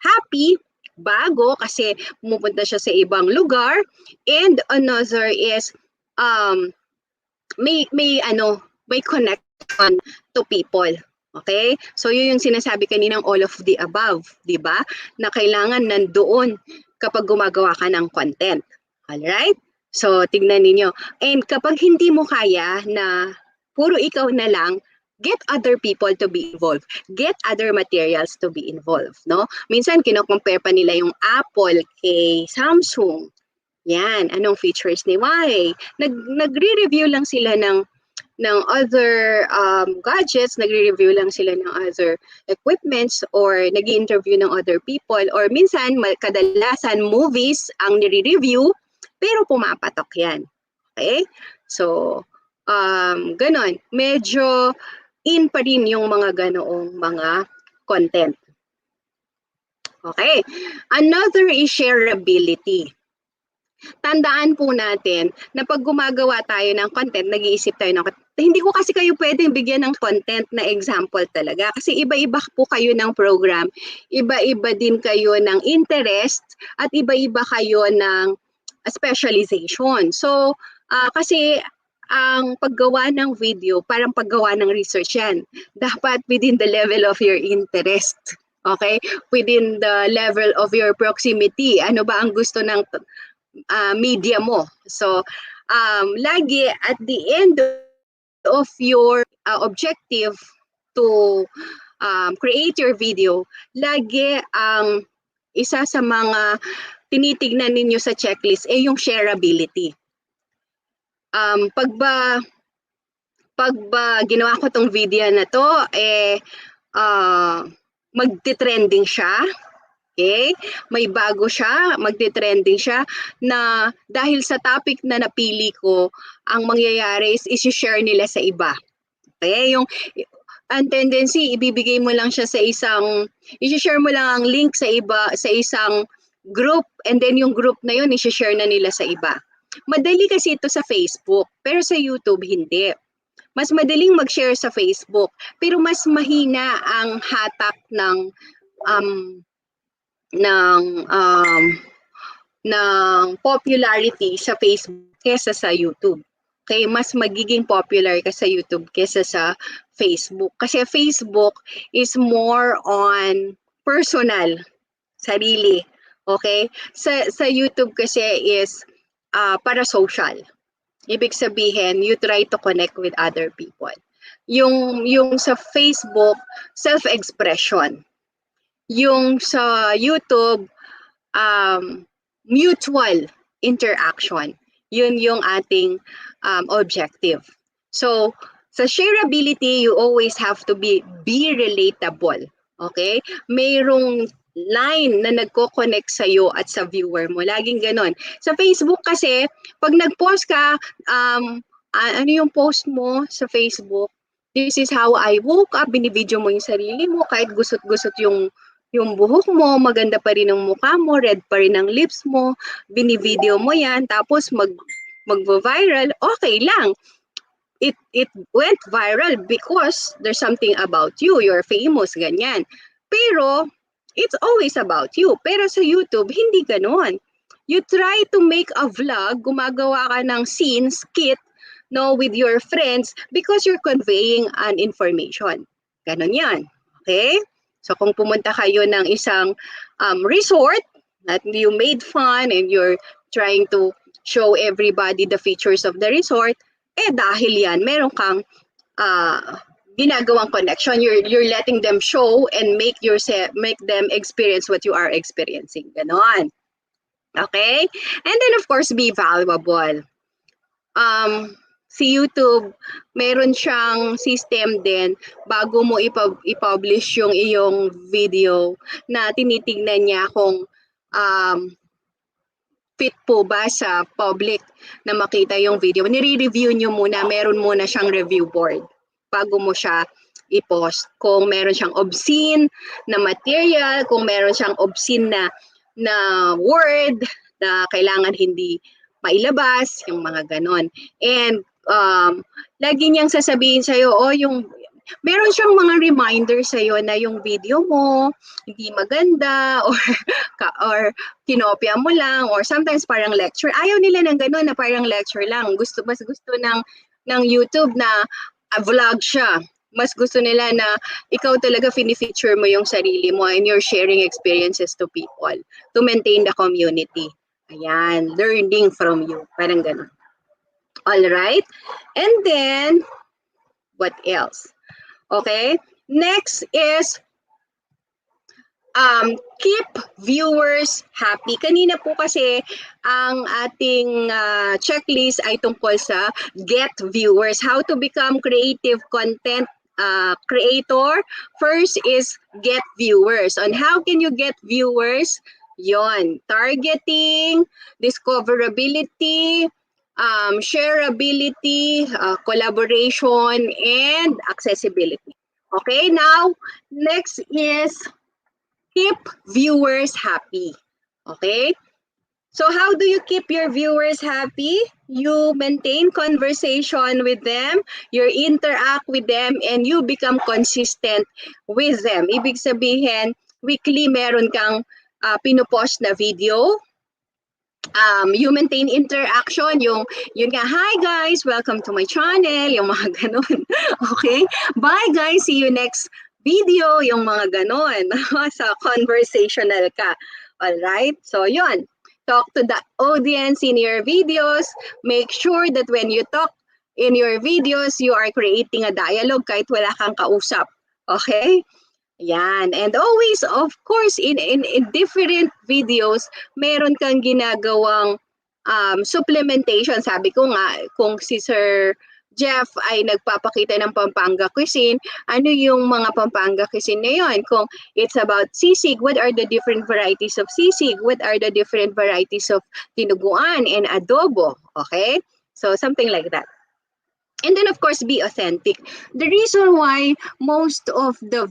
happy, bago kasi pumupunta siya sa ibang lugar, and another is may connection to people. Okay? So yun yung sinasabi kaninang all of the above, di ba? Na kailangan nandoon kapag gumagawa ka ng content. Alright? So tignan ninyo. And kapag hindi mo kaya na puro ikaw na lang, get other people to be involved. Get other materials to be involved, no? Minsan kino-compare pa nila yung Apple kay Samsung. Yan, anong features ni Huawei? Nagre-review lang sila ng other gadgets, nagre-review lang sila ng other equipments or nag-i-interview ng other people or minsan kadalasan movies ang nire-review pero pumapatok yan. Okay? So, ganon. Medyo in pa rin yung mga ganoong mga content. Okay. Another is shareability. Tandaan po natin na pag gumagawa tayo ng content, nag-iisip tayo ng hindi ko kasi kayo pwedeng bigyan ng content na example talaga kasi iba-iba po kayo ng program, iba-iba din kayo ng interest at iba-iba kayo ng specialization. So, kasi ang paggawa ng video, parang paggawa ng research yan. Dapat within the level of your interest. Okay? Within the level of your proximity. Ano ba ang gusto ng media mo. So, lagi at the end of your objective to create your video, lagi ang isa sa mga tinitignan ninyo sa checklist ay yung shareability. Pag ba ginawa ko tong video na to, magti-trending siya. Okay? May bago siya, magti-trending siya na dahil sa topic na napili ko, ang mangyayari is isi-share nila sa iba. Okay? Ang tendency, ibibigay mo lang siya sa isi-share mo lang ang link sa iba, sa isang group, and then yung group na yun, isi-share na nila sa iba. Madali kasi ito sa Facebook, pero sa YouTube, hindi. Mas madaling mag-share sa Facebook, pero mas mahina ang hatak ng popularity sa Facebook kesa sa YouTube. Okay, mas magiging popular ka sa YouTube kesa sa Facebook. Kasi Facebook is more on personal, sarili. Okay? Sa YouTube kasi is para social. Ibig sabihin, you try to connect with other people. Yung sa Facebook, self-expression. Yung sa YouTube, mutual interaction. Yun yung ating objective. So, sa shareability, you always have to be relatable. Okay? Mayroong line na nagko-connect sa'yo at sa viewer mo. Laging ganon. Sa Facebook kasi, pag nag-post ka, ano yung post mo sa Facebook? This is how I woke up, binibidyo mo yung sarili mo, kahit gusot-gusot yung buhok mo, maganda pa rin ang mukha mo, red pa rin ang lips mo, binivideo mo yan, tapos mag-viral, okay lang. It went viral because there's something about you, you're famous, ganyan. Pero, it's always about you. Pero sa YouTube, hindi ganon. You try to make a vlog, gumagawa ka ng scene, skit, no, with your friends because you're conveying an information. Ganon yan. Okay? So kung pumunta kayo ng isang resort that you made fun and you're trying to show everybody the features of the resort, dahil yan, meron kang ginagawang connection. You're letting them show and make them experience what you are experiencing. Ganon. Okay? And then of course, be valuable. Si YouTube, meron siyang system din bago mo i-publish yung iyong video na tinitingnan niya kung fit po ba sa public na makita yung video. Nire-review nyo muna, meron muna siyang review board bago mo siya i-post. Kung meron siyang obscene na material, kung meron siyang obscene na word na kailangan hindi mailabas, yung mga ganon. And lagi niyang sasabihin sa'yo, meron siyang mga reminder sa'yo na yung video mo hindi maganda or kinopya mo lang or sometimes parang lecture. Ayaw nila ng gano'n na parang lecture lang. Mas gusto ng YouTube na vlog siya. mas gusto nila na ikaw talaga fini-feature mo yung sarili mo and you're sharing experiences to people to maintain the community. Ayan, learning from you. Parang ganun. All right. And then, what else? Okay. Next is keep viewers happy. Kanina po kasi ang ating checklist ay tungkol sa get viewers. How to become creative content creator. First is get viewers. On how can you get viewers? Yon, targeting, discoverability, shareability, collaboration, and accessibility. Okay, now next is keep viewers happy. Okay? So how do you keep your viewers happy? You maintain conversation with them, you interact with them, and you become consistent with them. Ibig sabihin, weekly meron kang pinupost na video. You maintain interaction, yun nga, hi guys, welcome to my channel, yung mga ganun. Okay? Bye guys, see you next video, yung mga ganon. Sa conversational ka. Alright? So, yun. Talk to the audience in your videos. Make sure that when you talk in your videos, you are creating a dialogue kahit wala kang kausap. Okay? Yan. And always, of course, in different videos, meron kang ginagawang supplementation. Sabi ko nga, kung si Sir Jeff ay nagpapakita ng Pampanga cuisine, ano yung mga Pampanga cuisine na yun? Kung it's about sisig, what are the different varieties of sisig? What are the different varieties of tinuguan and adobo? Okay? So, something like that. And then, of course, be authentic. The reason why most of the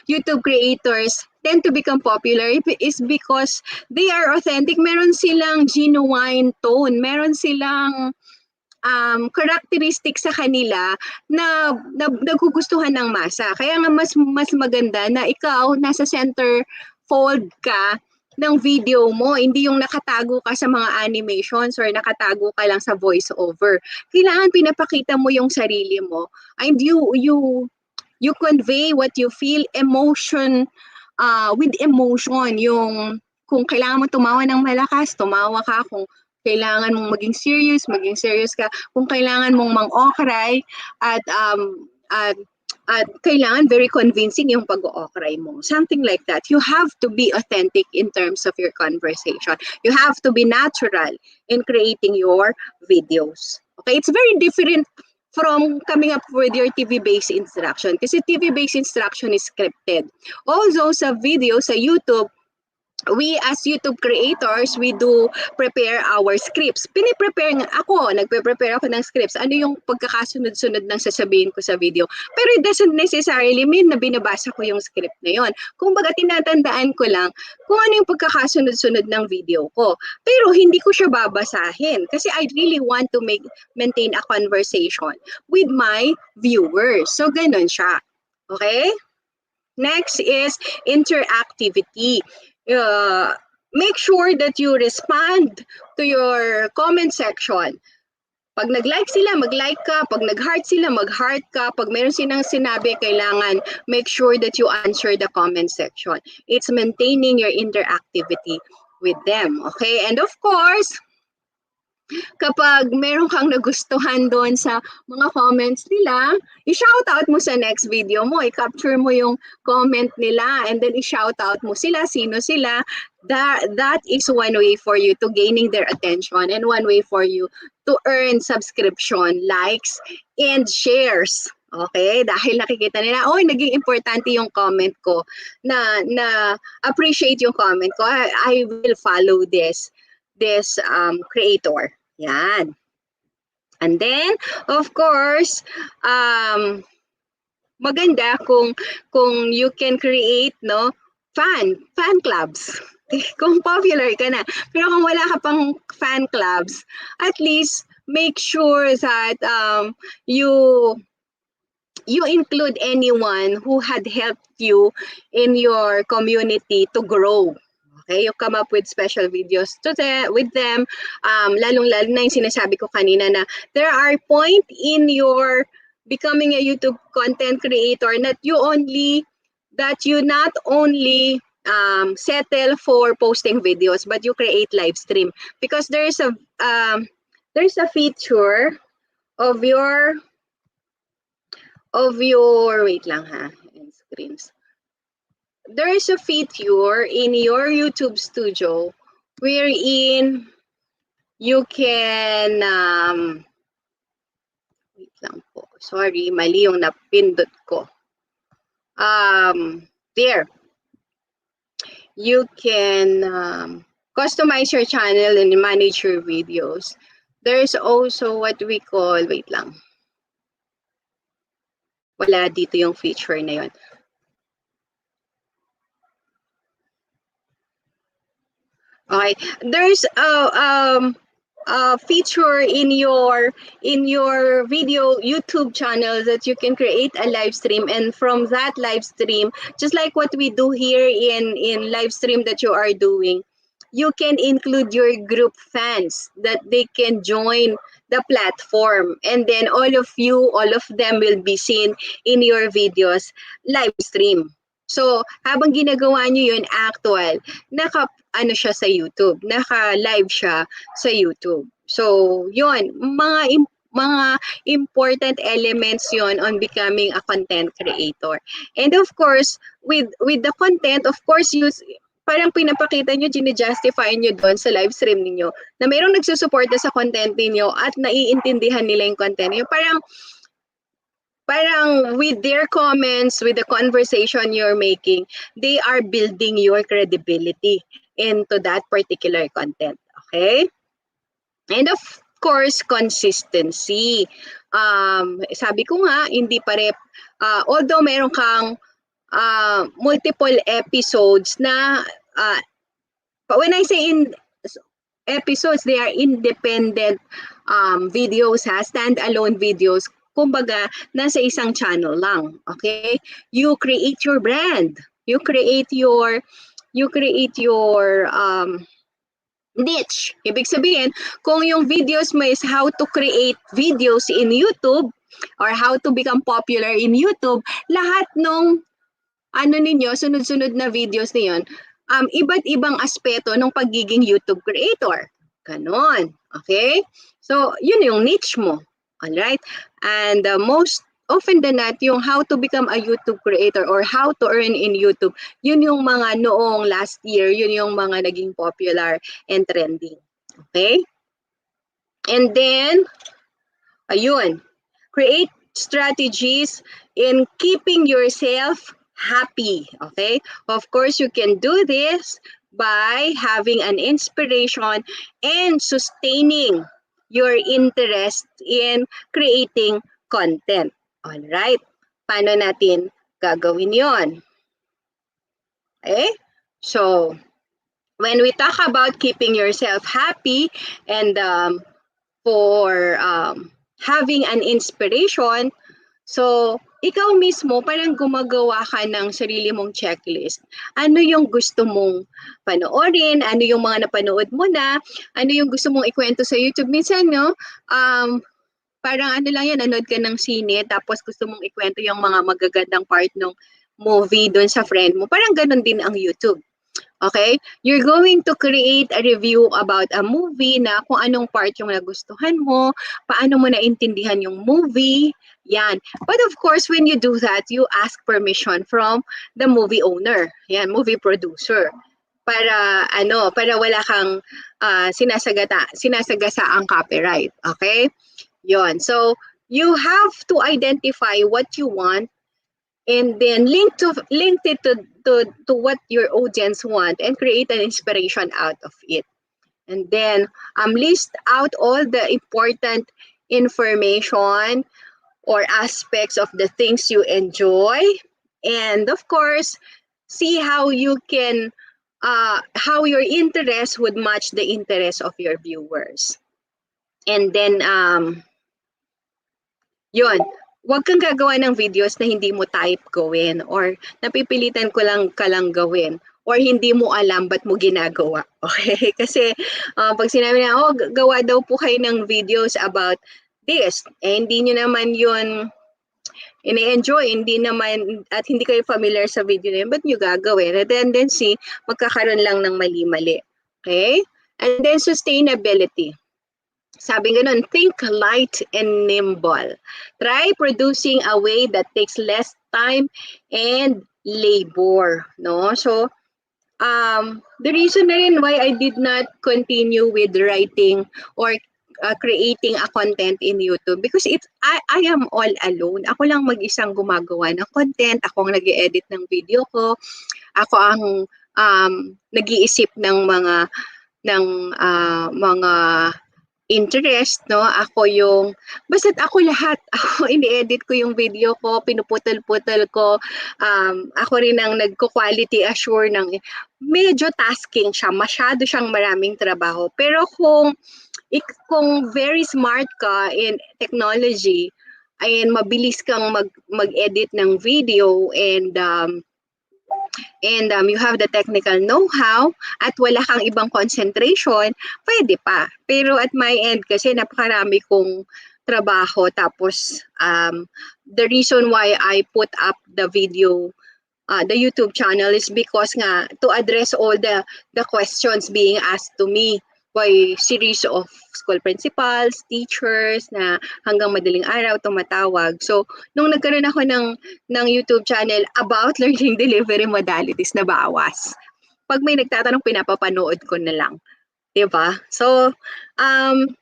YouTube creators tend to become popular is because they are authentic. Meron silang genuine tone. Meron silang characteristic sa kanila na nagugustuhan ng masa. Kaya nga mas maganda na ikaw nasa center fold ka ng video mo, hindi yung nakatago ka sa mga animations or nakatago ka lang sa voice-over. Kailangan pinapakita mo yung sarili mo and you convey what you feel, emotion, with emotion. Yung kung kailangan mo tumawa ng malakas, tumawa ka. Kung kailangan mong maging serious ka. Kung kailangan mong mang-okray at kailangan very convincing yung pag-o-okray mo. Something like that. You have to be authentic in terms of your conversation. You have to be natural in creating your videos. Okay, it's very different from coming up with your TV-based instruction. Kasi TV-based instruction is scripted. Also sa video, sa YouTube, we as YouTube creators, we do prepare our scripts. Nagpe-prepare ako ng scripts. Ano yung pagkakasunod-sunod ng sasabihin ko sa video. Pero it doesn't necessarily mean na binabasa ko yung script na yon. Kung baga tinatandaan ko lang kung ano yung pagkakasunod-sunod ng video ko. Pero hindi ko siya babasahin kasi I really want to maintain a conversation with my viewers. So ganun siya. Okay? Next is interactivity. Make sure that you respond to your comment section. Pag nag-like sila, mag-like ka. Pag nag-heart sila, mag-heart ka. Pag meron silang sinabi, kailangan make sure that you answer the comment section. It's maintaining your interactivity with them. Okay? And of course, kapag meron kang nagustuhan doon sa mga comments nila, i-shout out mo sa next video mo, i-capture mo yung comment nila, and then i-shout out mo sila, sino sila. That is one way for you to gaining their attention and one way for you to earn subscription, likes, and shares. Okay? Dahil nakikita nila, naging importante yung comment ko, na appreciate yung comment ko, I will follow this creator. Yan. And then, of course, maganda kung you can create fan clubs. Kung popular ka na. Pero kung wala ka pang fan clubs, at least make sure that you include anyone who had helped you in your community to grow. Okay, you come up with special videos with them. Lalong-lalo na yung sinasabi ko kanina na there are point in your becoming a YouTube content creator, that you not only settle for posting videos, but you create live stream, because there's a feature of your wait lang ha, screens. There is a feature in your YouTube studio wherein you can wait lang po. Sorry, mali yung napindot ko. There. You can customize your channel and manage your videos. There's also what we call, wait lang. Wala dito yung feature na yun. Okay, there's a feature in your video YouTube channel that you can create a live stream, and from that live stream, just like what we do here in live stream that you are doing, you can include your group fans that they can join the platform, and then all of them will be seen in your videos live stream. So habang ginagawa nyo yun, actual, siya sa YouTube, naka-live siya sa YouTube. So, yun, mga important elements yon on becoming a content creator. And of course, with the content, of course, parang pinapakita nyo, gine-justify nyo doon sa live stream niyo na mayroong nagsusuporta sa content niyo at naiintindihan nila yung content niyo. Parang with their comments, with the conversation you're making, they are building your credibility into that particular content. Okay? And of course, consistency. Sabi ko nga, hindi although meron kang multiple episodes na, when I say episodes, they are independent videos, standalone videos. Kumbaga, nasa isang channel lang. Okay? You create your brand. You create your niche. Ibig sabihin, kung yung videos mo is how to create videos in YouTube or how to become popular in YouTube, lahat nung sunod-sunod na videos na yun, iba't ibang aspeto ng pagiging YouTube creator. Ganon. Okay? So, yun yung niche mo. Alright? And most often than not, yung how to become a YouTube creator or how to earn in YouTube, yun yung mga noong last year, yun yung mga naging popular and trending. Okay? And then, ayun, create strategies in keeping yourself happy. Okay? Of course, you can do this by having an inspiration and sustaining your interest in creating content. Alright? Paano natin gagawin yon? Okay? So, when we talk about keeping yourself happy and for having an inspiration, so, ikaw mismo, parang gumagawa ka ng sarili mong checklist. Ano yung gusto mong panoorin? Ano yung mga napanood mo na? Ano yung gusto mong ikwento sa YouTube? Minsan, no, parang lang yan, nanood ka ng sine, tapos gusto mong ikwento yung mga magagandang part ng movie doon sa friend mo. Parang ganun din ang YouTube. Okay? You're going to create a review about a movie na kung anong part yung nagustuhan mo, paano mo naintindihan yung movie, yan. But of course, when you do that, you ask permission from the movie owner, yan, movie producer. Para wala kang sinasagasa ang copyright. Okay? Yon. So, you have to identify what you want and then link it to what your audience want and create an inspiration out of it. And then list out all the important information or aspects of the things you enjoy, and of course, see how you can how your interest would match the interest of your viewers. And then yun, huwag kang gagawa ng videos na hindi mo type gawin or napipilitan ka lang gawin or hindi mo alam ba't mo ginagawa. Okay? Kasi pag sinabi na, gawa daw po kayo ng videos about this, hindi nyo naman yun ini-enjoy, hindi naman, at hindi kayo familiar sa video na yun, ba't nyo gagawin? A tendency, magkakaroon lang ng mali-mali. Okay? And then sustainability. Sabi ganun, think light and nimble. Try producing a way that takes less time and labor. No? So, the reason na rin why I did not continue with writing or creating a content in YouTube because I am all alone. Ako lang mag-isang gumagawa ng content, ako ang nag-edit ng video ko, ako ang nag-iisip ng mga interest, no? Ako yung, basta't ako lahat. Ako, ini-edit ko yung video ko, pinuputol-putol ko. Ako rin ang nagko-quality assure ng, medyo tasking siya, masyado siyang maraming trabaho. Pero kung very smart ka in technology, ay mabilis kang mag-edit ng video and you have the technical know-how at wala kang ibang concentration, pwede pa. Pero at my end kasi napakarami kong trabaho tapos the reason why I put up the video, the YouTube channel is because nga to address all the questions being asked to me by series of school principals, teachers na hanggang madaling araw tumatawag. So, nung nagkaroon ako ng YouTube channel about learning delivery modalities na bawas. Pag may nagtatanong, pinapapanood ko na lang. Diba? So,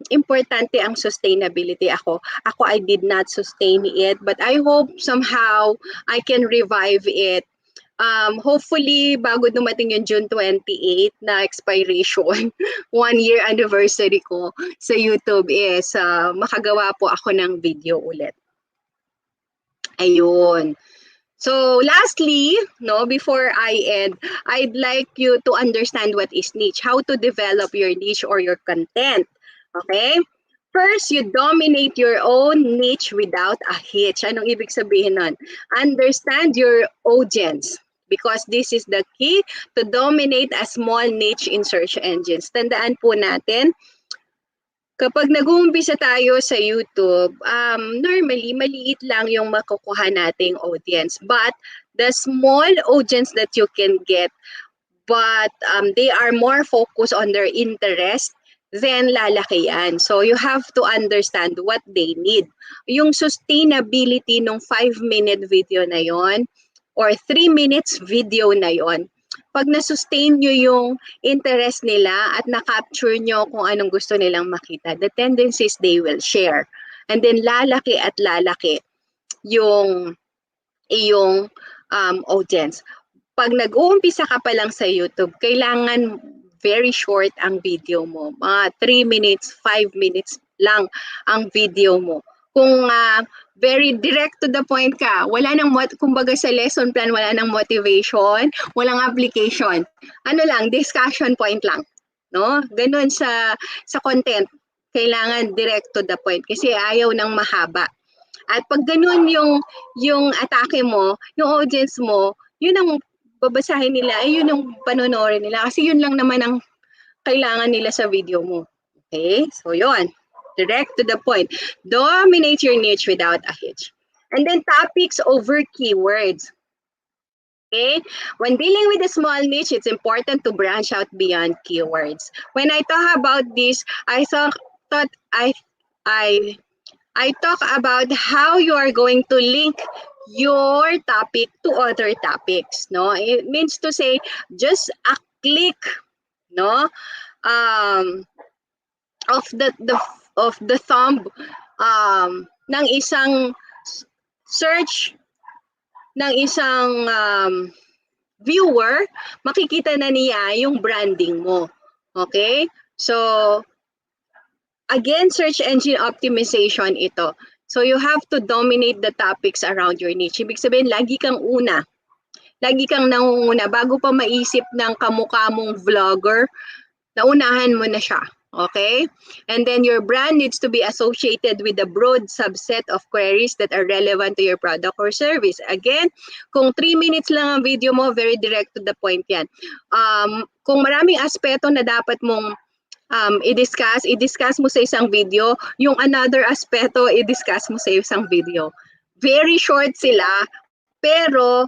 importante ang sustainability ako. I did not sustain it, but I hope somehow I can revive it. Hopefully, bago dumating yung June 28 na expiration, 1-year anniversary ko sa YouTube is makagawa po ako ng video ulit. Ayun. So lastly, no, before I end, I'd like you to understand what is niche, how to develop your niche or your content. Okay? First, you dominate your own niche without a hitch. Anong ibig sabihin nun? Understand your audience because this is the key to dominate a small niche in search engines. Tandaan po natin, kapag nag-uumpisa tayo sa YouTube, normally, maliit lang yung makukuha nating audience. But the small audience that you can get, but they are more focused on their interest, then lalaki yan. So you have to understand what they need. Yung sustainability ng 5-minute video na yon or 3 minutes video na yon, pag na-sustain nyo yung interest nila at na-capture nyo kung anong gusto nilang makita, the tendencies they will share. And then lalaki at lalaki yung iyong audience. Pag nag-uumpisa ka pa lang sa YouTube, kailangan very short ang video mo. Mga 3 minutes, 5 minutes lang ang video mo. Kung very direct to the point ka, wala nang, kumbaga sa lesson plan, wala nang motivation, walang application. Ano lang, discussion point lang. No? Ganun sa content, kailangan direct to the point kasi ayaw nang mahaba. At pag ganun yung atake mo, yung audience mo, yun ang babasahin nila, ay yun ang panonoorin nila kasi yun lang naman ang kailangan nila sa video mo. Okay? So yun. Direct to the point. Dominate your niche without a hitch. And then topics over keywords. Okay? When dealing with a small niche, it's important to branch out beyond keywords. When I talk about this, I thought I talk about how you are going to link your topic to other topics. No, it means to say just a click, no, of the thumb ng isang search ng isang viewer, makikita na niya yung branding mo. Okay? So again, search engine optimization ito. So you have to dominate the topics around your niche. Ibig sabihin, lagi kang una. Lagi kang nangunguna. Bago pa maisip ng kamukha mong vlogger, naunahan mo na siya. Okay? And then your brand needs to be associated with a broad subset of queries that are relevant to your product or service. Again, kung 3 minutes lang ang video mo, very direct to the point yan. Kung maraming aspeto na dapat mong i-discuss mo sa isang video, yung another aspeto, i-discuss mo sa isang video. very short sila, pero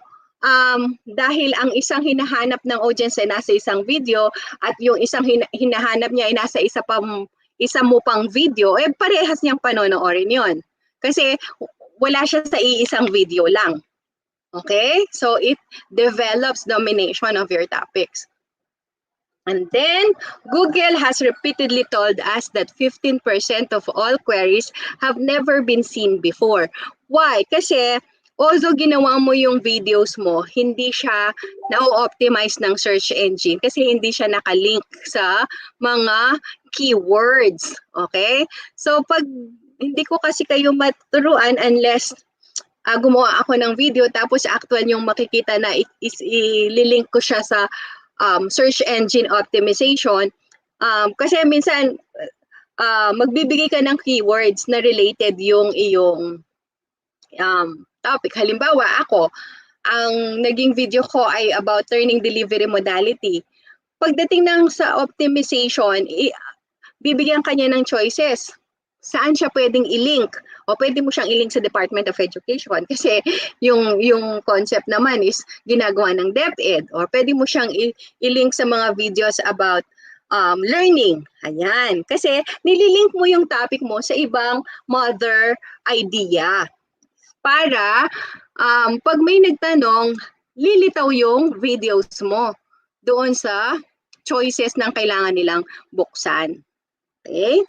dahil ang isang hinahanap ng audience ay nasa isang video at yung isang hinahanap niya ay nasa isa mo pang video, eh parehas niyang panonoorin yon. Kasi wala siya sa iisang video lang. Okay? So it develops domination of your topics. And then, Google has repeatedly told us that 15% of all queries have never been seen before. Why? Kasi, although ginawa mo yung videos mo, hindi siya na-optimize ng search engine kasi hindi siya nakalink sa mga keywords. Okay? So, pag hindi ko kasi kayo maturuan unless gumawa ako ng video tapos actual yung makikita na ililink ko siya sa search engine optimization, kasi minsan magbibigay ka ng keywords na related yung iyong topic. Halimbawa, ako, ang naging video ko ay about turning delivery modality. Pagdating ng sa optimization, bibigyan kanya ng choices. Saan siya pwedeng i-link? O pwede mo siyang i-link sa Department of Education kasi yung concept naman is ginagawa ng DepEd. Or pwede mo siyang i-link sa mga videos about learning. Ayan. Kasi nililink mo yung topic mo sa ibang mother idea. Para pag may nagtanong, lilitaw yung videos mo doon sa choices ng kailangan nilang buksan. Okay?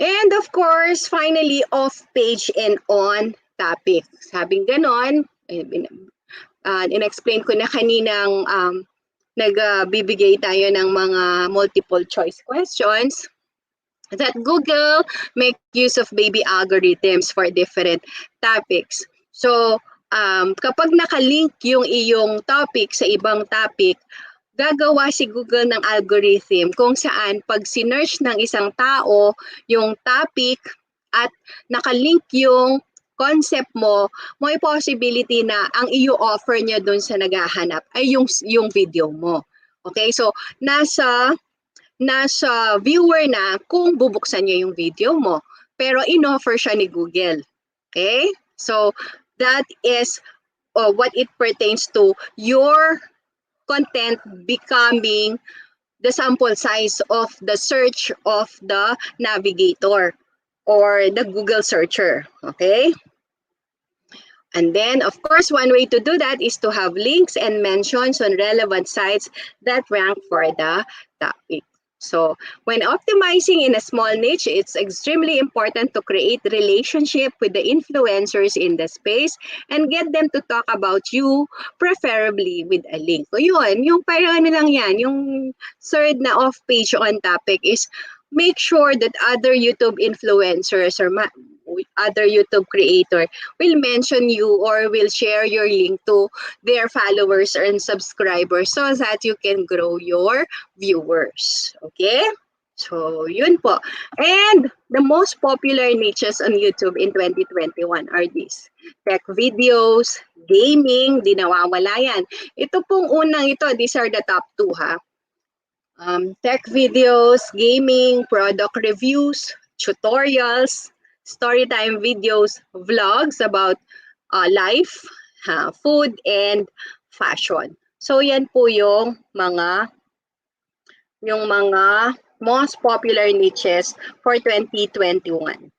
And of course, finally, off-page and on-topic. Sabing ganon, in-explain ko na kaninang nagbibigay tayo ng mga multiple choice questions that Google make use of baby algorithms for different topics. So, kapag nakalink yung iyong topic sa ibang topic, gagawa si Google ng algorithm kung saan pag sinearch ng isang tao yung topic at nakalink yung concept mo, may possibility na ang i-offer niya doon sa naghahanap ay yung video mo. Okay, so nasa viewer na kung bubuksan niya yung video mo. Pero in-offer siya ni Google. Okay, so that is what it pertains to your content becoming the sample size of the search of the navigator or the Google searcher, okay? And then, of course, one way to do that is to have links and mentions on relevant sites that rank for the topic. So, when optimizing in a small niche, it's extremely important to create relationship with the influencers in the space and get them to talk about you, preferably with a link. So, yun, yung parang ano lang yan, yung third na off-page on topic is make sure that other YouTube influencers or other YouTube creator will mention you or will share your link to their followers and subscribers so that you can grow your viewers. Okay? So, yun po. And the most popular niches on YouTube in 2021 are these. Tech videos, gaming, di nawawala yan. Ito pong unang ito, these are the top 2 ha. Tech videos, gaming, product reviews, tutorials, storytime videos, vlogs about life, food, and fashion. So yan po yung mga most popular niches for 2021.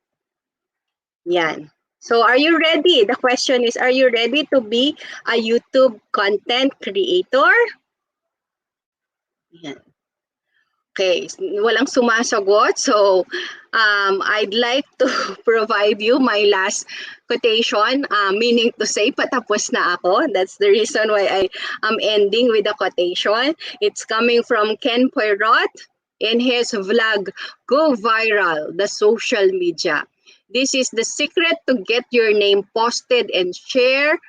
Yan. So are you ready? The question is, are you ready to be a YouTube content creator? Yan. Okay, walang sumasagot. So, I'd like to provide you my last quotation, meaning to say, patapos na ako. That's the reason why I am ending with a quotation. It's coming from Ken Poirot in his vlog, Go Viral, the Social Media. This is the secret to get your name posted and shared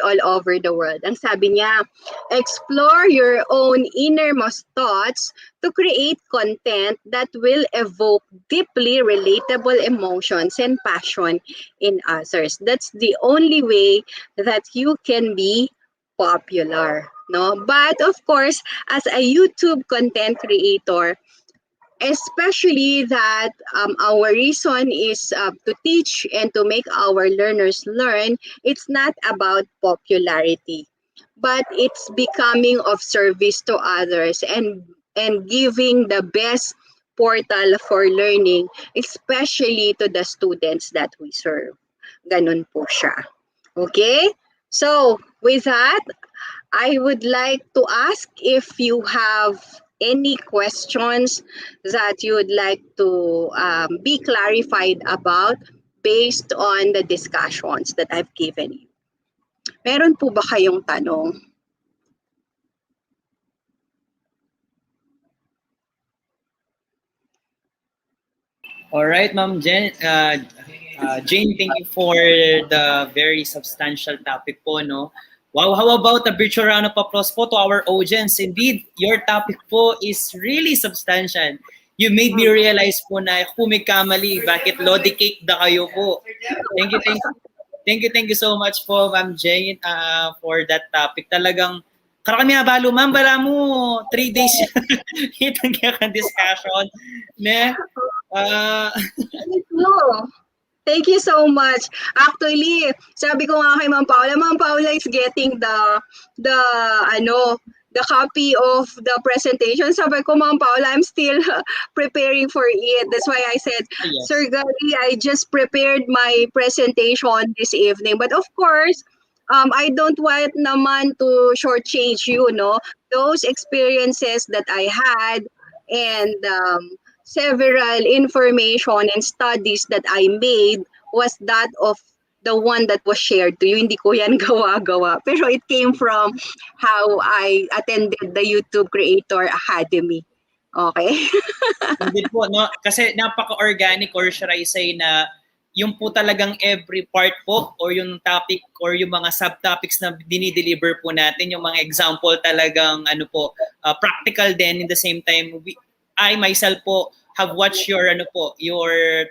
all over the world. Ang sabi niya, explore your own innermost thoughts to create content that will evoke deeply relatable emotions and passion in others. That's the only way that you can be popular. No? But of course, as a YouTube content creator, especially that our reason is to teach and to make our learners learn. It's not about popularity, but it's becoming of service to others and giving the best portal for learning, especially to the students that we serve. Ganun po siya. Okay? So, with that, I would like to ask if you have any questions that you would like to be clarified about based on the discussions that I've given you. Meron po ba kayong tanong? All right, Ma'am Jen. Jane, thank you for the very substantial topic po, no? Wow, how about a virtual round of applause po to our audience? Indeed, your topic po is really substantial. You made me realize po na kumikamali, bakit Lodi Cake da kayo po. Thank you, thank you so much po, Ma'am Jane, for that topic. Talagang, karami nabalo, ma'am, bala mo, 3 days hitang kaya kang discussion. Ne? Thank you so much. Actually, sabi ko nga kay Ma'am Paula is getting the copy of the presentation. Sabi ko, Ma'am Paula, I'm still preparing for it. That's why I said, Yes. Sir Gary, I just prepared my presentation this evening. But of course, I don't want naman to shortchange you, no? Those experiences that I had and several information and studies that I made was that of the one that was shared to you. Hindi ko yan gawa-gawa. Pero it came from how I attended the YouTube Creator Academy. Okay? Hindi po, no? Kasi napaka-organic, or should I say na yung po talagang every part po or yung topic or yung mga subtopics na dinideliver po natin, yung mga example talagang practical din. In the same time, I myself po have watched your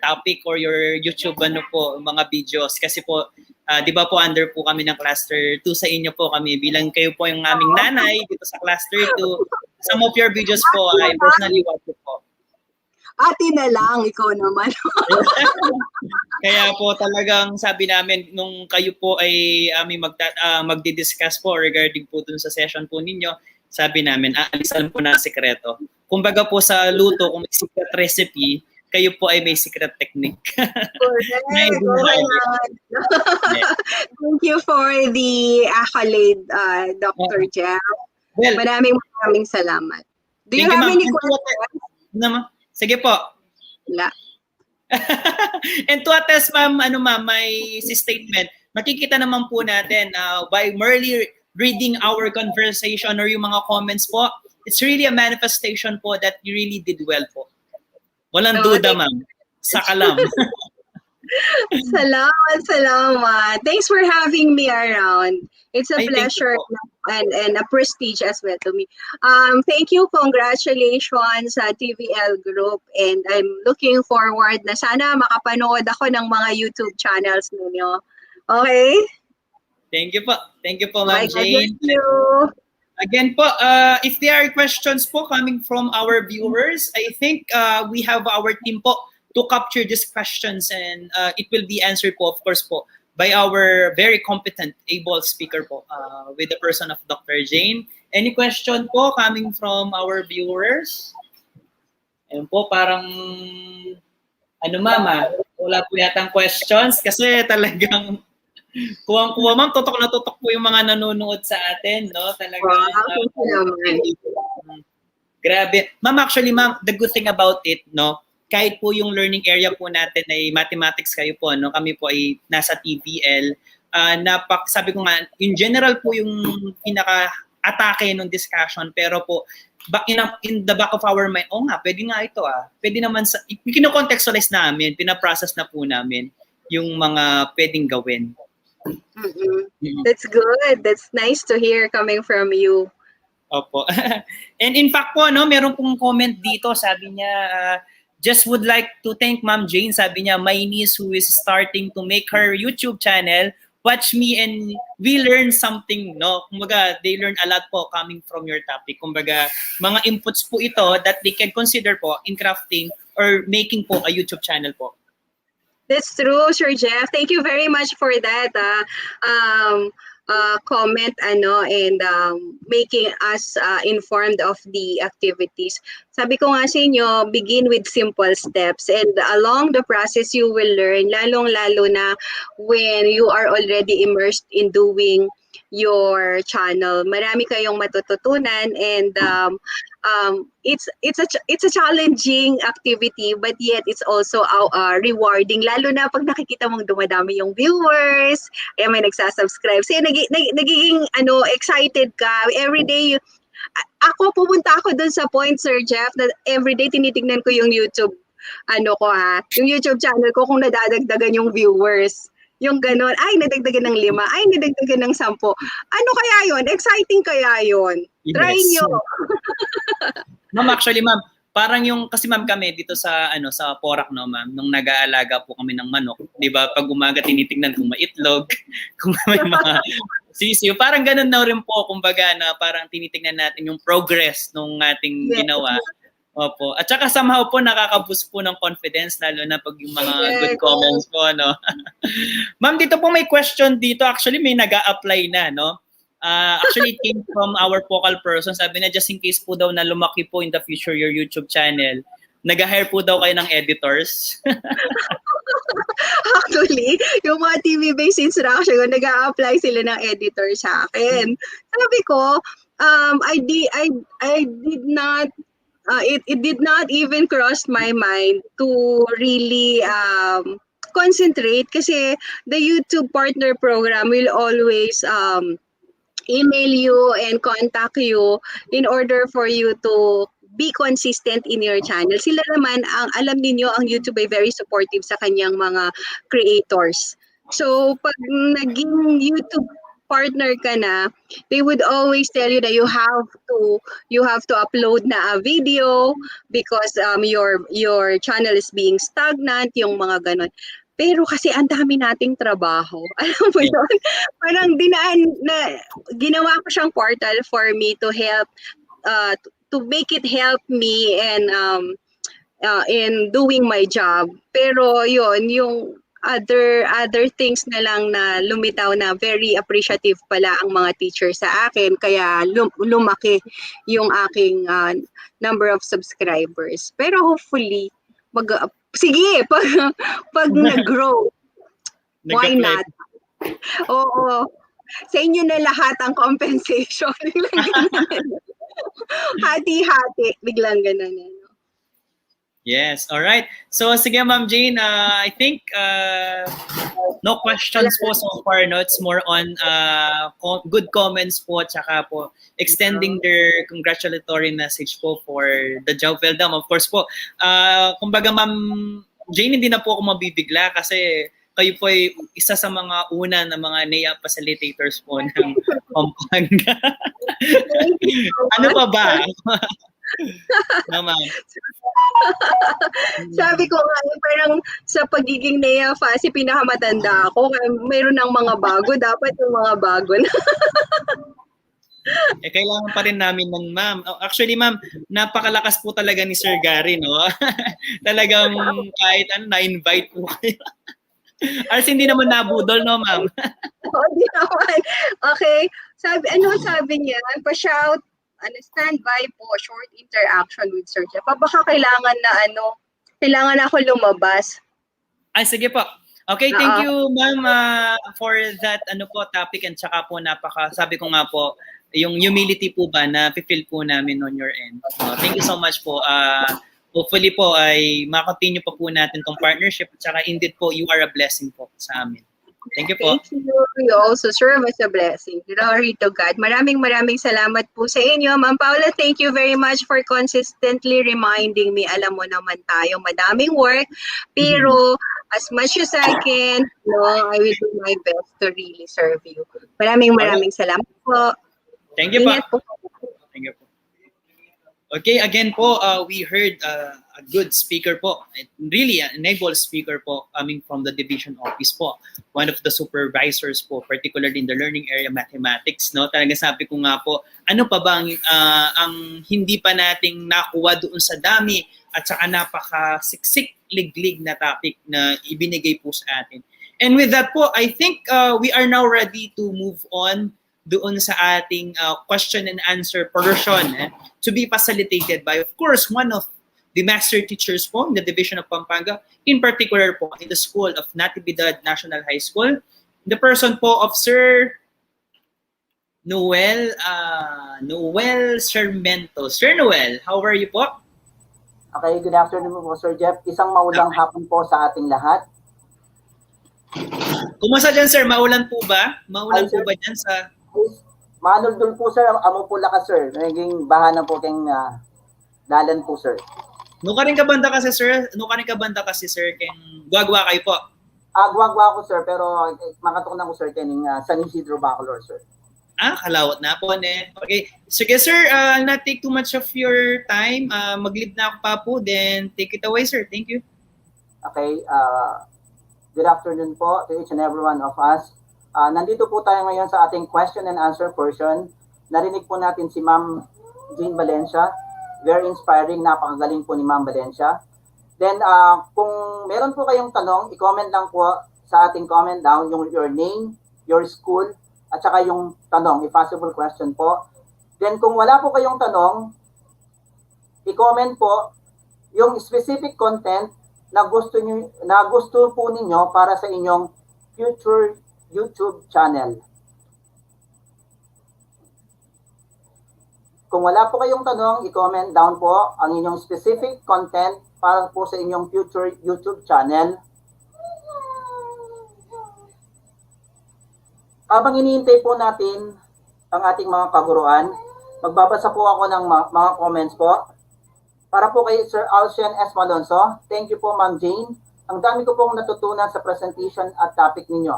topic or your YouTube mga videos, kasi po 'di ba po under po kami ng cluster 2 sa inyo po kami, bilang kayo po yung aming nanay dito sa cluster 2. Some of your videos po I personally watch it po. Ate na lang, ikaw naman. Kaya po talagang sabi namin nung kayo po ay magdi-discuss po regarding po dun sa session po ninyo, sabi namin aalisan po na sikreto. Kumbaga po sa luto, kung may secret recipe, kayo po ay may secret technique. Correct. Thank you for the accolade, Dr. Jeff. Well, maraming salamat. Do you have any questions? Sige po. Wala. And to attest, ma'am, may statement, makikita naman po natin by merely reading our conversation or yung mga comments po, it's really a manifestation po that you really did well po. Walang duda, ma'am. Sakalam. Salamat. Thanks for having me around. It's a pleasure and a prestige as well to me. Thank you. Congratulations sa TVL Group, and I'm looking forward na sana makapanood ako ng mga YouTube channels ninyo. Okay? Thank you po, Ma'am Jane. Thank you. Again po, if there are questions po coming from our viewers, I think we have our team po to capture these questions, and it will be answered po, of course po, by our very competent, able speaker po, with the person of Dr. Jane. Any question po coming from our viewers? Ayun po, parang, mama, wala po yatang questions kasi talagang kuwang-kuwa, ma'am, tutok na tutok po yung mga nanonood sa atin, no? Talagang, grabe. Ma'am, actually, ma'am, the good thing about it, no? Kahit po yung learning area po natin ay mathematics kayo po, no? Kami po ay nasa TVL. Sabi ko nga, in general po yung pinaka-atake ng discussion, pero po, in the back of our mind, nga, pwede nga ito Pwede naman, kino-contextualize namin, pinaprocess na po namin yung mga pwedeng gawin. That's good. That's nice to hear coming from you. Opo. And in fact po, no, meron pong comment dito, sabi niya, just would like to thank Ma'am Jane. Sabi niya, my niece who is starting to make her YouTube channel watch me and we learn something, no? Kumbaga, they learn a lot po coming from your topic. Kumbaga, mga inputs po ito that they can consider po in crafting or making po a YouTube channel po. That's true, Sir Jeff. Thank you very much for that comment, and making us informed of the activities. Sabi ko nga sa inyo, begin with simple steps, and along the process, you will learn, lalong-lalo na when you are already immersed in doing your channel. Marami kayong matututunan, and it's a challenging activity, but yet it's also rewarding, lalo na pag nakikita mong dumadami yung viewers, may nagsasubscribe. So nagiging excited ka every day. Pumunta ako dun sa point, Sir Jeff, na everyday tinitignan ko yung YouTube yung YouTube channel ko kung nadadagdagan yung viewers. Yung ganon, ay, nadagdagan ng 5, ay, nadagdagan ng 10. Ano kaya yun? Exciting kaya yun? Yes. Try nyo. Ma'am, actually, ma'am, parang kasi ma'am kami dito sa sa Porac, no, ma'am, nung nag-aalaga po kami ng manok, 'di ba? Pag umaga tinitingnan kung may itlog, kung may mga sisiyo, parang ganun na rin po, kumbaga, na parang tinitingnan natin yung progress nung ating ginawa. Opo. At saka somehow po nakaka-boost po ng confidence, lalo na pag yung mga good comments po, no? Ma'am, dito po may question dito. Actually, may nag-a-apply na, no? Actually, it came from our focal person. Sabi na, just in case po daw na lumaki po in the future your YouTube channel, nag-hire po daw kayo ng editors. Actually, yung mga TV-based instruction, nag-a-apply sila ng editor sa akin. Sabi ko, I did not it did not even cross my mind to really concentrate, kasi the YouTube partner program will always email you and contact you in order for you to be consistent in your channel. Sila naman, alam niyo, ang YouTube ay very supportive sa kanyang mga creators. So, pag naging YouTube partner ka na, they would always tell you that you have to upload na a video because your channel is being stagnant, yung mga ganon. Pero kasi ang dami nating trabaho. Alam mo yun? Parang ginawa ko siyang portal for me to help, to make it help me and in doing my job. Pero yun, yung other things na lang na lumitaw na very appreciative pala ang mga teachers sa akin, kaya lumaki yung aking number of subscribers. Pero hopefully, sige, pag nag-grow, why not? Oo. Sa inyo na lahat ang compensation. Hati-hati, biglang ganun. Yes, all right. So sige, Ma'am Jane, I think no questions po so far, no? It's more on good comments po, tsaka po extending their congratulatory message po for the job well done. Of course po, kumbaga Ma'am Jane, hindi na po ako mabibigla kasi kayo po ay isa sa mga una na mga NEA facilitators po ng Pampanga. Ano pa ba? Naman. Sabi ko nga, parang sa pagiging NEA Fasi, pinakamatanda ako. Kaya mayroon ng mga bago, dapat yung mga bago na. Kailangan pa rin namin ng ma'am. Actually, ma'am, napakalakas po talaga ni Sir Gary, no? Talagang kahit na-invite po kayo. Ars hindi naman nabudol, no, ma'am? Hindi naman. Okay. Sabi niya? Pa-shout, standby po, short interaction with Sir Jeff. Baka kailangan na ako lumabas. Ay, sige po. Okay, thank you, ma'am, for that topic, and saka po sabi ko nga po, yung humility po ba na feel po namin on your end. Thank you so much po. Hopefully po ay ma-continue pa po natin tong partnership, at saka indeed po, you are a blessing po sa amin. Thank you po. Thank you. You also serve as a blessing. Glory to God. Maraming salamat po sa inyo. Ma'am Paula, thank you very much for consistently reminding me. Alam mo naman tayo, madaming work. Pero as much as I can, I will do my best to really serve you. Maraming salamat po. Thank you po. Ingat po. Thank you po. Okay, again po, we heard a good speaker po. Really, an able speaker po coming from the division office po. One of the supervisors po, particularly in the learning area mathematics. No? Talaga sabi ko nga po, ano pa ba ang hindi pa nating nakuha doon sa dami at saka napakasiksik, liglig na topic na ibinigay po sa atin. And with that po, I think we are now ready to move on doon sa ating question and answer portion to be facilitated by, of course, one of the master teachers po in the Division of Pampanga, in particular po in the School of Natividad National High School, the person po of Sir Noel Sarmento. Sir Noel, how are you po? Okay, good afternoon po, Sir Jeff. Isang maulang hapon po sa ating lahat. Kumusta dyan, sir? Maulan po ba? Maulan po ba dyan sa... Manol po, sir. Amo po lakas, sir. Naging bahanan po keng dalan po, sir. Nukaring ka banda kasi, sir? Nukaring ka banda kasi, sir? Keng guagwa kayo po. Agwagwa ko, sir. Pero makatukunan ko, sir, kening San Isidro Bacolor, sir. Kalawat na po, ne. Okay. Sige, sir. I'll not take too much of your time. Mag-lead na ako pa po. Then, take it away, sir. Thank you. Okay. Good afternoon po to each and every one of us. Nandito po tayo ngayon sa ating question and answer portion. Narinig po natin si Ma'am Jean Valencia. Very inspiring. Napakagaling po ni Ma'am Valencia. Then, kung meron po kayong tanong, i-comment lang po sa ating comment down yung your name, your school, at saka yung tanong, if possible question po. Then, kung wala po kayong tanong, i-comment po yung specific content na gusto po ninyo para sa inyong future YouTube channel. Kung wala po kayong tanong, i-comment down po ang inyong specific content para po sa inyong future YouTube channel. Habang iniintay po natin ang ating mga kaguruan, magbabasa po ako ng mga comments po. Para po kay Sir Alcian S. Malonzo, thank you po Ma'am Jane. Ang dami ko pong natutunan sa presentation at topic ninyo.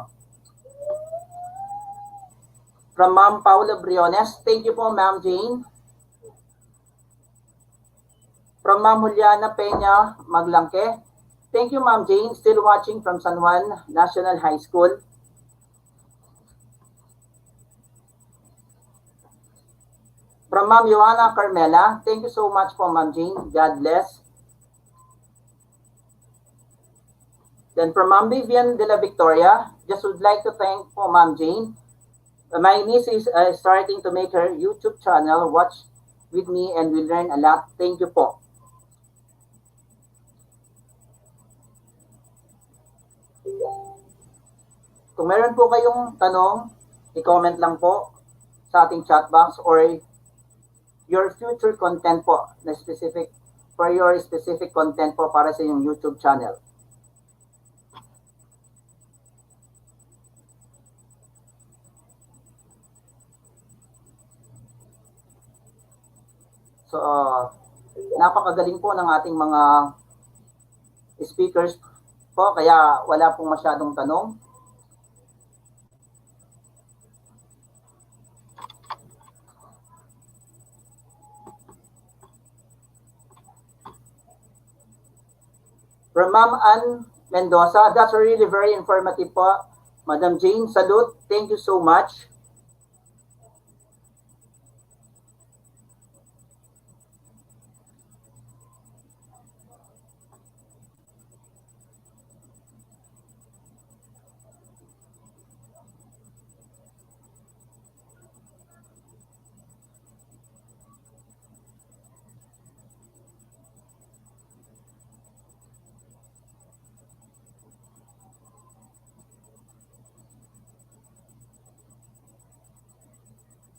From Ma'am Paula Briones, thank you po Ma'am Jane. From Ma'am Juliana Peña Maglangke, thank you Ma'am Jane, still watching from San Juan National High School. From Ma'am Joanna Carmela, thank you so much po Ma'am Jane, God bless. Then from Ma'am Vivian de la Victoria, just would like to thank po Ma'am Jane. My niece is starting to make her YouTube channel, watch with me and will learn a lot. Thank you po. Kung meron po kayong tanong, i-comment lang po sa ating chat box or your future content po na specific for your specific content po para sa inyong YouTube channel. So, napakagaling po ng ating mga speakers po, kaya wala pong masyadong tanong. From Ma'am Ann Mendoza, that's really very informative po. Madam Jane, salute. Thank you so much.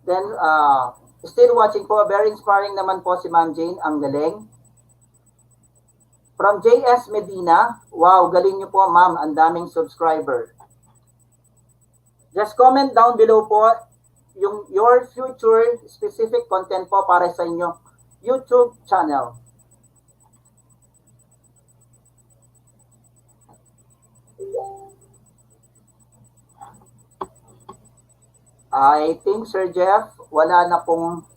Then, still watching po, very inspiring naman po si Ma'am Jane, ang galing. From JS Medina, wow, galing niyo po ma'am, ang daming subscriber. Just comment down below po yung your future specific content po para sa inyong YouTube channel. I think Sir Jeff, wala na pong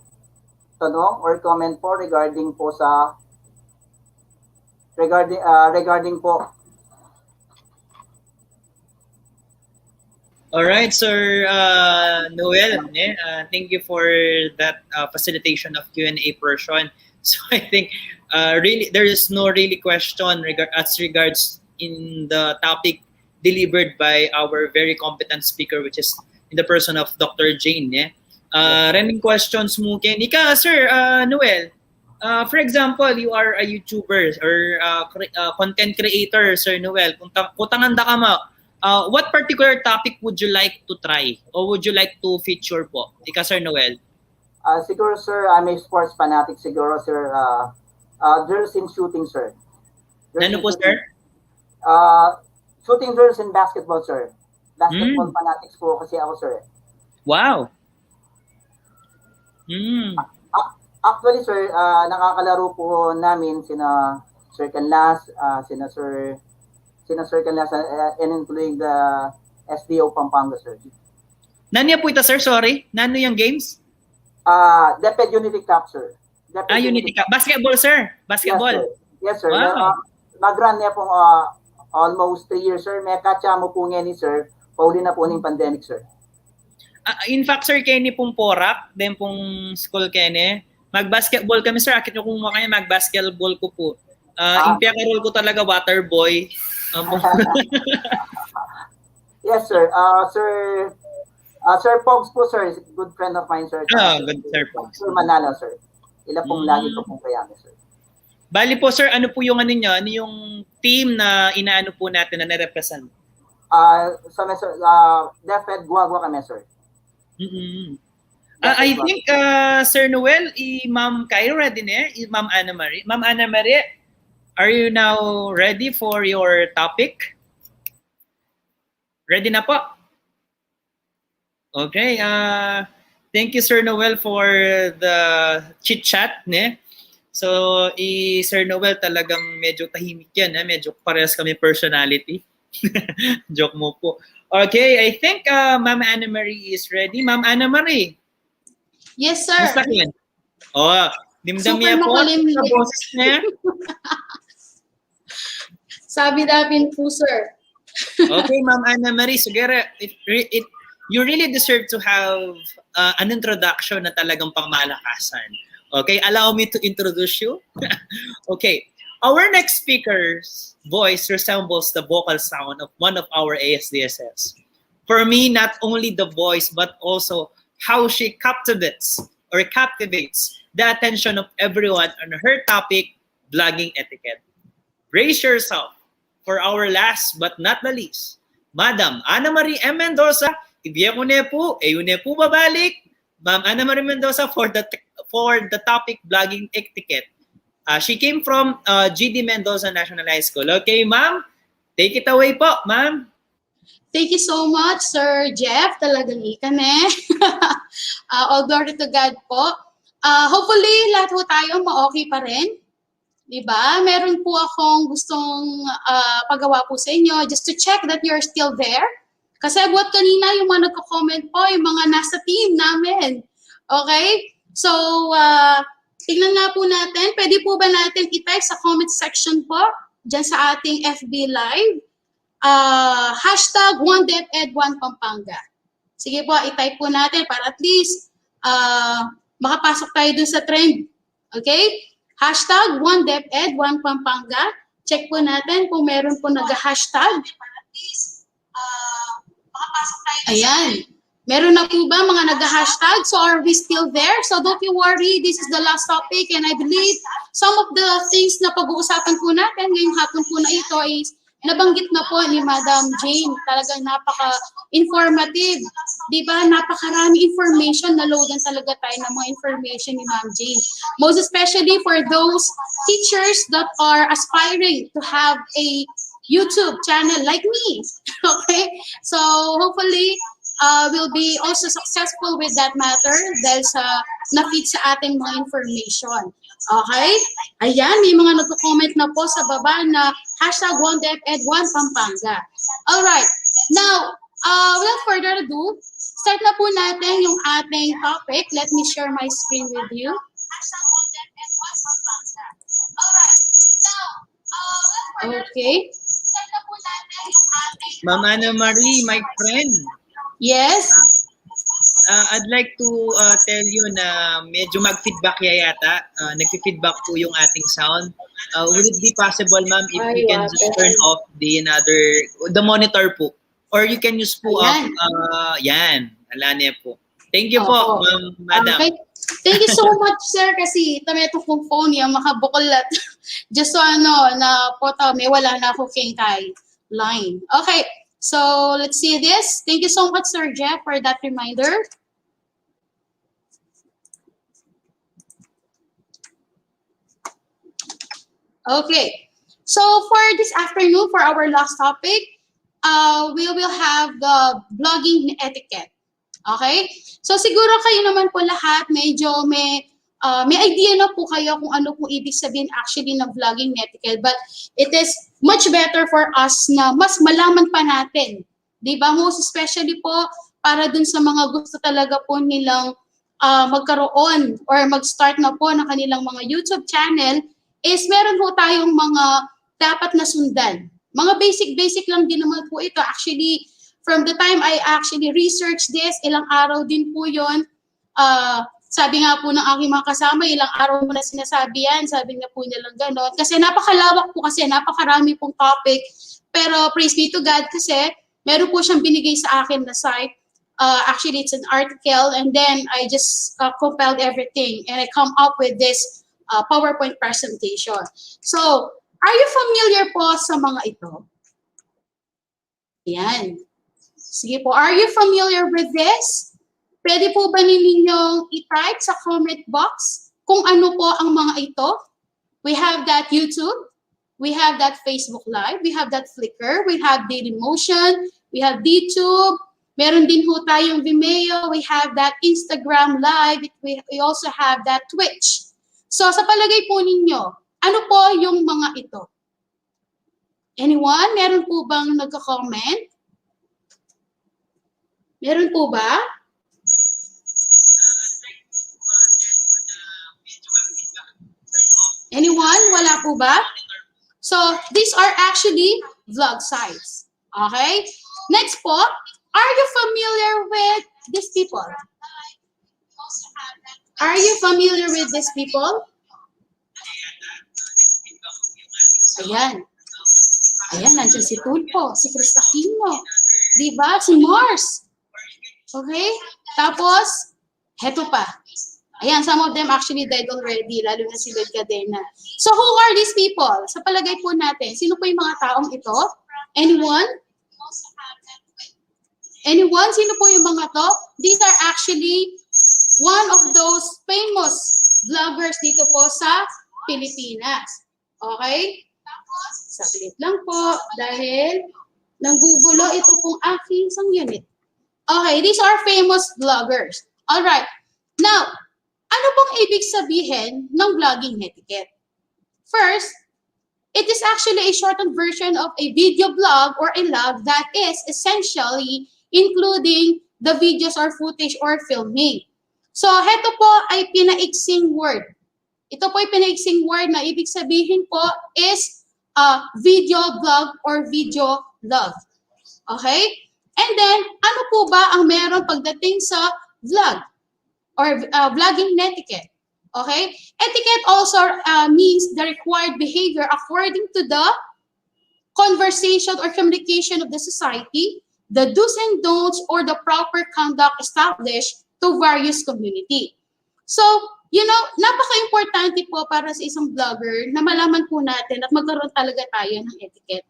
tanong or comment po regarding po sa regarding po. All right, Sir Noel, thank you for that facilitation of Q&A portion. So I think really there is no really question as regards in the topic delivered by our very competent speaker, which is in the person of Dr. Jane. Running questions mungkin. Ika, Sir Noel, for example, you are a YouTuber or content creator, Sir Noel. Kung tanganda ka mo, what particular topic would you like to try or would you like to feature po? Ika, Sir Noel. Siguro, sir, I'm a sports fanatic. Siguro, sir, drills in shooting, sir. Ano po, sir? Shooting drills in basketball, sir. Basketball fanatics po kasi ako, sir. Wow. Actually, sir, nakakalaro po namin sina Sir Canlas, sina Sir Canlas, and including the SDO Pampanga, sir. Nanya po ito, sir? Sorry. Nano yung games? DepEd Unity Cup, sir. Unity Cup. Basketball, sir. Basketball. Yes, sir. Wow. Mag-run niya pong almost 3 years, sir. May katsa mo po nga ni sir. Pauli na po ng pandemic, sir. In fact, Sir Kenny pong porak, then pong school Kenny. Mag-basketball kami, sir. Akit nyo kung makanya, mag-basketball ko po. Yung pinaka-role ko talaga, water boy. Yes, sir. Sir Pogs po, sir, is a good friend of mine, sir. Good, Sir Pogs. Sir Manalo, sir. Ilan pong lagi ko pong kayami, sir. Bali po, sir, ano po yung ano nyo? Ano yung team na inaano po natin na na-represent? Sir, DepEd Guagua kami, sir. I think, Sir Noel, Ma'am Cairo ready na Ma'am Anna Marie. Ma'am Anna Marie, are you now ready for your topic? Ready na po? Okay. Thank you, Sir Noel, for the chit-chat. So, Sir Noel talagang medyo tahimik yan. Medyo parehas kami personality. Joke mo po. Okay, I think Ma'am Anna Marie is ready. Ma'am Anna Marie. Yes, sir. Basta yan. Dimdam niya po sa boses niya. Sabi namin po, sir. Okay, Ma'am Anna Marie, siguro you really deserve to have an introduction na talagang pangmalakasan. Okay, allow me to introduce you. Okay, our next speaker's voice resembles the vocal sound of one of our ASDSS. For me, not only the voice, but also how she captivates the attention of everyone on her topic, vlogging etiquette. Brace yourself for our last but not the least, Madam Ana Marie M. Mendoza. Ibiya ko na po, po babalik. Ma'am Ana Marie Mendoza for the topic, vlogging etiquette. She came from GD Mendoza National High School. Okay, ma'am, take it away po, ma'am. Thank you so much, Sir Jeff. Talagang ikane. All glory to God po. Hopefully, lahat po tayo ma-okay pa rin. Diba? Meron po akong gustong pagawa po sa inyo just to check that you're still there. Kasi buat kanina yung mga nagko-comment po, yung mga nasa team namin. Okay? So, tingnan nga po natin. Pwede po ba natin i-type sa comment section po, dyan sa ating FB Live, hashtag #OneDepEd1Pampanga. Sige po, i-type po natin para at least makapasok tayo dun sa trend. Okay? Hashtag #OneDepEd1Pampanga. Check po natin kung meron po nag-hashtag. Ayan. Meron na po ba mga nag-hashtag? So are we still there? So don't you worry, this is the last topic and I believe some of the things na pag-uusapan po natin ngayong hapon po na ito is nabanggit na po ni Madam Jane. Talagang napaka-informative. Diba? Napakarami information. Na-loadan talaga tayo ng mga information ni Ma'am Jane. Most especially for those teachers that are aspiring to have a YouTube channel like me. Okay? So hopefully, we'll be also successful with that matter dahil sa na-feed sa ating mga information. Okay? Ayan, may mga nagko-comment na po sa baba na hashtag #OneDepEd1Pampanga. Alright. Now, without further ado, start na po natin yung ating topic. Let me share my screen with you. Okay. Ma'am Ana Marie, my friend, Yes. I'd like to tell you na medyo mag-feedback yata. Nag-feedback po yung ating sound. Would it be possible, ma'am, if Ay, you can just turn off the monitor po? Or you can use po Ayan. yan. Alane po. Thank you po, Opo. ma'am, madam. Okay. Thank you so much, sir, kasi tameto kong phone yung makabukulat. Just so na po may wala na ako kay line. Okay. So, let's see this. Thank you so much, Sir Jeff, for that reminder. Okay. So, for this afternoon, for our last topic, we will have the blogging etiquette. Okay? So, siguro kayo naman po lahat, medyo may idea na po kayo kung ano po ibig sabihin actually ng vlogging etiquette. But it is much better for us na mas malaman pa natin. Diba? Most especially po para dun sa mga gusto talaga po nilang magkaroon or mag-start na po ng kanilang mga YouTube channel is meron po tayong mga dapat na sundan. Mga basic lang din naman po ito. Actually, from the time I actually researched this, ilang araw din po yun. Sabi nga po ng aking mga kasama, ilang araw mo na sinasabi yan. Sabi nga po nilang gano'n. Kasi napakalawak po kasi, napakarami pong topic. Pero praise be to God kasi meron po siyang binigay sa akin na site. Actually, it's an article and then I just compiled everything and I come up with this PowerPoint presentation. So, are you familiar po sa mga ito? Yan. Sige po, are you familiar with this? Pwede po ba ninyong i-type sa comment box kung ano po ang mga ito? We have that YouTube, we have that Facebook Live, we have that Flickr, we have Dailymotion, we have YouTube, meron din po tayong Vimeo, we have that Instagram Live, we also have that Twitch. So sa palagay po ninyo, ano po yung mga ito? Anyone? Meron po bang nagka-comment? Meron po ba? Anyone? Wala po ba? So, these are actually vlog sites. Okay? Next po, are you familiar with these people? Are you familiar with these people? Ayan. Ayan, nandiyan si Tulpo, si Chris Aquino. Diba? Si Mars. Okay? Tapos, heto pa. Ayan, some of them actually died already, lalo na si Lord Cadena. So, who are these people? Sa palagay po natin, sino po yung mga taong ito? Anyone? Anyone? Sino po yung mga to? These are actually one of those famous vloggers dito po sa Pilipinas. Okay? Saglit lang po dahil nanggugulo ito pong aking isang unit. Okay, these are famous vloggers. Alright. Now, ano pong ibig sabihin ng vlogging etiquette? First, it is actually a shortened version of a video blog or a log that is essentially including the videos or footage or filming. So, heto po ay pinaiksing word. Ito po ay pinaiksing word na ibig sabihin po is video blog or video log. Okay? And then, ano po ba ang meron pagdating sa vlog or vlogging etiquette? Okay? Etiquette also means the required behavior according to the conversation or communication of the society, the do's and don'ts, or the proper conduct established to various community. So, you know, napaka-importante po para sa isang vlogger na malaman po natin at magkaroon talaga tayo ng etiquette.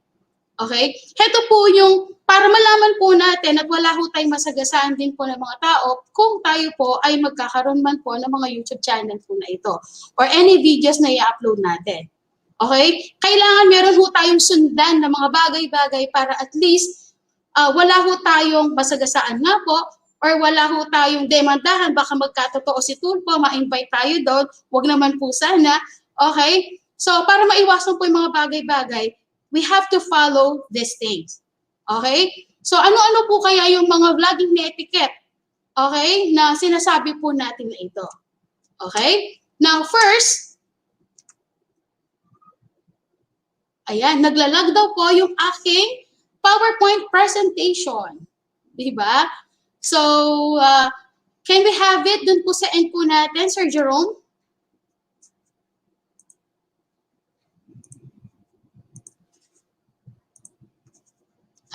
Okay? Heto po yung para malaman po natin at wala po tayong masagasaan din po ng mga tao kung tayo po ay magkakaroon man po ng mga YouTube channel po na ito or any videos na i-upload natin. Okay? Kailangan meron po tayong sundan ng mga bagay-bagay para at least wala po tayong masagasaan nga po or wala po tayong demandahan, baka magkatotoo si Tulpo, ma-invite tayo doon, wag naman po sana. Okay? So, para maiwasan po yung mga bagay-bagay, we have to follow these things. Okay? So, ano-ano po kaya yung mga vlogging na etiquette? Okay? Na sinasabi po natin na ito. Okay? Now, first, Ayan, naglalag daw po yung aking PowerPoint presentation. Diba? So, can we have it dun po sa end po natin, Sir Jerome?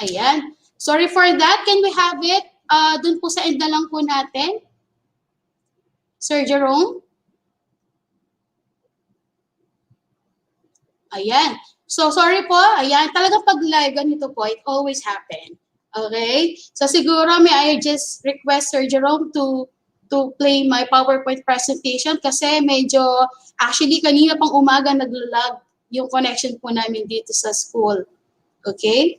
Ayan. Sorry for that. Can we have it dun po sa end na lang po natin? Sir Jerome? Ayan. So, sorry po. Ayan. Talagang pag live, ganito po, it always happen. Okay? So, siguro may I just request Sir Jerome to play my PowerPoint presentation kasi medyo, actually, kanina pang umaga naglalag yung connection po namin dito sa school. Okay?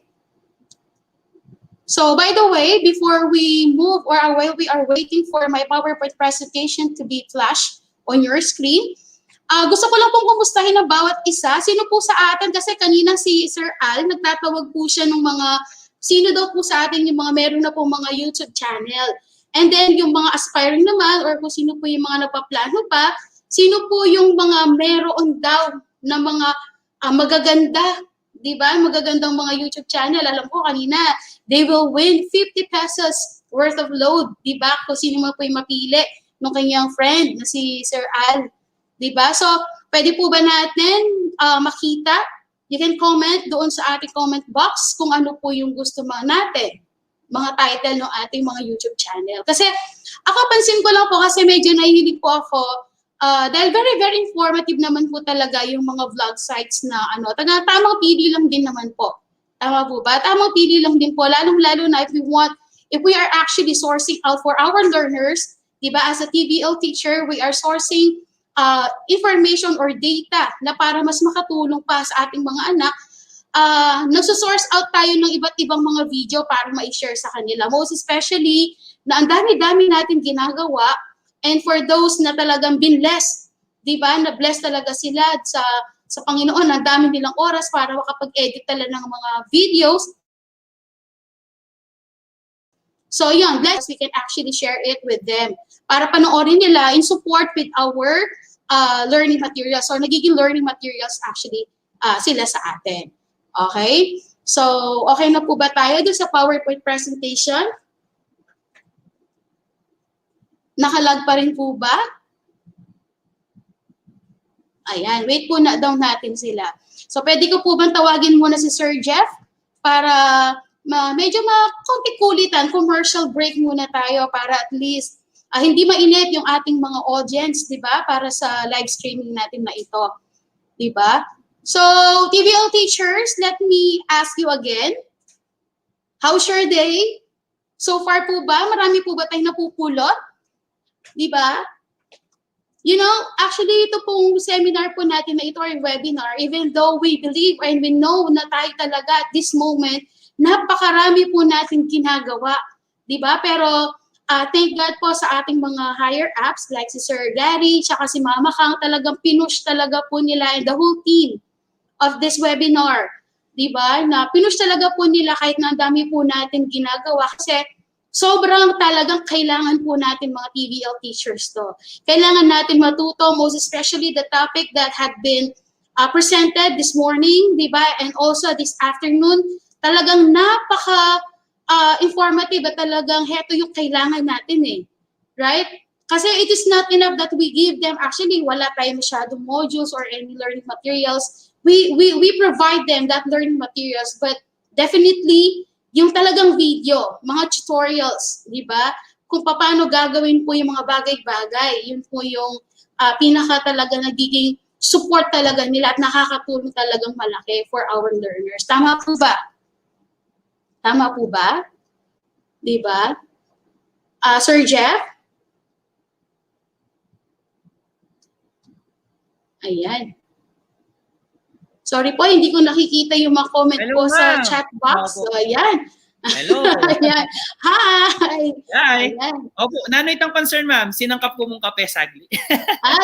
So, by the way, before we move or while we are waiting for my PowerPoint presentation to be flashed on your screen, gusto ko lang pong kumustahin ang bawat isa. Sino po sa atin, kasi kanina si Sir Al, nagtatawag po siya ng mga, sino daw po sa atin yung mga meron na po mga YouTube channel. And then yung mga aspiring naman, or kung sino po yung mga nagpaplano pa, sino po yung mga meron daw na mga magaganda, di ba? Magagandang mga YouTube channel. Alam ko kanina, they will win 50 pesos worth of load, di ba? Kung sino mo po yung mapili ng kanyang friend na si Sir Al. Diba? So, pwede po ba natin makita? You can comment doon sa ating comment box kung ano po yung gusto natin, mga title ng ating mga YouTube channel. Kasi, ako pansin ko lang po kasi medyo nahihilig po ako dahil very, very informative naman po talaga yung mga vlog sites na tamang pili lang din naman po. Tama po ba? Tamang pili lang din po, lalong-lalo na if we are actually sourcing out for our learners, diba? As a TVL teacher, we are sourcing information or data na para mas makatulong pa sa ating mga anak, nagsusource out tayo ng iba't ibang mga video para ma-share sa kanila. Most especially, na ang dami-dami natin ginagawa, and for those na talagang been blessed, di ba? Na blessed talaga sila sa Panginoon, ang dami nilang oras para makapag-edit talaga ng mga videos. So yun, blessed, we can actually share it with them para panoorin nila in support with our learning materials, or nagiging learning materials actually sila sa atin. Okay? So, okay na po ba tayo doon sa PowerPoint presentation? Nakalag pa rin po ba? Ayan, wait po na daw natin sila. So, pwede ko po bang tawagin muna si Sir Jeff para medyo konti kulitan, commercial break muna tayo para at least hindi mainit yung ating mga audience, di ba? Para sa live streaming natin na ito. Di ba? So, TVL teachers, let me ask you again. How's your day? So far po ba? Marami po ba tayong napupulot? Di ba? You know, actually, ito pong seminar po natin na ito, or webinar, even though we believe and we know na tayo talaga at this moment, napakarami po natin ginagawa. Di ba? Pero, thank God po sa ating mga higher ups like si Sir Gary, tsaka si Mama Kang, talagang pinush talaga po nila and the whole team of this webinar. Diba? Na pinush talaga po nila kahit na ang dami po natin ginagawa kasi sobrang talagang kailangan po natin mga TVL teachers to. Kailangan natin matuto, most especially the topic that had been presented this morning, diba? And also this afternoon. Talagang informative at talagang heto yung kailangan natin right? Kasi it is not enough that we give them, actually wala tayo masyadong modules or any learning materials. We provide them that learning materials, but definitely yung talagang video, mga tutorials, di ba? Kung paano gagawin po yung mga bagay-bagay, yun po yung pinaka talaga nagiging support talaga nila at nakakatulong talagang malaki for our learners. Tama po ba? Tama po ba? Di ba? Sir Jeff? Ayan. Sorry po, hindi ko nakikita yung mga comment po sa chat box. So, ayan. Hello. Ayan. Hi. Hi. Ayan. Opo, nanoy itong concern, ma'am. Sinangkap ko mong kape sagli.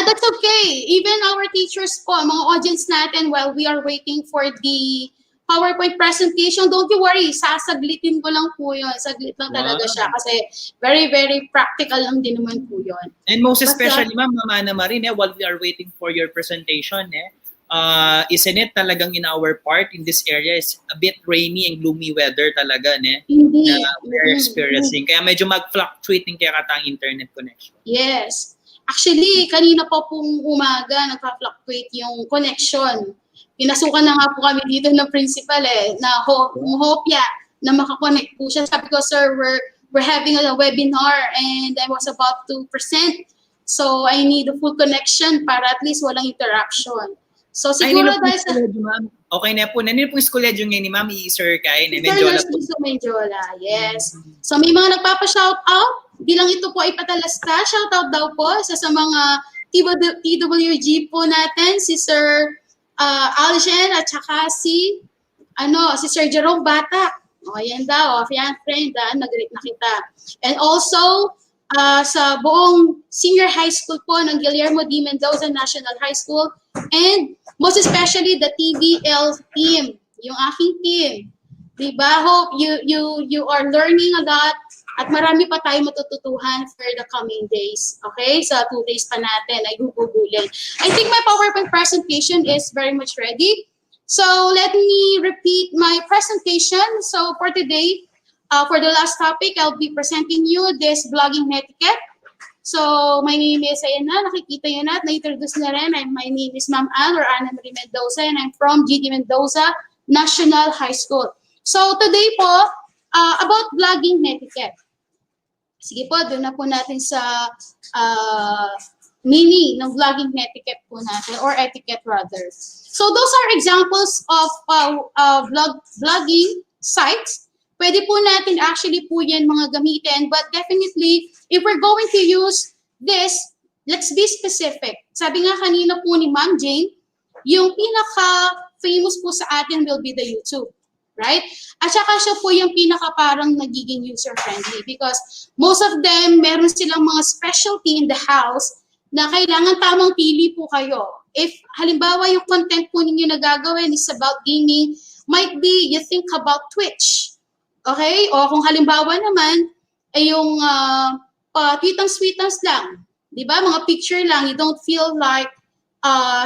That's okay. Even our teachers po, mga audience natin, while we are waiting for the PowerPoint presentation, don't you worry, sasaglitin ko lang po yun. Saglit lang talaga siya kasi very, very practical lang din naman po yun. And most especially, ma'am, Mama Ana Marin, while we are waiting for your presentation, isn't it talagang in our part in this area is a bit rainy and gloomy weather talaga, ne? Hindi. Na we're experiencing. Kaya medyo mag-fluctuate yung kaya internet connection. Yes. Actually, kanina po pong umaga, nagpa-fluctuate yung connection. Pinasukan na nga po kami dito ng principal na hopya na makakonect po siya. Sabi ko, sir, we're having a webinar and I was about to present. So, I need a full connection para at least walang interaction. So, siguro dahil sa... Okay na po. Nanino pong schoolhead yung ngayon ni Ma'am Sir Kai. Menjola, yes. So, may mga nagpapa-shoutout. Bilang ito po ay patalasta, shoutout daw po sa mga TWG po natin, si Sir Algen at saka si Sir Jerome Batak. O, yan daw. Yan, friend, nag-greet na kita. And also, sa buong senior high school po ng Guillermo D. Mendoza National High School and most especially the TVL team, yung aking team. Diba? Hope you are learning a lot at marami pa tayo matututuhan for the coming days. Okay? Sa 2 days pa natin ay gugugulin. I think my PowerPoint presentation is very much ready. So let me repeat my presentation. So for today, for the last topic, I'll be presenting you this blogging etiquette. So my name is, ayan na, nakikita yun na, na-introduce na rin. My name is Ma'am Ann or Ana Marie Mendoza and I'm from GD Mendoza National High School. So today po, about blogging etiquette. Sige po, doon na po natin sa meaning ng blogging etiquette po natin or etiquette rather. So those are examples of blogging sites. Pwede po natin actually po yan mga gamitin, but definitely, if we're going to use this, let's be specific. Sabi nga kanina po ni Ma'am Jane, yung pinaka-famous po sa atin will be the YouTube, right? At saka siya po yung pinaka parang nagiging user-friendly because most of them, meron silang mga specialty in the house na kailangan tamang pili po kayo. If halimbawa yung content po ninyo na gagawin is about gaming, might be you think about Twitch. Okay? O kung halimbawa naman, ay yung tweetang-sweetans lang. Di ba? Mga picture lang. You don't feel like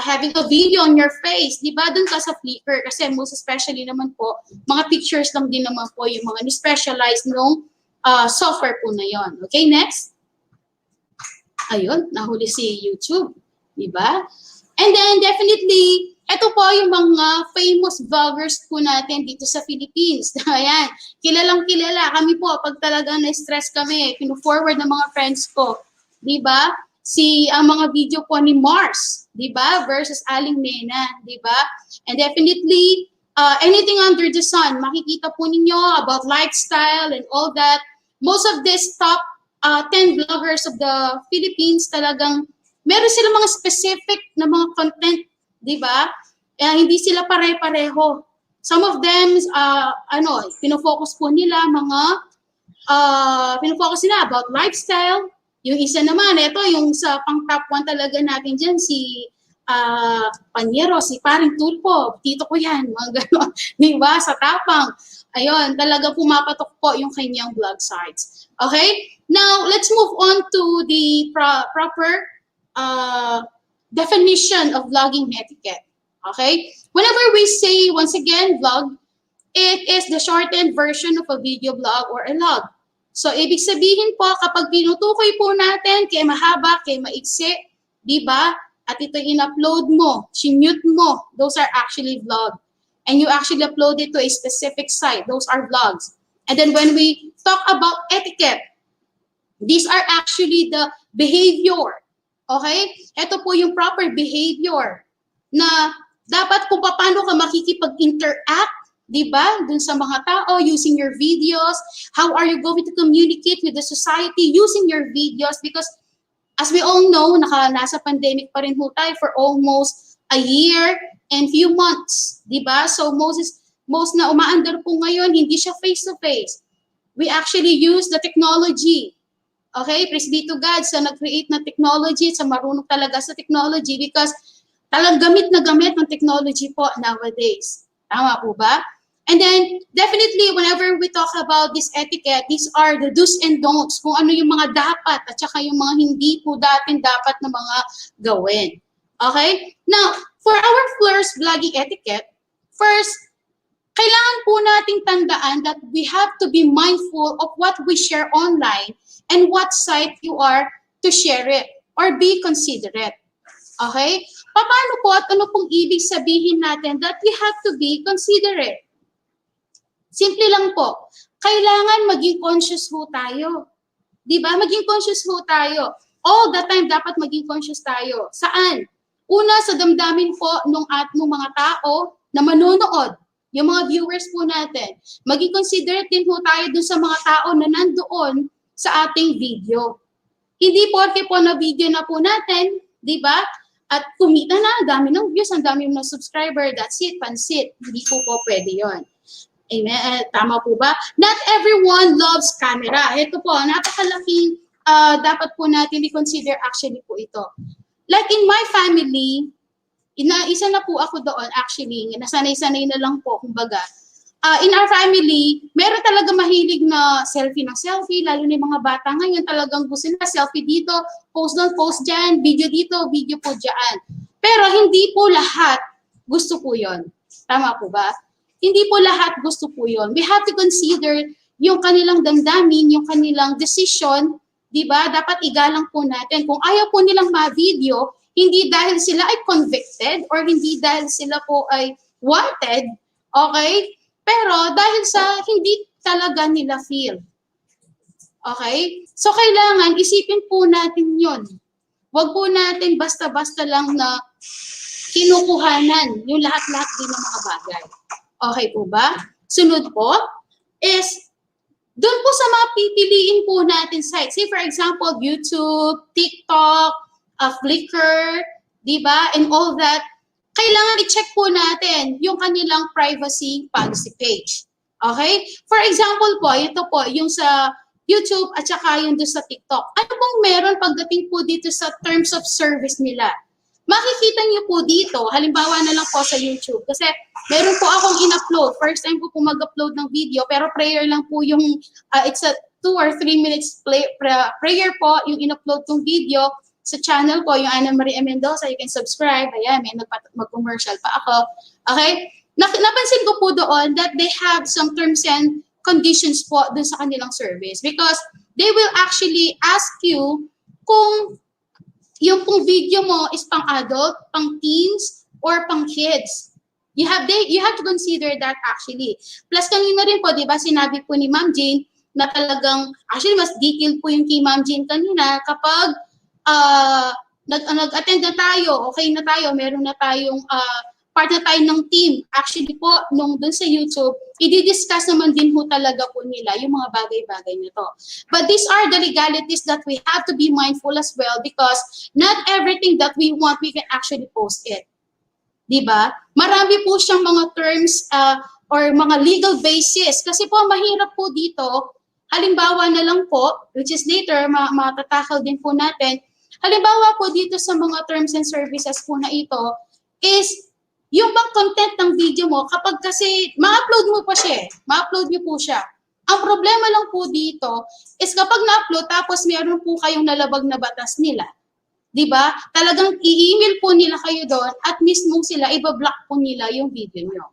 having a video on your face. Di ba? Doon ka sa Flickr. Kasi most especially naman po, mga pictures lang din naman po yung mga specialized nung software po na yon. Okay, next. Ayun, nahuli si YouTube. Di ba? And then definitely, ito po yung mga famous vloggers po natin dito sa Philippines. Ayan, kilalang kilala. Kami po, pag talaga na-stress kami, pinu-forward ng mga friends ko. Diba? Ang mga video po ni Mars, diba? Versus Aling Nena, diba? And definitely, anything under the sun, makikita po ninyo about lifestyle and all that. Most of these top 10 vloggers of the Philippines talagang meron silang mga specific na mga content, di ba? Hindi sila pare-pareho. Some of them, pinofocus po nila pinofocus nila about lifestyle. Yung isa naman, ito, yung sa pang top 1 talaga natin dyan, si Panyero, si Paring Tulpo, tito ko yan, mga gano'n. Di ba? Sa tapang. Ayun, talaga pumapatok po yung kanyang vlog sites. Okay? Now, let's move on to the proper definition of vlogging etiquette. Okay? Whenever we say, once again, vlog, it is the shortened version of a video blog or a log. So, ibig sabihin po, kapag pinutukoy po natin, kay mahaba, kay maiksi, di ba? At ito in-upload mo, sinute mo, those are actually vlog. And you actually upload it to a specific site, those are vlogs. And then when we talk about etiquette, these are actually the behavior. Okay? Ito po yung proper behavior na dapat kung paano ka makikipag-interact, di ba? Dun sa mga tao, using your videos. How are you going to communicate with the society using your videos? Because as we all know, nasa pandemic pa rin po tayo for almost a year and few months, di ba? So most na umaandar po ngayon, hindi siya face-to-face. We actually use the technology. Okay? Praise be to God sa nag-create na technology, sa marunong talaga sa technology because talagang gamit na gamit ng technology po nowadays. Tama po ba? And then, definitely, whenever we talk about this etiquette, these are the do's and don'ts, kung ano yung mga dapat at saka yung mga hindi po dapat na mga gawin. Okay? Now, For our first vlogging etiquette, first, kailangan po nating tandaan that we have to be mindful of what we share online and what site you are to share it or be considerate. Okay? Paano po at ano pong ibig sabihin natin that we have to be considerate? Simple lang po. Kailangan maging conscious ho tayo. Di ba? Maging conscious ho tayo. All the time dapat maging conscious tayo. Saan? Una, sa damdamin po nung mga tao na manonood, yung mga viewers po natin. Maging considerate din po tayo dun sa mga tao na nandoon sa ating video. Hindi porke po na video na po natin, di ba? At kumita na, ang dami ng views, ang dami ng subscriber, that's it, pansit. Hindi po pwede yon. Amen. Tama po ba? Not everyone loves camera. Ito po, napakalaking dapat po natin i-consider actually po ito. Like in my family, isa na po ako doon actually, nasanay-sanay na lang po, kumbaga. In our family, meron talaga mahilig na selfie ng selfie, lalo na yung mga bata ngayon talagang gusto na selfie dito, post doon, post dyan, video dito, video po dyan. Pero hindi po lahat gusto po yon. Tama po ba? Hindi po lahat gusto po yon. We have to consider yung kanilang damdamin, yung kanilang decision, di ba? Dapat igalang po natin. Kung ayaw po nilang ma-video, hindi dahil sila ay convicted or hindi dahil sila po ay wanted, okay? Pero dahil sa hindi talaga nila feel. Okay? So kailangan isipin po natin yon. Huwag po natin basta-basta lang na kinukuhanan yung lahat-lahat din ng mga bagay. Okay po ba? Sunod po is doon po sa mga pipiliin po natin sites. Say for example, YouTube, TikTok, Flickr, di ba? And all that. Kailangan i-check po natin yung kanilang privacy policy page. Okay? For example po, ito po, yung sa YouTube at saka yung doon sa TikTok. Ano pong meron pagdating po dito sa terms of service nila? Makikita niyo po dito, halimbawa na lang po sa YouTube, kasi meron po akong in-upload. First time po mag-upload ng video, pero prayer lang po yung, it's a 2 or 3 minutes prayer po, yung in-upload kong video sa channel ko, yung Ana Maria Mendoza. You can subscribe. Ayan, may mag-commercial pa ako. Okay? Napansin ko po doon that they have some terms and conditions po dun sa kanilang service because they will actually ask you kung yung pong video mo is pang adult, pang teens, or pang kids. You have to consider that actually. Plus kanina rin po, di ba, sinabi po ni Ma'am Jane na talagang, actually mas detailed po yung kay Ma'am Jane kanina kapag nag-attend na tayo, okay na tayo, meron na tayong part na tayo ng team. Actually po, nung dun sa YouTube, i-discuss naman din po talaga po nila yung mga bagay-bagay nito. But these are the legalities that we have to be mindful as well because not everything that we want, we can actually post it. Diba? Marami po siyang mga terms or mga legal basis. Kasi po, mahirap po dito, halimbawa na lang po, which is later, matatakal din po natin, halimbawa po dito sa mga terms and services po na ito, is yung bang content ng video mo, kapag kasi ma-upload mo pa siya, ma-upload niyo po siya. Ang problema lang po dito is kapag na-upload tapos meron po kayong nalabag na batas nila, di ba? Talagang i-email po nila kayo doon at mismo sila, ibablock po nila yung video nyo.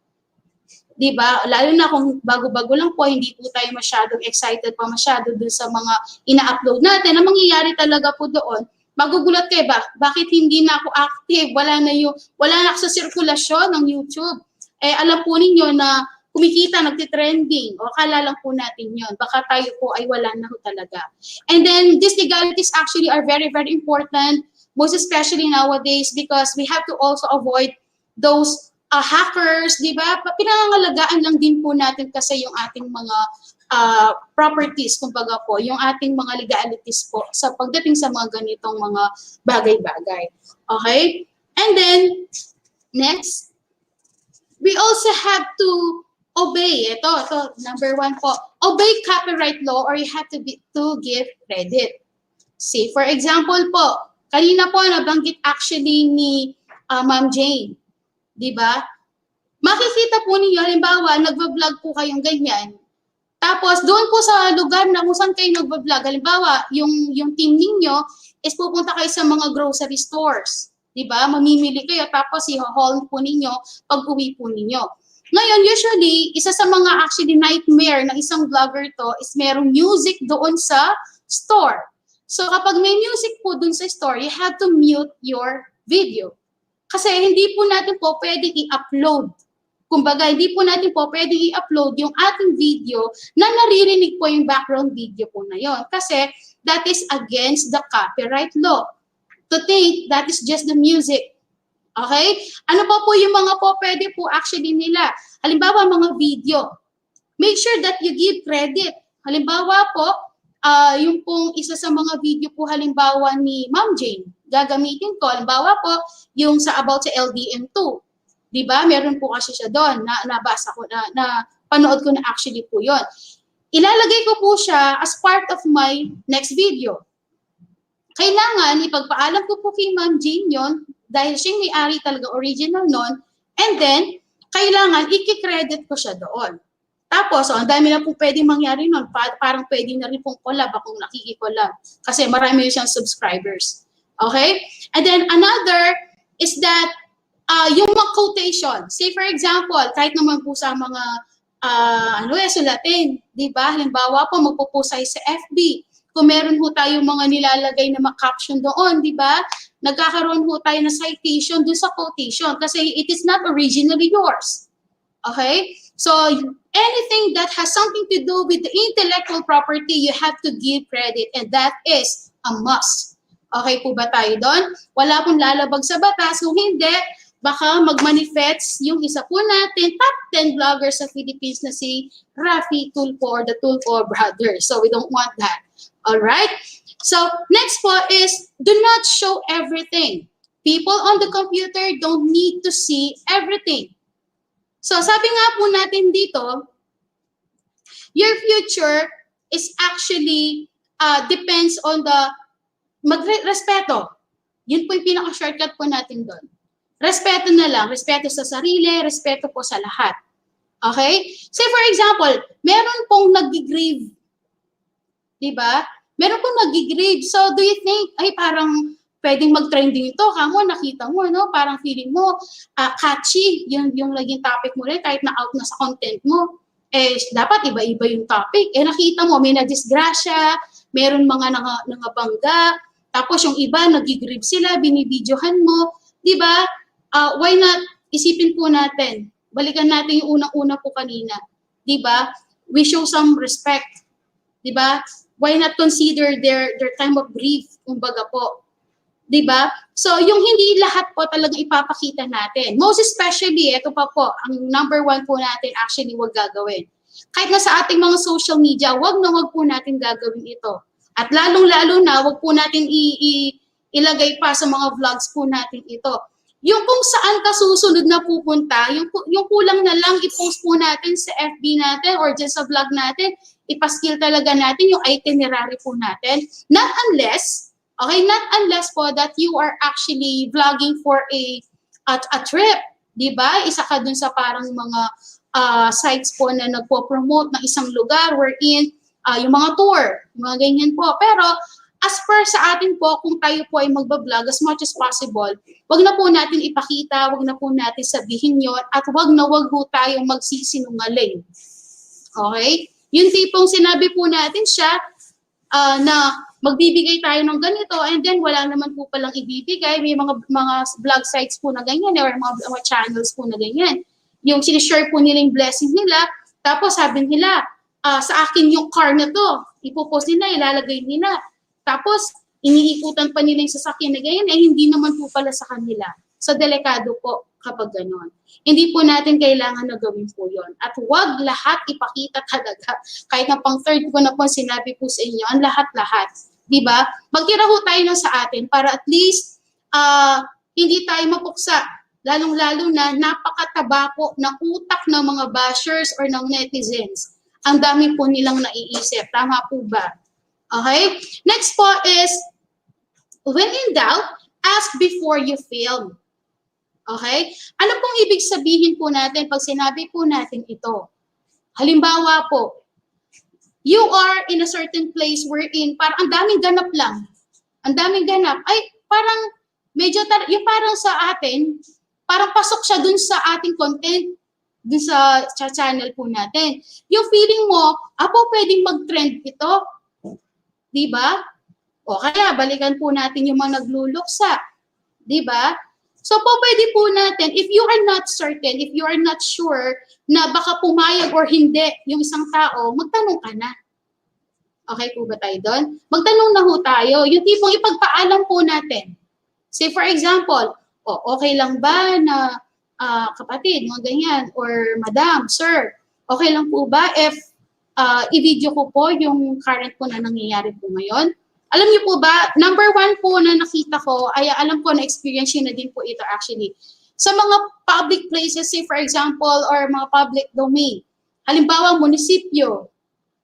Di ba? Lalo na kung bago-bago lang po, hindi po tayo masyadong excited pa masyado doon sa mga ina-upload natin. Ang mangyayari talaga po doon, magugulat kayo ba? Bakit hindi na ako active? Wala na ako sa sirkulasyon ng YouTube. Eh, alam po ninyo na kumikita, nagtitrending. O akala lang po natin yun. Baka tayo po ay wala na ho talaga. And then, these legalities actually are very, very important, most especially nowadays because we have to also avoid those hackers, di ba? Pinangangalagaan lang din po natin kasi yung ating mga properties, kumbaga po, yung ating mga legalities po sa pagdating sa mga ganitong mga bagay-bagay. Okay? And then, next, we also have to obey. Ito, number 1 po. Obey copyright law or you have to give credit. See, for example po, kanina po nabanggit actually ni Ma'am Jane. Di ba? Makikita po ninyo, halimbawa, nagbablog po kayong ganyan. Tapos, doon po sa lugar na kung saan kayo nagbablog, halimbawa, yung team ninyo is pupunta kayo sa mga grocery stores. Diba? Mamimili kayo tapos i-haul po ninyo pag uwi po ninyo. Ngayon, usually, isa sa mga actually nightmare ng isang vlogger to is merong music doon sa store. So kapag may music po doon sa store, you have to mute your video. Kasi hindi po natin po pwedeng i-upload. Kumbaga, hindi po natin po pwedeng i-upload yung ating video na naririnig po yung background video po na yon. Kasi that is against the copyright law. To think that is just the music. Okay? Ano po yung mga po pwede po actually nila? Halimbawa, mga video. Make sure that you give credit. Halimbawa po, yung pong isa sa mga video po halimbawa ni Ma'am Jane, gagamitin ko. Halimbawa po, yung sa about sa LDM2. Diba? Meron po kasi siya doon na nabasa ko, na panood ko na actually po yon. Ilalagay ko po siya as part of my next video. Kailangan ipagpaalam ko po kay Ma'am Jane yon dahil siyang may-ari talaga original nun, and then kailangan i-credit ko siya doon. Tapos, ang dami na po pwedeng mangyari nun. Parang pwede na rin pong collab kung nakiki-collab. Kasi marami siyang subscribers. Okay? And then another is that yung mga quotation. Say for example, kahit naman po sa mga sulatin, di ba? Halimbawa po, magpo-post tayo sa FB. Kung meron po tayong mga nilalagay na caption doon, di ba? Nagkakaroon po tayo ng citation doon sa quotation kasi it is not originally yours. Okay? So, anything that has something to do with the intellectual property, you have to give credit, and that is a must. Okay po ba tayo doon? Wala pong lalabag sa batas. Kung hindi, baka mag-manifest yung isa po natin, top 10 vloggers sa Philippines na si Rafi Tulfo or the Tulfo brothers. So, we don't want that. Alright? So, next po is, do not show everything. People on the computer don't need to see everything. So, sabi nga po natin dito, your future is actually depends on the respeto. Yun po yung pinaka-shortcut po natin doon. Respeto na lang. Respeto sa sarili, respeto po sa lahat. Okay? Say for example, meron pong nag-grieve. Diba? Meron pong nag-grieve. So, do you think, ay parang pwedeng mag-trending ito, kamo, nakita mo, no? Parang feeling mo, catchy, yung naging topic mo rin, kahit na out na sa content mo, dapat iba-iba yung topic. Nakita mo, may na-disgrasya, meron mga nangabangga, tapos yung iba, nag-grieve sila, binibidyohan mo, di ba? Why not, isipin po natin, balikan natin yung unang-una po kanina, di ba? We show some respect, di ba? Why not consider their time of grief, kumbaga po. Diba? So, yung hindi lahat po talagang ipapakita natin. Most especially, ito pa po, ang number one po natin actually wag gagawin. Kahit na sa ating mga social media, wag po natin gagawin ito. At lalong-lalo na, wag po natin ilagay pa sa mga vlogs po natin ito. Yung kung saan ka susunod na pupunta, yung kulang na lang i-post po natin sa FB natin or dyan sa vlog natin, ipaskill talaga natin yung itinerary po natin. Not unless po that you are actually vlogging for a trip, di ba? Isa ka dun sa parang mga sites po na nagpo-promote ng isang lugar wherein yung mga tour, mga ganyan po. Pero as per sa atin po, kung tayo po ay magbablog as much as possible, wag na po natin ipakita, wag na po natin sabihin yon, at wag po tayong magsisinungaling. Okay? Yung tipong sinabi po natin siya na magbibigay tayo ng ganito and then wala naman po palang ibibigay. May mga vlog sites po na ganyan or mga channels po na ganyan. Yung sinishare po nila yung blessing nila, tapos sabi nila, sa akin yung car na to, ipopost nila, ilalagay nila. Tapos, iniikutan pa nila yung sasakyan na ganyan, hindi naman po pala sa kanila. So, delikado po kapag gano'n. Hindi po natin kailangan na gawin po yon. At huwag lahat ipakita talaga. Kahit na pang third ko na po sinabi po sa inyo, ang lahat-lahat. Diba? Magtira ho tayo ng sa atin para at least hindi tayo mapuksa. Lalong-lalo na napakataba po ng utak ng mga bashers or ng netizens. Ang dami po nilang naiisip. Tama po ba? Okay? Next po is, when in doubt, ask before you film. Okay? Ano pong ibig sabihin po natin pag sinabi po natin ito? Halimbawa po, you are in a certain place wherein parang ang daming ganap lang. Ang daming ganap. Ay, parang medyo yung parang sa atin, parang pasok siya dun sa ating content, dun sa channel po natin. Yung feeling mo, pwedeng mag-trend ito. Di ba? O kaya, balikan po natin yung mga nagluluksa. Di ba? So po pwede po natin, if you are not certain, if you are not sure na baka pumayag or hindi yung isang tao, magtanong ka na. Okay po ba tayo doon? Magtanong na ho tayo. Yung tipong ipagpaalam po natin. Say for example, okay lang ba na kapatid, mga ganyan, or madam, sir, okay lang po ba if i-video ko po yung current po na nangyayari po ngayon? Alam niyo po ba, number one po na nakita ko, ay alam ko na experience na din po ito actually. Sa mga public places, say for example, or mga public domain, halimbawa munisipyo,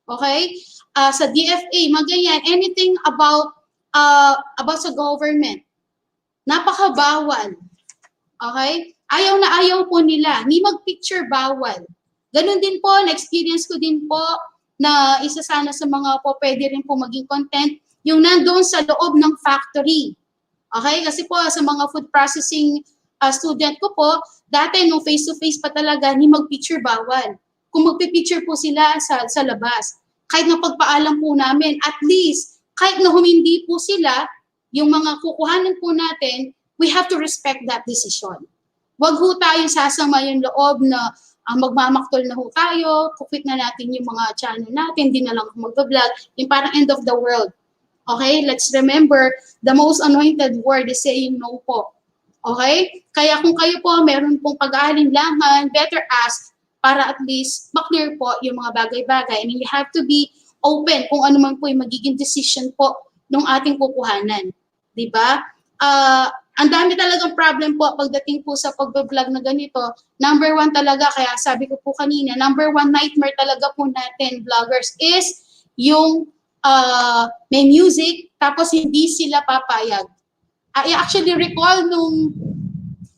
okay? Sa DFA, ganyan, anything about sa government, napakabawal. Okay? Ayaw na ayaw po nila. Ni mag-picture bawal. Ganun din po, na-experience ko din po na isa sana sa mga po pwede rin po maging content, yung nandoon sa loob ng factory. Okay? Kasi po sa mga food processing student ko po, dati nung face-to-face pa talaga, ni mag-picture bawal. Kung magpipicture po sila sa labas, kahit na pagpaalam po namin, at least, kahit na humindi po sila, yung mga kukuhanan po natin, we have to respect that decision. Huwag ho tayong sasama yung loob na magmamaktol na ho tayo, kukit na natin yung mga channel natin, di na lang mag-vlog, yung parang end of the world. Okay? Let's remember, the most anointed word is saying no po. Okay? Kaya kung kayo po meron pong pag-aalinlangan, better ask para at least maklear po yung mga bagay-bagay. I mean, you have to be open kung ano man po yung magiging decision po ng ating kukuhanan. Diba? Ang dami talagang problem po pagdating po sa pag-vlog na ganito. Number one talaga, kaya sabi ko po kanina, number one nightmare talaga po natin, vloggers, is yung may music, tapos hindi sila papayag. I actually recall nung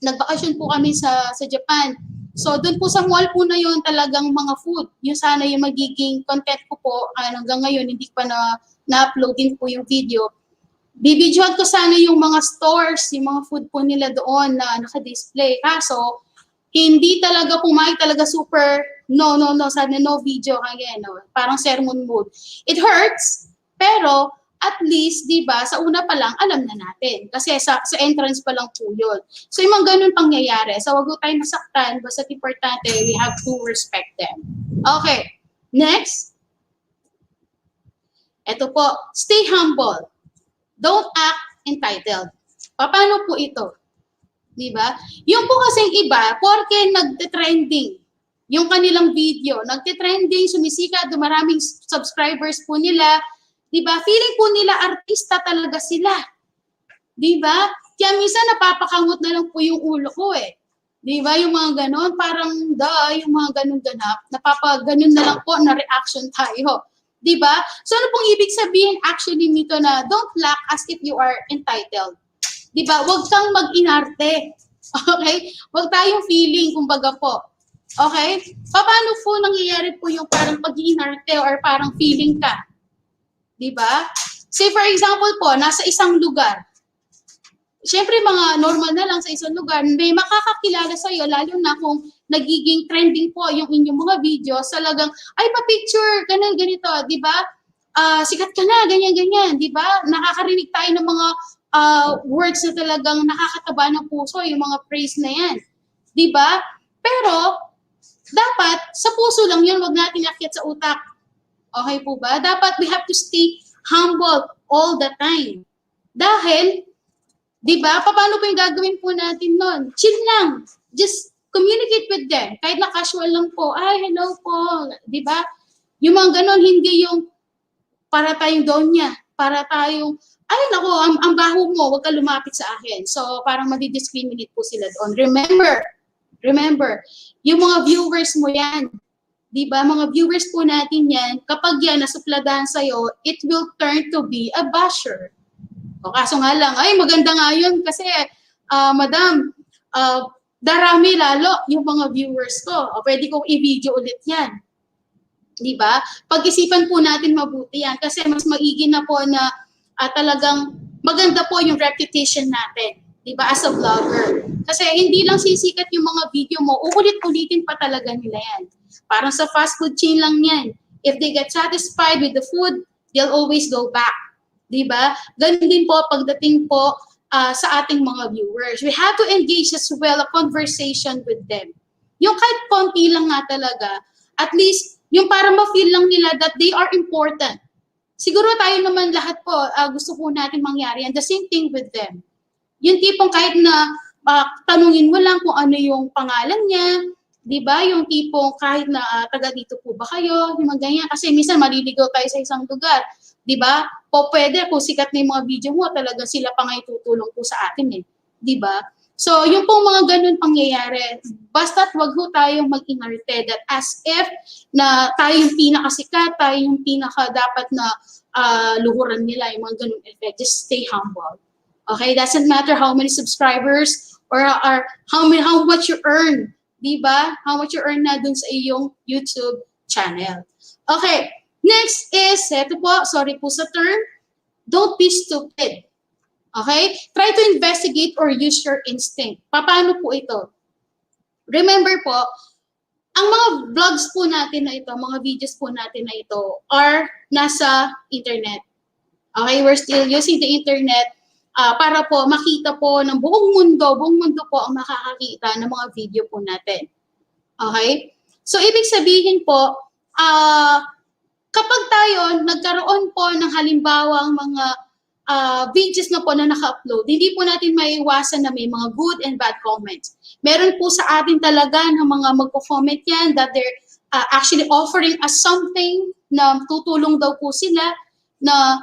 nagbakasyon po kami sa Japan. So, doon po sa mall po na yun, talagang mga food. Yung sana yung magiging content ko po, hanggang ngayon, hindi pa na-upload din po yung video. Bibidyohan ko sana yung mga stores, yung mga food po nila doon na naka-display. Kaso, hindi talaga pumayag talaga super, no, sana no video again. No? Parang sermon mode. It hurts, pero at least, di ba, sa una pa lang, alam na natin. Kasi sa entrance pa lang po yun. So, yung mga ganun pangyayari. So, wag tayong masaktan. Basta importante, we have to respect them. Okay. Next. Ito po. Stay humble. Don't act entitled. Paano po ito? Di ba? Yung po kasing iba, porke nagte-trending yung kanilang video, nagte-trending, sumisikat, maraming subscribers po nila, diba? Feeling po nila artista talaga sila. Diba? Kaya minsan napapakamot na lang po yung ulo ko eh. Diba? Yung mga ganon, parang yung mga ganon ganap, napapaganon na lang po na reaction tayo. Diba? So ano pong ibig sabihin actually nito na don't lack as if you are entitled. Diba? Huwag kang mag-inarte. Okay? Huwag tayong feeling, kumbaga po. Okay? Paano po nangyayari po yung parang pag-inarte or parang feeling ka? Diba? Say for example po, nasa isang lugar. Siyempre mga normal na lang sa isang lugar, may makakakilala sa'yo, lalo na kung nagiging trending po yung inyong mga videos, talagang, ay pa-picture, ganito, diba? Sikat ka na, ganyan, diba? Nakakarinig tayo ng mga words na talagang nakakataba ng puso, yung mga praise na yan. Diba? Pero, dapat, sa puso lang yun, wag natin akyat sa utak. Okay po ba? Dapat we have to stay humble all the time. Dahil, di ba, paano po yung gagawin po natin nun? Chill lang. Just communicate with them. Kahit na casual lang po, ay, hello po. Di ba? Yung mga ganon, hindi yung para tayong donya. Para tayong, ay, nako, ang baho mo, wag ka lumapit sa akin. So, parang madi-discriminate po sila doon. Remember, yung mga viewers mo yan, diba, mga viewers po natin yan, kapag yan nasupladahan sa'yo, it will turn to be a basher. O kaso nga lang, ay maganda nga yun kasi, madam, darami lalo yung mga viewers ko. O pwede kong i-video ulit yan. Diba? Pag-isipan po natin mabuti yan kasi mas maigi na po na talagang maganda po yung reputation natin. Di ba? As a vlogger. Kasi hindi lang sisikat yung mga video mo, uulit-ulitin pa talaga nila yan. Parang sa fast food chain lang yan. If they get satisfied with the food, they'll always go back. Di ba? Ganun din po pagdating po sa ating mga viewers. We have to engage as well a conversation with them. Yung kahit konti lang nga talaga, at least yung para ma-feel lang nila that they are important. Siguro tayo naman lahat po, gusto po natin mangyari. And the same thing with them. Yung tipong kahit na tanungin mo lang kung ano yung pangalan niya, di ba? Yung tipong kahit na taga dito po ba kayo, yung mga ganyan. Kasi minsan maliligaw tayo sa isang lugar. Di ba? O pwede, kung sikat na yung mga video mo, talaga sila pa nga tutulong po sa atin eh. Di ba? So, yung pong mga ganun pangyayari, basta't wag ho tayong mag-inarte that as if na tayo yung pinakasikat, tayo yung pinaka dapat na luhuran nila, yung mga ganun effect. Just stay humble. Okay? Doesn't matter how many subscribers or how much you earn. Diba? How much you earn na dun sa iyong YouTube channel. Okay. Next is, eto po, sorry po sa term, don't be stupid. Okay? Try to investigate or use your instinct. Paano po ito? Remember po, ang mga vlogs po natin na ito, mga videos po natin na ito are nasa internet. Okay? We're still using the internet para po makita po ng buong mundo po ang makakakita ng mga video po natin. Okay? So, ibig sabihin po, kapag tayo nagkaroon po ng halimbawang mga videos na po na naka-upload, hindi po natin maiiwasan na may mga good and bad comments. Meron po sa atin talaga ng mga magko-comment yan that they're actually offering us something na tutulong daw po sila na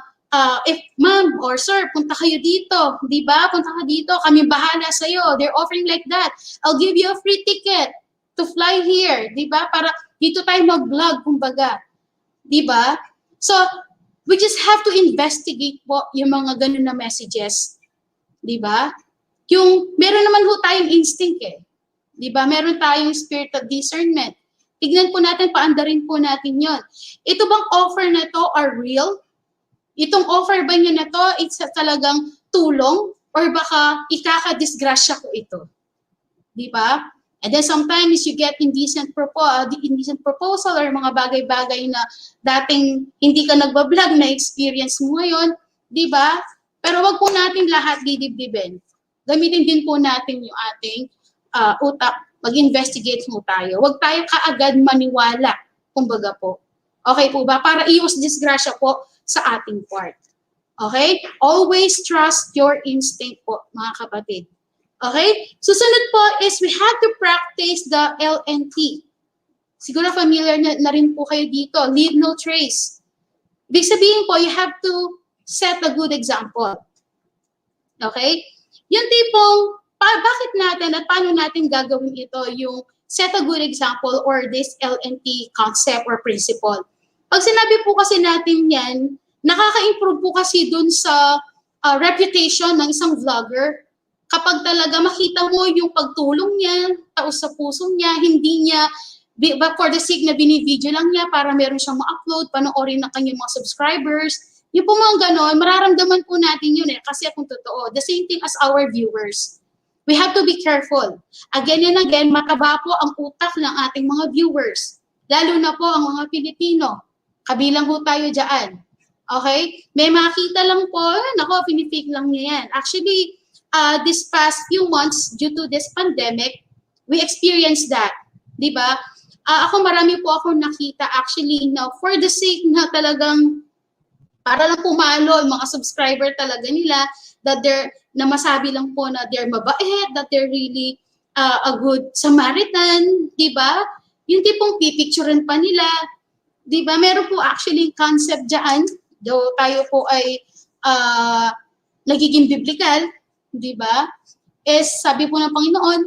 if ma'am or sir, punta kayo dito, di ba? Punta ka dito, kami bahala sa'yo. They're offering like that. I'll give you a free ticket to fly here, di ba? Para dito tayo mag-vlog, kumbaga. Di ba? So, we just have to investigate po yung mga ganun na messages. Di ba? Yung, meron naman ho tayong instinct eh. Di ba? Meron tayong spirit of discernment. Tignan po natin, paandarin po natin yon. Ito bang offer na to are real? Itong offer ba niya na to, it's talagang tulong? Or baka ikakadisgrasya ko ito? Di ba? And then sometimes you get indecent proposal or mga bagay-bagay na dating hindi ka nagbablog na experience mo ngayon, di ba? Pero wag po natin lahat didibdibin. Gamitin din po natin yung ating utak. Mag-investigate mo tayo. Wag tayo kaagad maniwala, kumbaga po. Okay po ba? Para iwas disgrasya po sa ating part. Okay? Always trust your instinct po, mga kapatid. Okay? Susunod po is we have to practice the LNT. Siguro familiar na rin po kayo dito. Leave no trace. Ibig sabihin po, you have to set a good example. Okay? Yung tipong, bakit natin at paano natin gagawin ito yung set a good example or this LNT concept or principle. Pag sinabi po kasi natin yan, nakaka-improve po kasi dun sa reputation ng isang vlogger. Kapag talaga makita mo yung pagtulong niya, taos sa puso niya, hindi niya, for the sake na binivideo lang niya para meron siyang ma-upload, panoorin ng kanyang mga subscribers. Yung po mga ganon, mararamdaman po natin yun eh, kasi kung totoo. The same thing as our viewers. We have to be careful. Again and again, mataba po ang utak ng ating mga viewers. Lalo na po ang mga Pilipino. Kabilang po tayo dyan. Okay? May makita lang po, nako, pinifake lang niya yan. Actually, this past few months, due to this pandemic, we experienced that. Diba? Ako, marami po ako nakita actually na for the sake na talagang para lang pumalo yung mga subscriber talaga nila that they're, na masabi lang po na they're mabait, that they're really a good Samaritan, diba? Yung tipong pipicturean pa nila, diba? Meron po actually concept dyan, though tayo po ay nagiging biblical, diba? Is sabi po ng Panginoon,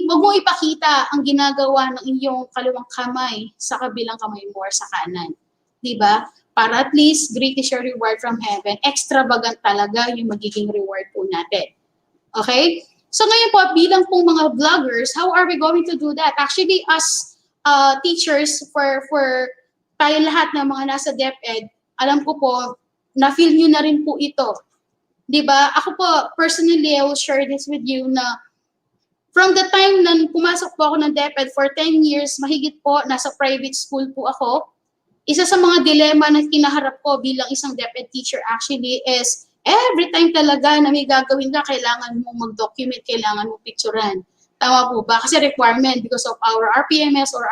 wag mo ipakita ang ginagawa ng inyong kaliwang kamay sa kabilang kamay mo or sa kanan. Diba? Para at least great is your reward from heaven. Extravagant talaga yung magiging reward po natin. Okay? So ngayon po, bilang pong mga vloggers, how are we going to do that? Actually, as teachers for tayo lahat ng mga nasa DepEd, alam ko po, na-feel nyo na rin po ito. Di ba? Ako po, personally, I will share this with you na from the time na pumasok po ako ng DepEd for 10 years, mahigit po, nasa private school po ako. Isa sa mga dilema na kinaharap ko bilang isang DepEd teacher actually is every time talaga na may gagawin ka, kailangan mo mag-document, kailangan mo picturean. Tama po ba? Kasi requirement because of our RPMS or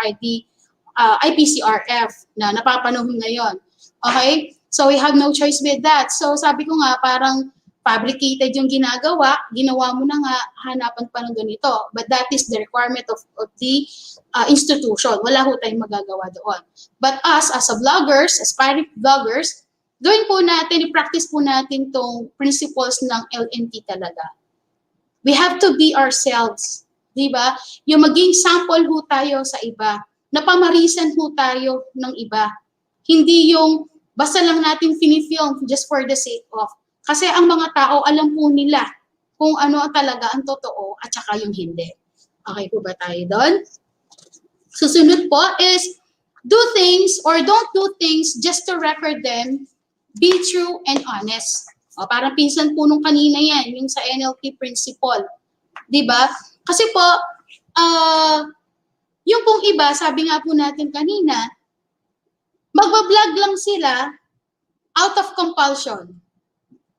IPCRF na napapanahon ngayon. Okay? So we have no choice with that. So sabi ko nga, parang fabricated yung ginagawa, ginawa mo na nga, hanapan pa ng ganito. But that is the requirement of the institution. Wala ho tayong magagawa doon. But us, as a vloggers, aspiring vloggers, gawin po natin, i-practice po natin tong principles ng LNT talaga. We have to be ourselves. Diba? Yung maging sample ho tayo sa iba. Napamarisan ho tayo ng iba. Hindi yung basta lang natin finifilm just for the sake of. Kasi ang mga tao, alam po nila kung ano talaga ang totoo at saka yung hindi. Okay po ba tayo doon? Susunod po is do things or don't do things just to record them. Be true and honest. O, parang pinsan po nung kanina yan, yung sa NLP principle. Diba? Kasi po, yung pong iba, sabi nga po natin kanina, magbablog lang sila out of compulsion.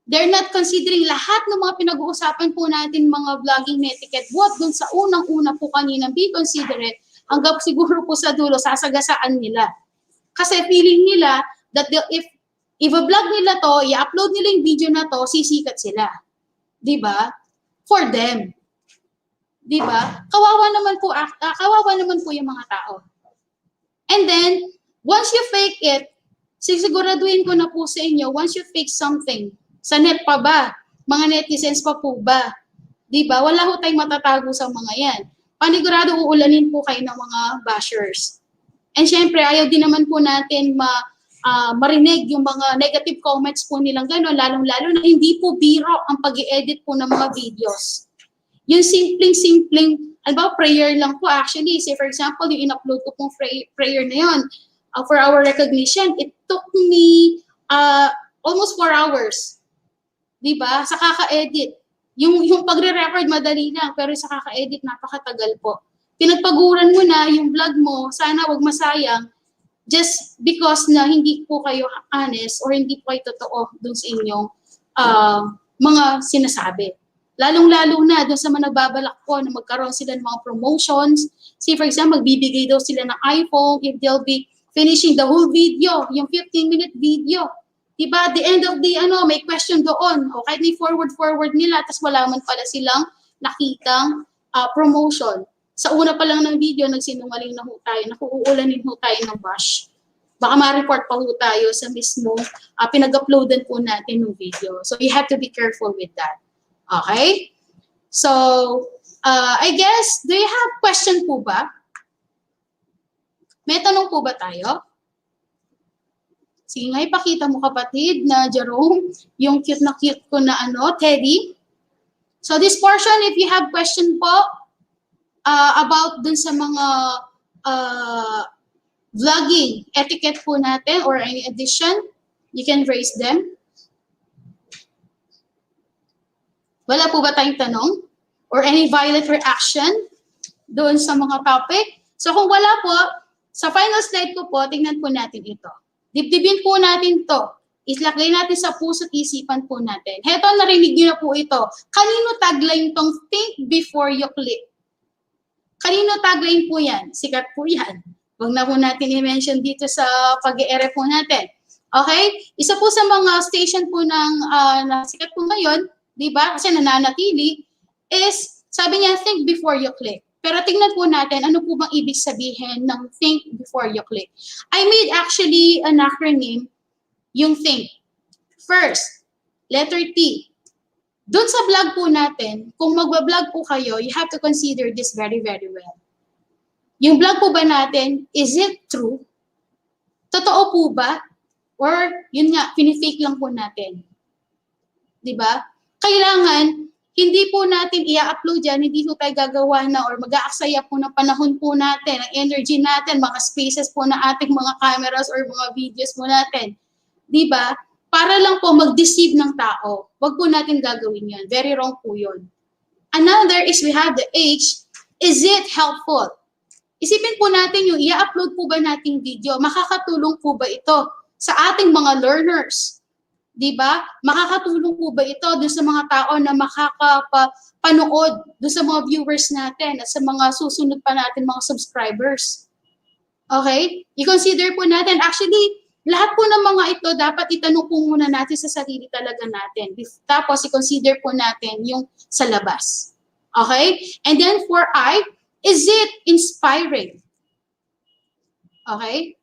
They're not considering lahat ng mga pinag-uusapan po natin mga vlogging etiquette. What dun sa unang-una po kanina, be considerate, hanggang siguro po sa dulo, sasagasaan nila. Kasi feeling nila that if i-vlog nila to, i-upload nila yung video na to, sisikat sila. Diba? For them. Diba? Kawawa naman po yung mga tao. And then, once you fake it, siguraduhin ko na po sa inyo, once you fake something, sa net pa ba? Mga netizens pa po ba? Diba? Wala ho tayong matatago sa mga yan. Panigurado uulanin po kayo ng mga bashers. And syempre, ayaw din naman po natin marinig yung mga negative comments po nilang gano'n, lalong-lalo na hindi po biro ang pag-i-edit po ng mga videos. Yung simpleng, prayer lang po actually. Say for example, yung in-upload ko pong prayer na yun, for our recognition, it took me almost 4 hours. Diba? Sa kaka-edit. Yung pagre-record madali lang, pero sa kaka-edit napakatagal po. Pinagpaguran mo na yung vlog mo, sana wag masayang, just because na hindi po kayo honest or hindi po kayo totoo dun sa inyong mga sinasabi. Lalong-lalo na dun sa mga nagbabalak po na magkaroon sila ng mga promotions. See, for example, magbibigay daw sila ng iPhone if they'll be finishing the whole video, yung 15-minute video. Diba, at the end of the, may question doon. O kahit may forward nila, tapos wala man pala silang nakitang promotion. Sa una pa lang ng video, nagsinungaling na ho tayo, nakuulanin ho tayo ng bash. Baka ma-report pa ho tayo sa mismo pinag-uploadan po natin ng video. So, you have to be careful with that. Okay? So, I guess, do you have question po ba? May tanong po ba tayo? Sige nga, ipakita mo kapatid na Jerome, yung cute ko na Teddy. So this portion, if you have question po about dun sa mga vlogging etiquette po natin or any addition, you can raise them. Wala po ba tayong tanong? Or any violent reaction doon sa mga topic? So kung wala po, sa final slide ko po, tingnan po natin ito. Dibdibin po natin to. Islagay natin sa puso't isipan po natin. Heto, narinig niyo na po ito. Kanino tagline tong think before you click? Kanino tagline po yan? Sikat po yan. Huwag na po natin i-mention dito sa pag-i-ere po natin. Okay? Isa po sa mga station po ng sikat po ngayon, di ba? Kasi nananatili, is sabi niya, think before you click. Pero tingnan po natin, ano po bang ibig sabihin ng think before you click? I made actually an acronym, yung think. First, letter T. Doon sa vlog po natin, kung magbablog po kayo, you have to consider this very, very well. Yung vlog po ba natin, is it true? Totoo po ba? Or, yun nga, pinifake lang po natin. Diba? Kailangan, hindi po natin i-upload yan, hindi po tayo gagawa na or mag-aaksaya po ng panahon po natin, ang energy natin, mga spaces po na ating mga cameras or mga videos po natin. Diba? para lang po mag-deceive ng tao. Wag po natin gagawin yan. Very wrong po yun. Another is we have the H, is it helpful? Isipin po natin yung i-upload po ba nating video, makakatulong po ba ito sa ating mga learners? Di ba? Makakatulong po ba ito dun sa mga tao na makakapanood dun sa mga viewers natin at sa mga susunod pa natin mga subscribers? Okay? I-consider po natin. Actually, lahat po ng mga ito, dapat itanong po muna natin sa sarili talaga natin. Tapos, i-consider po natin yung sa labas. Okay? And then for I, is it inspiring? Okay?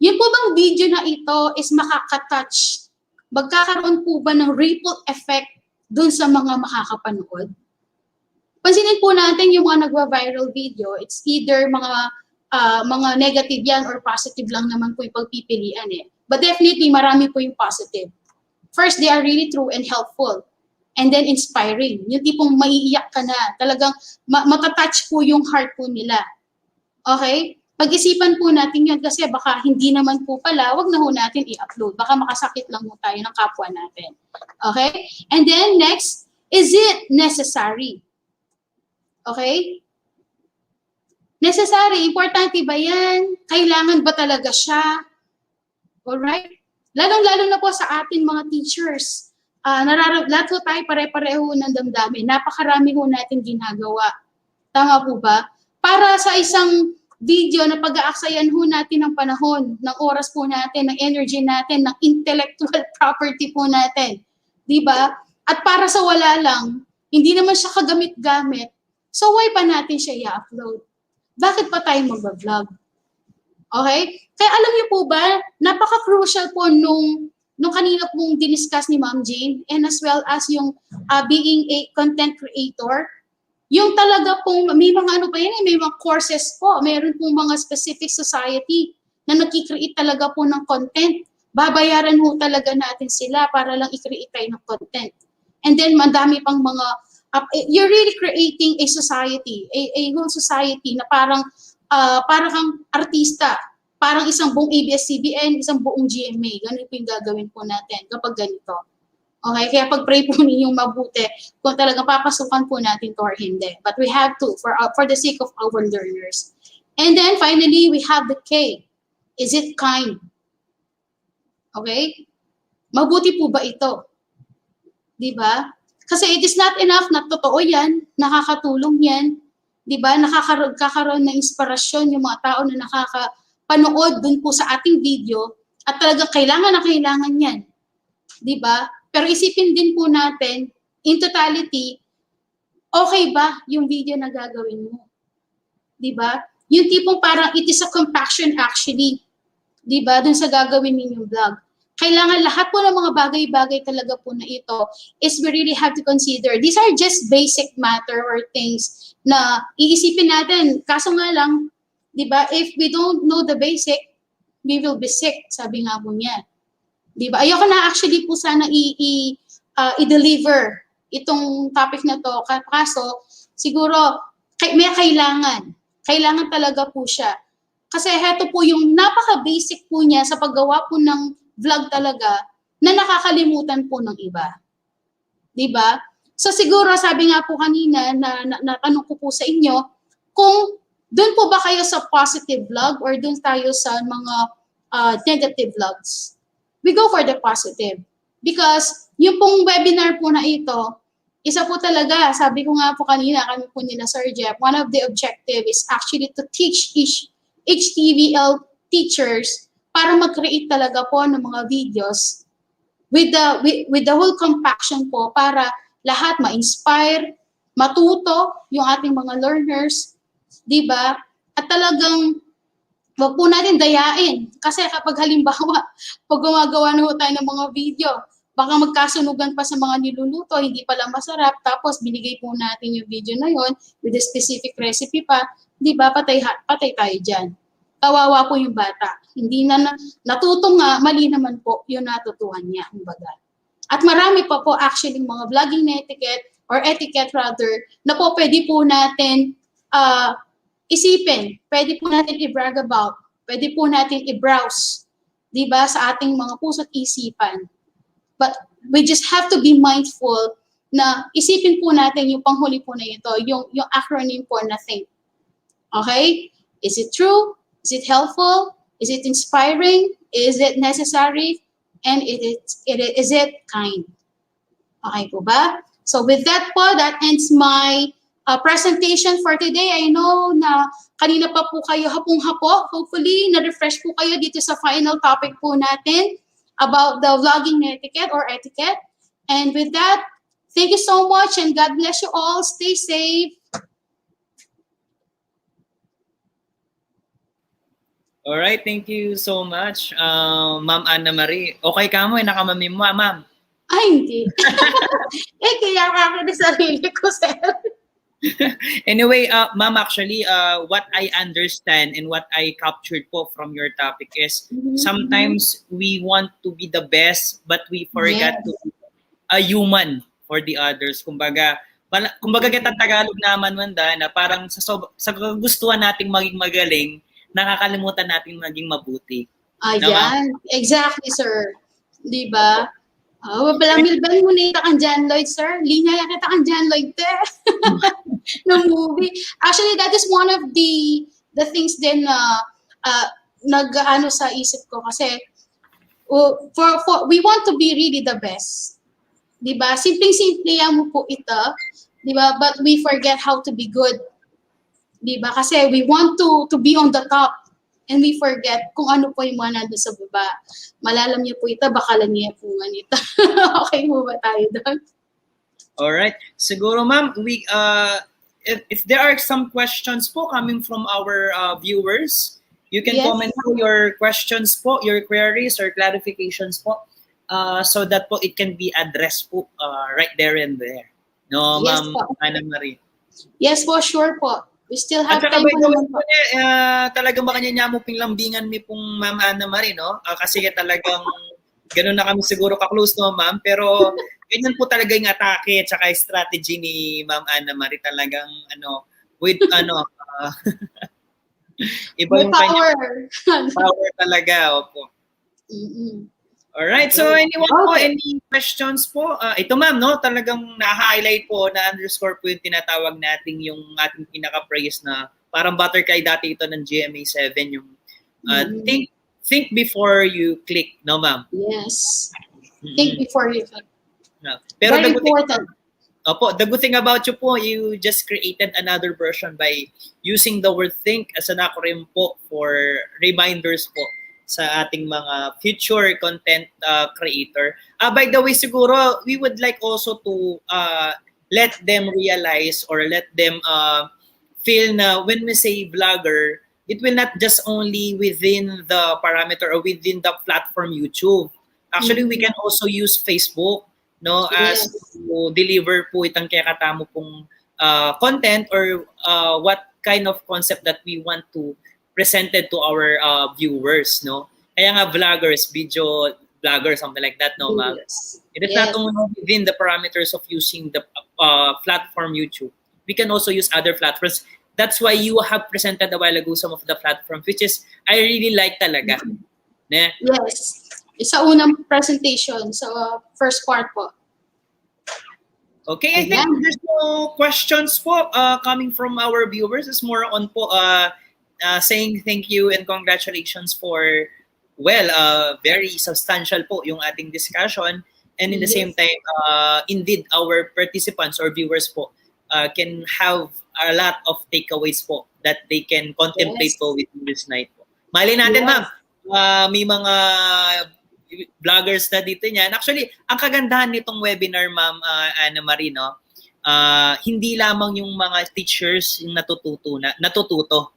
Yun po bang video na ito is makaka-touch? Magkakaroon po ba ng ripple effect dun sa mga makakapanood? Pansinin po natin yung mga nagwa-viral video, it's either mga negative yan or positive lang naman po yung pagpipilian eh. But definitely, marami po yung positive. First, they are really true and helpful. And then inspiring. Yung tipong maiiyak ka na. Talagang matatouch po yung heart po nila. Okay? Pag-isipan po natin yun kasi baka hindi naman po pala, wag na ho natin i-upload. Baka makasakit lang po tayo ng kapwa natin. Okay? And then next, is it necessary? Okay? Necessary, importante ba yan? Kailangan ba talaga siya? Alright? Lalong-lalo na po sa ating mga teachers. Lahat po tayo pare-pareho ng damdamin. Napakarami ho natin ginagawa. Tama po ba? Para sa isang video na pag-aaksayan ho natin ng panahon, ng oras po natin, ng energy natin, ng intellectual property po natin. Diba? At para sa wala lang, hindi naman siya kagamit-gamit, so why pa natin siya i-upload? Bakit pa tayo mag-vlog? Okay? Kaya alam niyo po ba, napaka-crucial po nung kanina pong diniscuss ni Ma'am Jane and as well as yung being a content creator, yung talaga pong, may mga ano pa yan may mga courses po, mayroon pong mga specific society na nagki-create talaga po ng content. Babayaran ho talaga natin sila para lang i-create tayo ng content. And then, madami pang mga, you're really creating a society, a whole society na parang kang artista, parang isang buong ABS-CBN, isang buong GMA. Ganun po yung gagawin po natin kapag ganito. Okay, kaya pag-pray po ninyong mabuti kung talagang papasukan po natin to or hindi. But we have to for the sake of our learners. And then finally, we have the K. Is it kind? Okay? Mabuti po ba ito? Di ba? Kasi it is not enough na totoo yan, nakakatulong yan. Di ba? Nakakaroon ng inspirasyon yung mga tao na nakakapanood dun po sa ating video at talagang kailangan na kailangan yan. Di ba? Pero isipin din po natin, in totality, okay ba yung video na gagawin mo? Diba? Yung tipong parang it is a compaction actually. Diba? Dun sa gagawin ninyong vlog. Kailangan lahat po ng mga bagay-bagay talaga po na ito is we really have to consider. These are just basic matter or things na iisipin natin. Kaso nga lang, diba? If we don't know the basic, we will be sick, sabi nga po niya. Diba? Ayoko na actually po sana i-deliver itong topic na to. Kaso, siguro, may kailangan. Kailangan talaga po siya. Kasi heto po yung napaka-basic po niya sa paggawa po ng vlog talaga na nakakalimutan po ng iba. Diba? So siguro, sabi nga po kanina, na tanong ko po sa inyo, kung doon po ba kayo sa positive vlog or doon tayo sa mga negative vlogs? We go for the positive. Because yung pong webinar po na ito, isa po talaga, sabi ko nga po kanina, kami po nila Sir Jeff, one of the objective is actually to teach HTVL teachers para mag-create talaga po ng mga videos with the whole compaction po para lahat ma-inspire, matuto yung ating mga learners, di ba? At talagang wag po natin dayain. Kasi kapag halimbawa, pag gumagawa na tayo ng mga video, baka magkasunugan pa sa mga niluluto, hindi pala masarap, tapos binigay po natin yung video na yon with a specific recipe pa, di ba, patay tayo dyan. Kawawa po yung bata. Hindi na natuto nga, mali naman po yung natutuhan niya, kumbaga. At marami pa po actually mga vlogging na etiquette rather, na po pwede po natin isipin, pwede po natin i-brag about, pwede po natin i-browse, di ba, sa ating mga puso't isipan. But we just have to be mindful na isipin po natin yung panghuli po na ito, yung acronym po na think. Okay? Is it true? Is it helpful? Is it inspiring? Is it necessary? And is it kind? Okay po ba? So with that po, that ends my presentation for today. I know na kanina pa po kayo hapong-hapo. Hopefully, na-refresh po kayo dito sa final topic po natin about the vlogging etiquette or etiquette. And with that, thank you so much and God bless you all. Stay safe. Alright, thank you so much, Ma'am Anna Marie. Okay ka mo, nakamami mo, ma'am. Ay, hindi. Kaya ako na sarili ko, sir. Anyway, ma'am, actually, what I understand and what I captured po from your topic is sometimes we want to be the best, but we forget to be a human for the others. Kumbaga kita Tagalog naman manda na parang sa gustuhan nating maging magaling, nakakalimutan nating maging mabuti. Ayan, exactly, sir. Di ba? Palamilban mo na kang John Lloyd, sir. Linya yan kita kang John Lloyd, te. No movie. Actually, that is one of the things din na nag-ano sa isip ko kasi for we want to be really the best. Di ba? Simpleng-simple yan mo po ito. Di ba? But we forget how to be good. Di ba? Kasi we want to be on the top. And we forget kung ano po yung mga nandun sa baba. Malalam niyo po ito, bakalan niya po nga nito. Okay mo ba tayo doon? Alright. Siguro, ma'am, we if there are some questions po coming from our viewers, you can comment po your questions po, your queries or clarifications po, so that po it can be addressed po right there and there. No, yes, Ma'am Anna Marie. Yes po, sure po. We still have time po naman po. Talagang makanya mo pinglambingan mi pong Ma'am Anna Marie, no? Kasi talagang gano'n na kami siguro ka-close, no, ma'am? Pero ganyan po talaga yung atake at saka strategy ni Ma'am Anna Marie. Talagang, with, iba yung power. Power talaga, opo. Alright, so anyone po, any questions po? Ito ma'am, no? Talagang na-highlight po, na-underscore po yung tinatawag natin yung ating pinaka-praise na parang butterfly dati ito ng GMA7, yung think before you click, no ma'am? Yes. Think before you click. No. Pero very important. The good thing about you po, you just created another version by using the word think as an acronym po for reminders po sa ating mga future content creator. By the way, siguro, we would like also to let them realize or let them feel na when we say vlogger, it will not just only within the parameter or within the platform YouTube. Actually, we can also use Facebook, no, as to deliver po itang kaya katamo pong content or what kind of concept that we want to presented to our viewers, no? Kaya nga vloggers, video vloggers, something like that, no, ma'am? It is not only within the parameters of using the platform YouTube. We can also use other platforms. That's why you have presented a while ago some of the platforms, which is, I really like talaga. Ne? Yes. Sa unang presentation, sa first part po. Okay, I think there's no questions po coming from our viewers. It's more on po saying thank you and congratulations for, very substantial po yung ating discussion. And in the same time, indeed, our participants or viewers po can have a lot of takeaways po that they can contemplate po within this night po. Mali natin, ma'am, may mga vloggers na dito niyan. Actually, ang kagandahan nitong webinar, Ma'am Anna Marie, no, hindi lamang yung mga teachers yung natututo.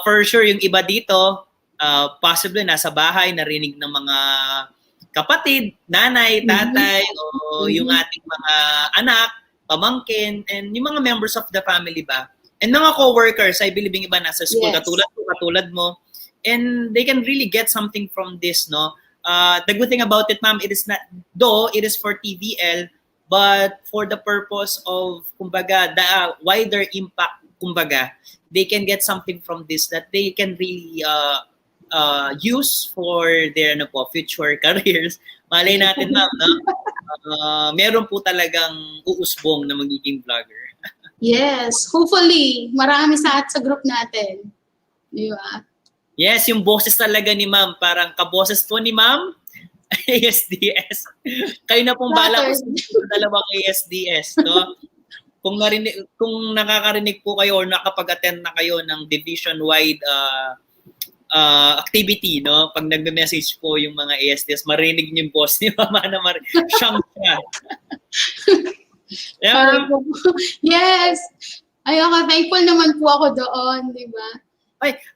For sure, yung iba dito, possibly nasa bahay, narinig ng mga kapatid, nanay, tatay, o yung ating mga anak, pamangkin, and yung mga members of the family ba. And mga co-workers, I believe yung iba nasa school, katulad mo, and they can really get something from this, no? The good thing about it, ma'am, it is not, though it is for TVL, but for the purpose of, kumbaga, the wider impact, kumbaga, they can get something from this that they can really use for their future careers Malay natin, ma'am, no? Meron po talagang uusbong na magiging vlogger. Yes, hopefully, marami sa group natin. Di ba? Yes, yung boses talaga ni ma'am, parang kaboses po ni ma'am, ASDS. Kayo na pong bala po sa dalawang ASDS, no? Kung nakakarinig po kayo or nakapag-attend na kayo ng division-wide activity, no? Pag nagme-message po yung mga ASDS, marinig niyo yung boss ni Mama na siyang siya. Yeah, Yes. Ayoko, thankful naman po ako doon, di ba?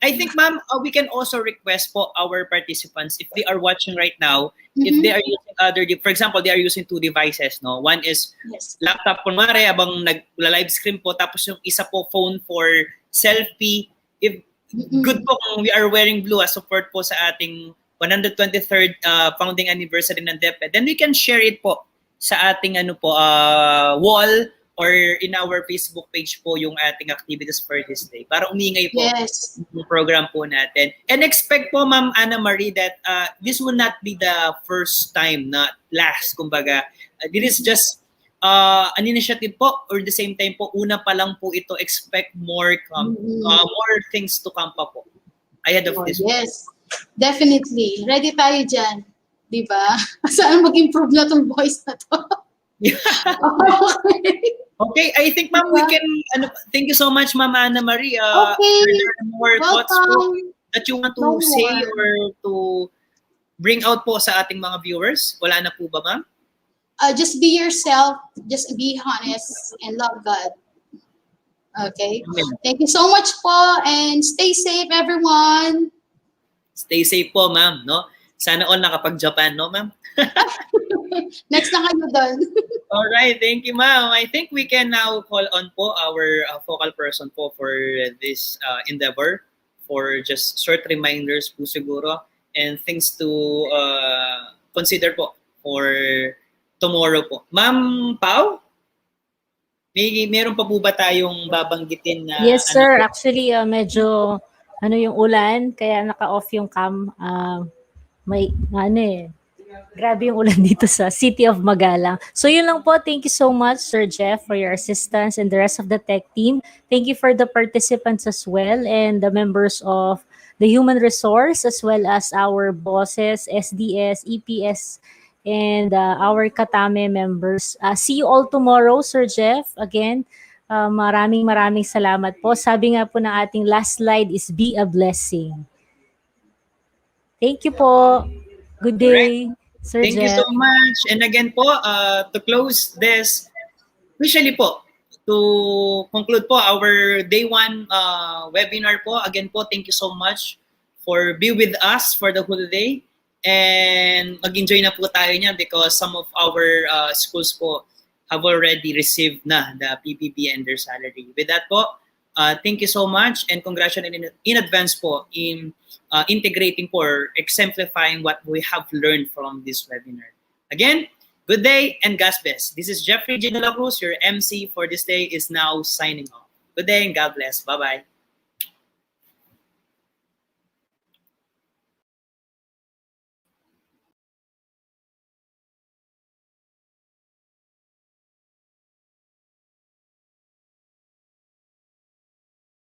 I think, ma'am, we can also request po our participants if they are watching right now, if they are using for example, they are using 2 devices, no? One is laptop, kunwari, abang nag-live stream po, tapos yung isa po phone for selfie. If good po kung we are wearing blue as support po sa ating 123rd founding anniversary ng DepEd, then we can share it po sa ating wall or in our Facebook page po yung ating activities for this day para umingay po yung program po natin. And expect po, Ma'am Anna Marie, that this will not be the first time, not last, kumbaga. This is just an initiative po, or the same time po, una pa lang po ito, expect more things to come pa po ahead of this. Yes, definitely. Ready tayo dyan. Di ba? Saan mag-improve na itong voice na to? Okay, I think, ma'am, we can, thank you so much, Ma'am Anna Marie. Are there more thoughts po that you want to say or to bring out po sa ating mga viewers? Wala na po ba, ma'am? Just be yourself, just be honest, and love God. Okay? Amen. Thank you so much po, and stay safe, everyone. Stay safe po, ma'am, no? Sana all nakapag-Japan, no, ma'am? Next na kayo doon. All right, thank you, ma'am. I think we can now call on po our focal person po for this endeavor, for just short reminders po siguro and things to consider po for tomorrow po. Ma'am Pau, meron pa po ba tayong babanggitin na? Yes, sir. Actually, medyo yung ulan, kaya naka-off yung cam. May grabe yung ulan dito sa City of Magalang. So yun lang po. Thank you so much, Sir Jeff, for your assistance and the rest of the tech team. Thank you for the participants as well and the members of the human resource as well as our bosses, SDS, EPS, and our Katame members. See you all tomorrow, Sir Jeff. Again, maraming salamat po. Sabi nga po ng ating last slide is be a blessing. Thank you po. Good day, Sir Thank Jeff. you so much. And again po, to close this, officially po, to conclude po our day 1 webinar po, again po, thank you so much for being with us for the whole day. And mag-enjoy na po tayo niya because some of our schools po have already received na the PPP and their salary. With that po, thank you so much and congratulations in advance po in integrating or exemplifying what we have learned from this webinar. Again, good day and God bless. This is Jeffrey G. De La Cruz, your MC for this day is now signing off. Good day and God bless. Bye-bye.